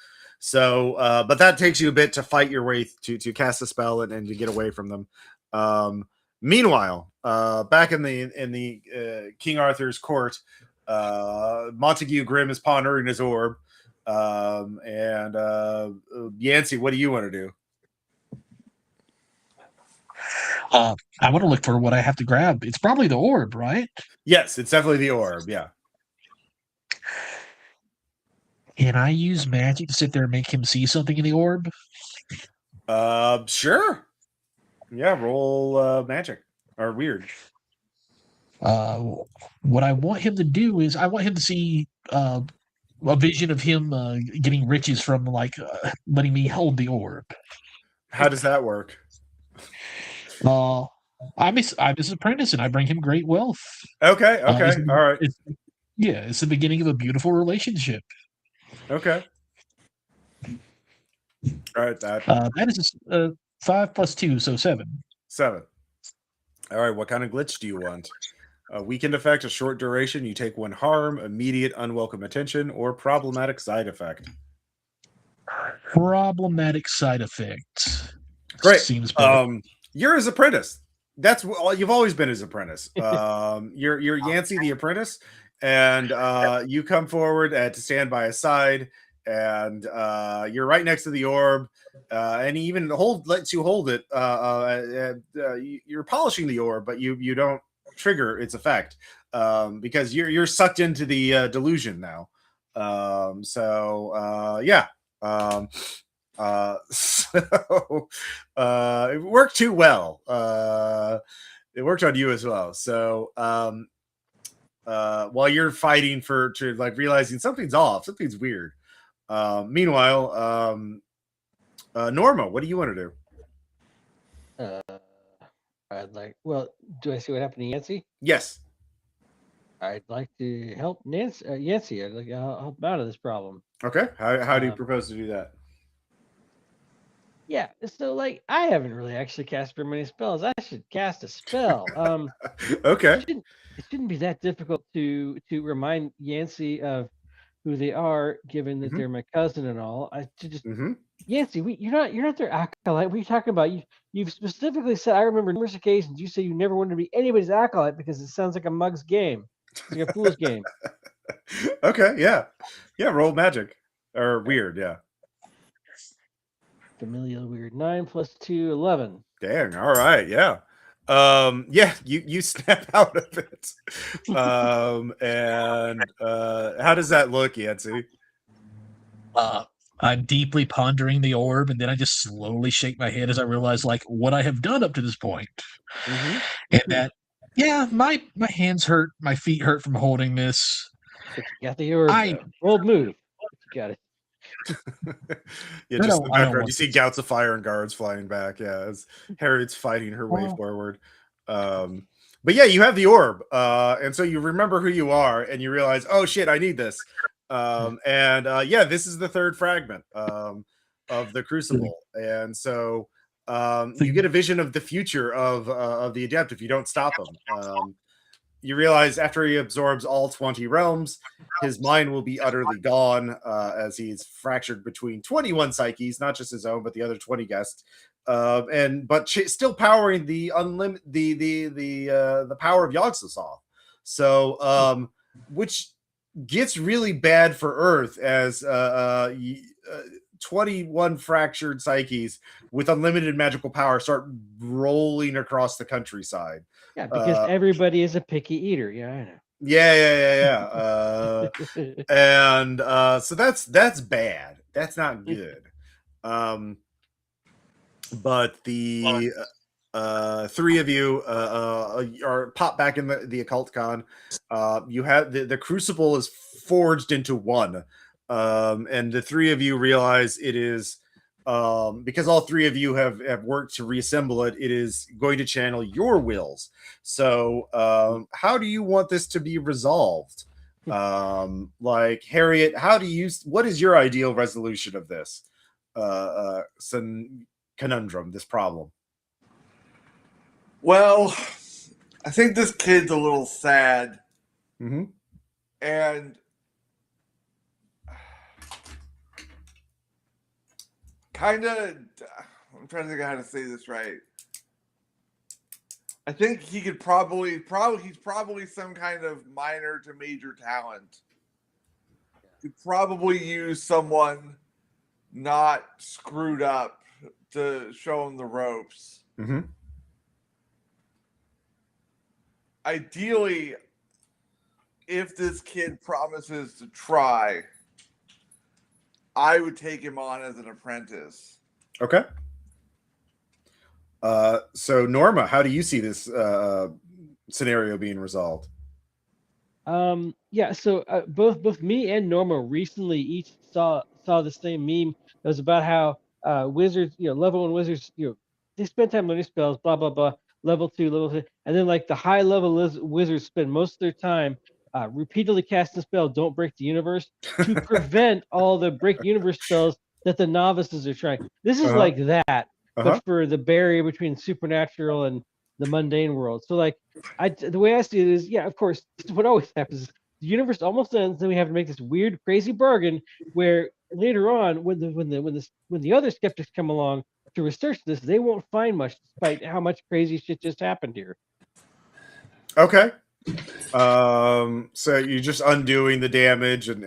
So, but that takes you a bit to fight your way to cast a spell and to get away from them. Meanwhile, back in the King Arthur's court, Montague Grimm is pondering his orb. And Yancey, what do you want to do? I want to look for what I have to grab. It's probably the orb, right? Yes, it's definitely the orb. Yeah. Can I use magic to sit there and make him see something in the orb? Sure. Yeah, roll magic or weird. What I want him to do is I want him to see a vision of him getting riches from letting me hold the orb. How does that work? I'm his apprentice, and I bring him great wealth. Okay. Okay. It's, All right. it's the beginning of a beautiful relationship. Okay. All right. That That is 5 + 2, so 7. 7. All right. What kind of glitch do you want? A weakened effect, a short duration, you take 1 harm, immediate unwelcome attention, or problematic side effect. Problematic side effect. Great. Seems better. You're his apprentice. That's what you've always been his apprentice. You're Yancey the apprentice, and you come forward to stand by his side, and you're right next to the orb, and he even lets you hold it. You're polishing the orb, but you don't trigger its effect because you're sucked into the delusion now. Yeah. So it worked too well. It worked on you as well. So while you're fighting to like realizing something's off, something's weird. Meanwhile, Norma, what do you want to do? I'd like. Well, do I see what happened to Yancey? Yes. I'd like to help Yancey. I'd like to help him out of this problem. Okay. How do you propose to do that? Yeah. So, like, I haven't really actually cast very many spells. I should cast a spell. Okay. It shouldn't be that difficult to remind Yancey of who they are, given that they're my cousin and all. I should just Yancey, you're not their acolyte. What are you talking about? You've specifically said, I remember numerous occasions you say you never wanted to be anybody's acolyte because it sounds like a mug's game. It's like a fool's game. Okay, yeah. Roll magic. Or weird, yeah. Familial weird. 9 + 2, 11. Dang, all right, yeah. You snap out of it. And how does that look, Yancey? I'm deeply pondering the orb, and then I just slowly shake my head as I realize like what I have done up to this point. And that my hands hurt, my feet hurt from holding this. But you got the orb. Bold move. You got it. Yeah, just in the background, you see gouts of fire and guards flying back. Yeah, as Harriet's fighting her way forward. But yeah, you have the orb, and so you remember who you are, and you realize, oh shit, I need this. This is the 3rd fragment of the crucible, and so you get a vision of the future of the adept if you don't stop him. You realize after he absorbs all 20 realms, his mind will be utterly gone as he's fractured between 21 psyches, not just his own, but the other 20 guests, still powering the the power of Yogg-Sothoth. So, which gets really bad for Earth as 21 fractured psyches with unlimited magical power start rolling across the countryside. Yeah, because everybody is a picky eater. Yeah, I know. Yeah. And so that's bad. That's not good. But the 3 of you are popped back in the Occult-Con. You have the crucible is forged into one, and the 3 of you realize it is because all 3 of you have worked to reassemble it. It is going to channel your wills. So how do you want this to be resolved? Like Harriet, what is your ideal resolution of this conundrum, this problem? Well, I think this kid's a little sad. And kind of, I'm trying to think of how to say this right. I think he could he's probably some kind of minor to major talent. Could probably use someone not screwed up to show him the ropes. Ideally, if this kid promises to try, I would take him on as an apprentice. Okay. So Norma, how do you see this scenario being resolved? So both me and Norma recently each saw the same meme that was about how wizards, level 1 wizards, they spend time learning spells, blah blah blah. level 2, level 3, and then like the high level wizards spend most of their time repeatedly casting spell "Don't Break the Universe" to prevent all the break universe spells that the novices are trying. This is like that, but for the barrier between supernatural and the mundane world. So like the way I see it is, yeah, of course, what always happens is the universe almost ends, then we have to make this weird, crazy bargain where later on, when the other skeptics come along to research this, they won't find much, despite how much crazy shit just happened here. Okay. So you're just undoing the damage and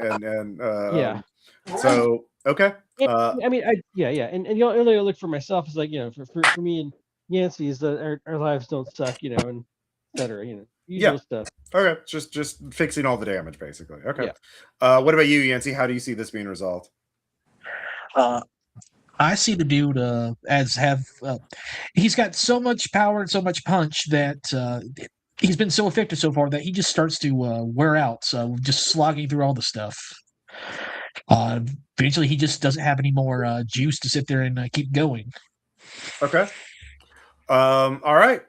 Yeah. So okay. I mean, yeah, and the only I look for myself is like, you know, for me and Yancey is that our lives don't suck, you know, and etc. You know, usual stuff. Okay, just fixing all the damage, basically. Okay. Yeah. What about you, Yancey? How do you see this being resolved? I see the dude he's got so much power and so much punch that he's been so effective so far that he just starts to wear out. So just slogging through all the stuff. Eventually, he just doesn't have any more juice to sit there and keep going. Okay. All right.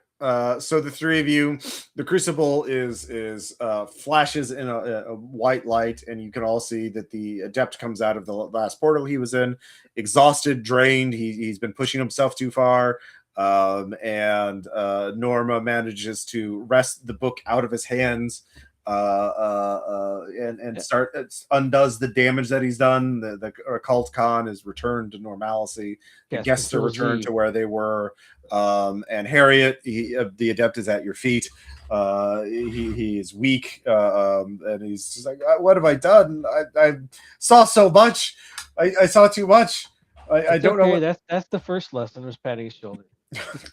So the three of you, the crucible is flashes in a white light, and you can all see that the adept comes out of the last portal he was in, exhausted, drained. He's been pushing himself too far, and Norma manages to wrest the book out of his hands, and undoes the damage that he's done. The Occult-Con is returned to normalcy. The guests are returned to where they were. And Harriet, the adept, is at your feet. He is weak, and he's just like, "What have I done? I saw so much. I saw too much. I don't know." That's the first lesson, was patting his shoulder.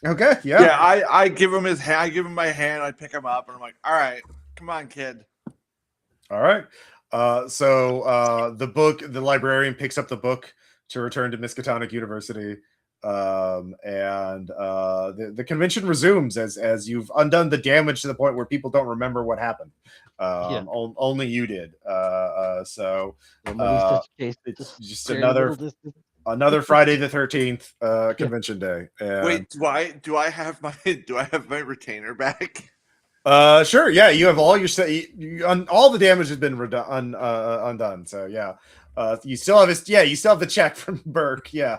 Okay, yeah. I give him his hand. I give him my hand. I pick him up, and I'm like, "All right, come on, kid." All right. So the librarian picks up the book to return to Miskatonic University. And the convention resumes as you've undone the damage to the point where people don't remember what happened. Only you did. So it's just another Friday the 13th convention day. And wait, do I have my retainer back? Sure. Yeah, you have all your all the damage has been undone. So yeah. You still have the check from Burke. Yeah.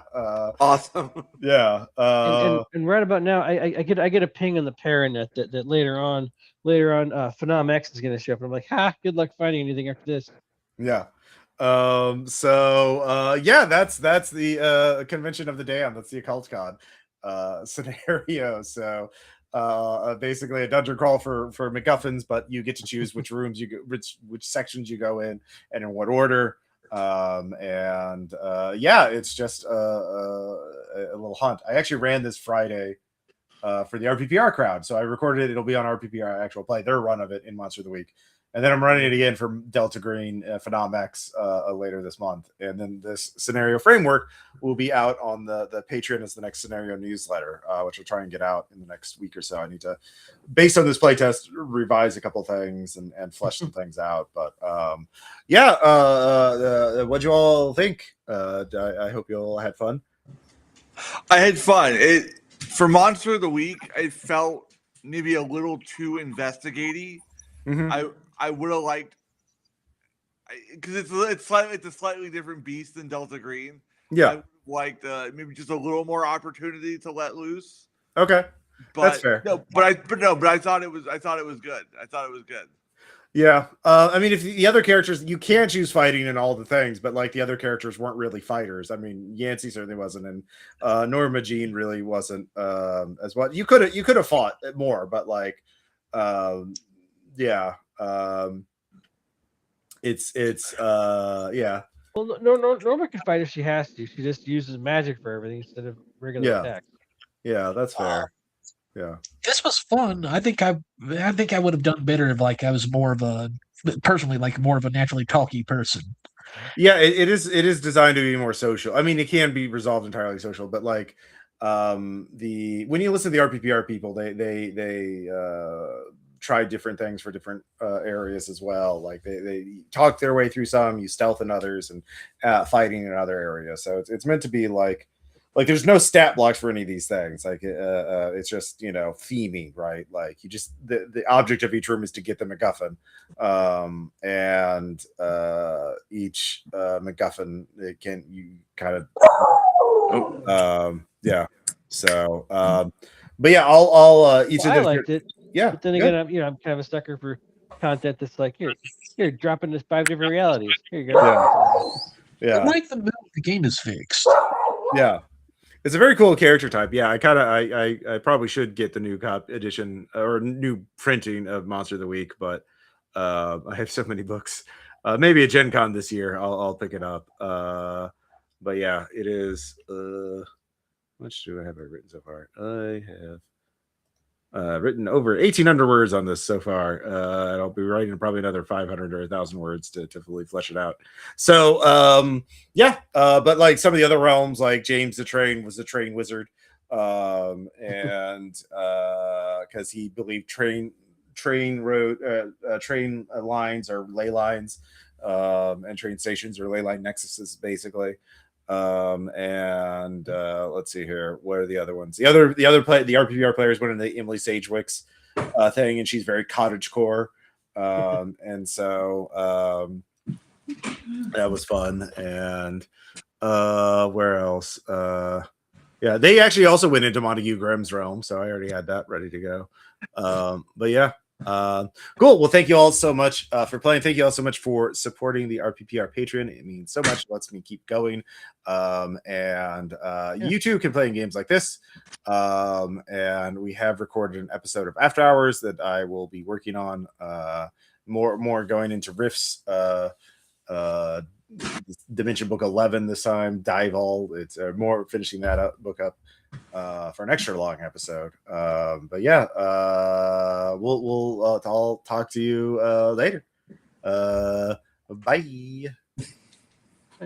Awesome. Yeah. And right about now, I get a ping on the Paranet that later on, Phenom X is going to show up. And I'm like, good luck finding anything after this. Yeah. So that's the convention of the damned. That's the Occult-Con scenario. So basically a dungeon crawl for MacGuffins, but you get to choose which rooms you go, which sections you go in, and in what order. It's just a little hunt. I actually ran this Friday for the RPPR crowd, so I recorded it. It'll be on RPPR Actual Play, their run of it in Monster of the Week, and then I'm running it again for Delta Green Phenom X later this month, and then this scenario framework will be out on the Patreon as the next scenario newsletter, which I'll try and get out in the next week or so. I need to, based on this playtest, revise a couple things and flesh some things out. But what'd you all think? I hope you all had fun. I had fun. For Monster of the Week, I felt maybe a little too investigative. Mm-hmm. I would have liked, because it's a slightly different beast than Delta Green. Yeah, I would have liked maybe just a little more opportunity to let loose. Okay, that's fair. But I thought it was good. I thought it was good. Yeah, I mean, if the other characters, you can choose fighting and all the things, but like the other characters weren't really fighters. I mean, Yancey certainly wasn't, and Norma Jean really wasn't as well. You could have fought more, but like, it's yeah. Well, Norma can fight if she has to. She just uses magic for everything instead of regular attacks. Yeah, that's fair. Yeah, this was fun. I think I would have done better if I was more of a naturally talky person. Yeah, it is designed to be more social. I mean, it can be resolved entirely social, but like when you listen to the RPPR people, they try different things for different areas as well. Like they talk their way through some, you stealth in others, and fighting in other areas. So it's meant to be like like there's no stat blocks for any of these things. Like it's just theming, right? Like you just the object of each room is to get the MacGuffin, and each MacGuffin you kind of yeah. So but yeah, I'll each of I them. liked it. Yeah, But then again, I'm kind of a sucker for content that's like here, dropping this 5 different realities. Here you go. Yeah. I like the middle of the game is fixed. Yeah. It's a very cool character type. Yeah, I probably should get the new edition or new printing of Monster of the Week, but I have so many books. Maybe at Gen Con this year, I'll pick it up. But yeah, it is. How much do I have written so far? I have written over 1,800 words on this so far. And I'll be writing probably another 500 or 1,000 words to fully flesh it out. So yeah, but like some of the other realms, like James the Train was a train wizard, and because he believed train lines are ley lines, and train stations are ley line nexuses, basically. And let's see here. What are the other ones? The RPPR players went into the Emily Sagewick's thing, and she's very cottagecore. And so that was fun. And where else? Yeah, they actually also went into Montague Grimm's realm, so I already had that ready to go. But yeah. Cool. Well, thank you all so much for playing. Thank you all so much for supporting the RPPR Patreon. It means so much. It lets me keep going. And you too can play in games like this. And we have recorded an episode of After Hours that I will be working on. More going into Rifts. Dimension Book 11 this time. Dival. It's more finishing that book up. For an extra long episode. But yeah, I'll talk to you later. Bye.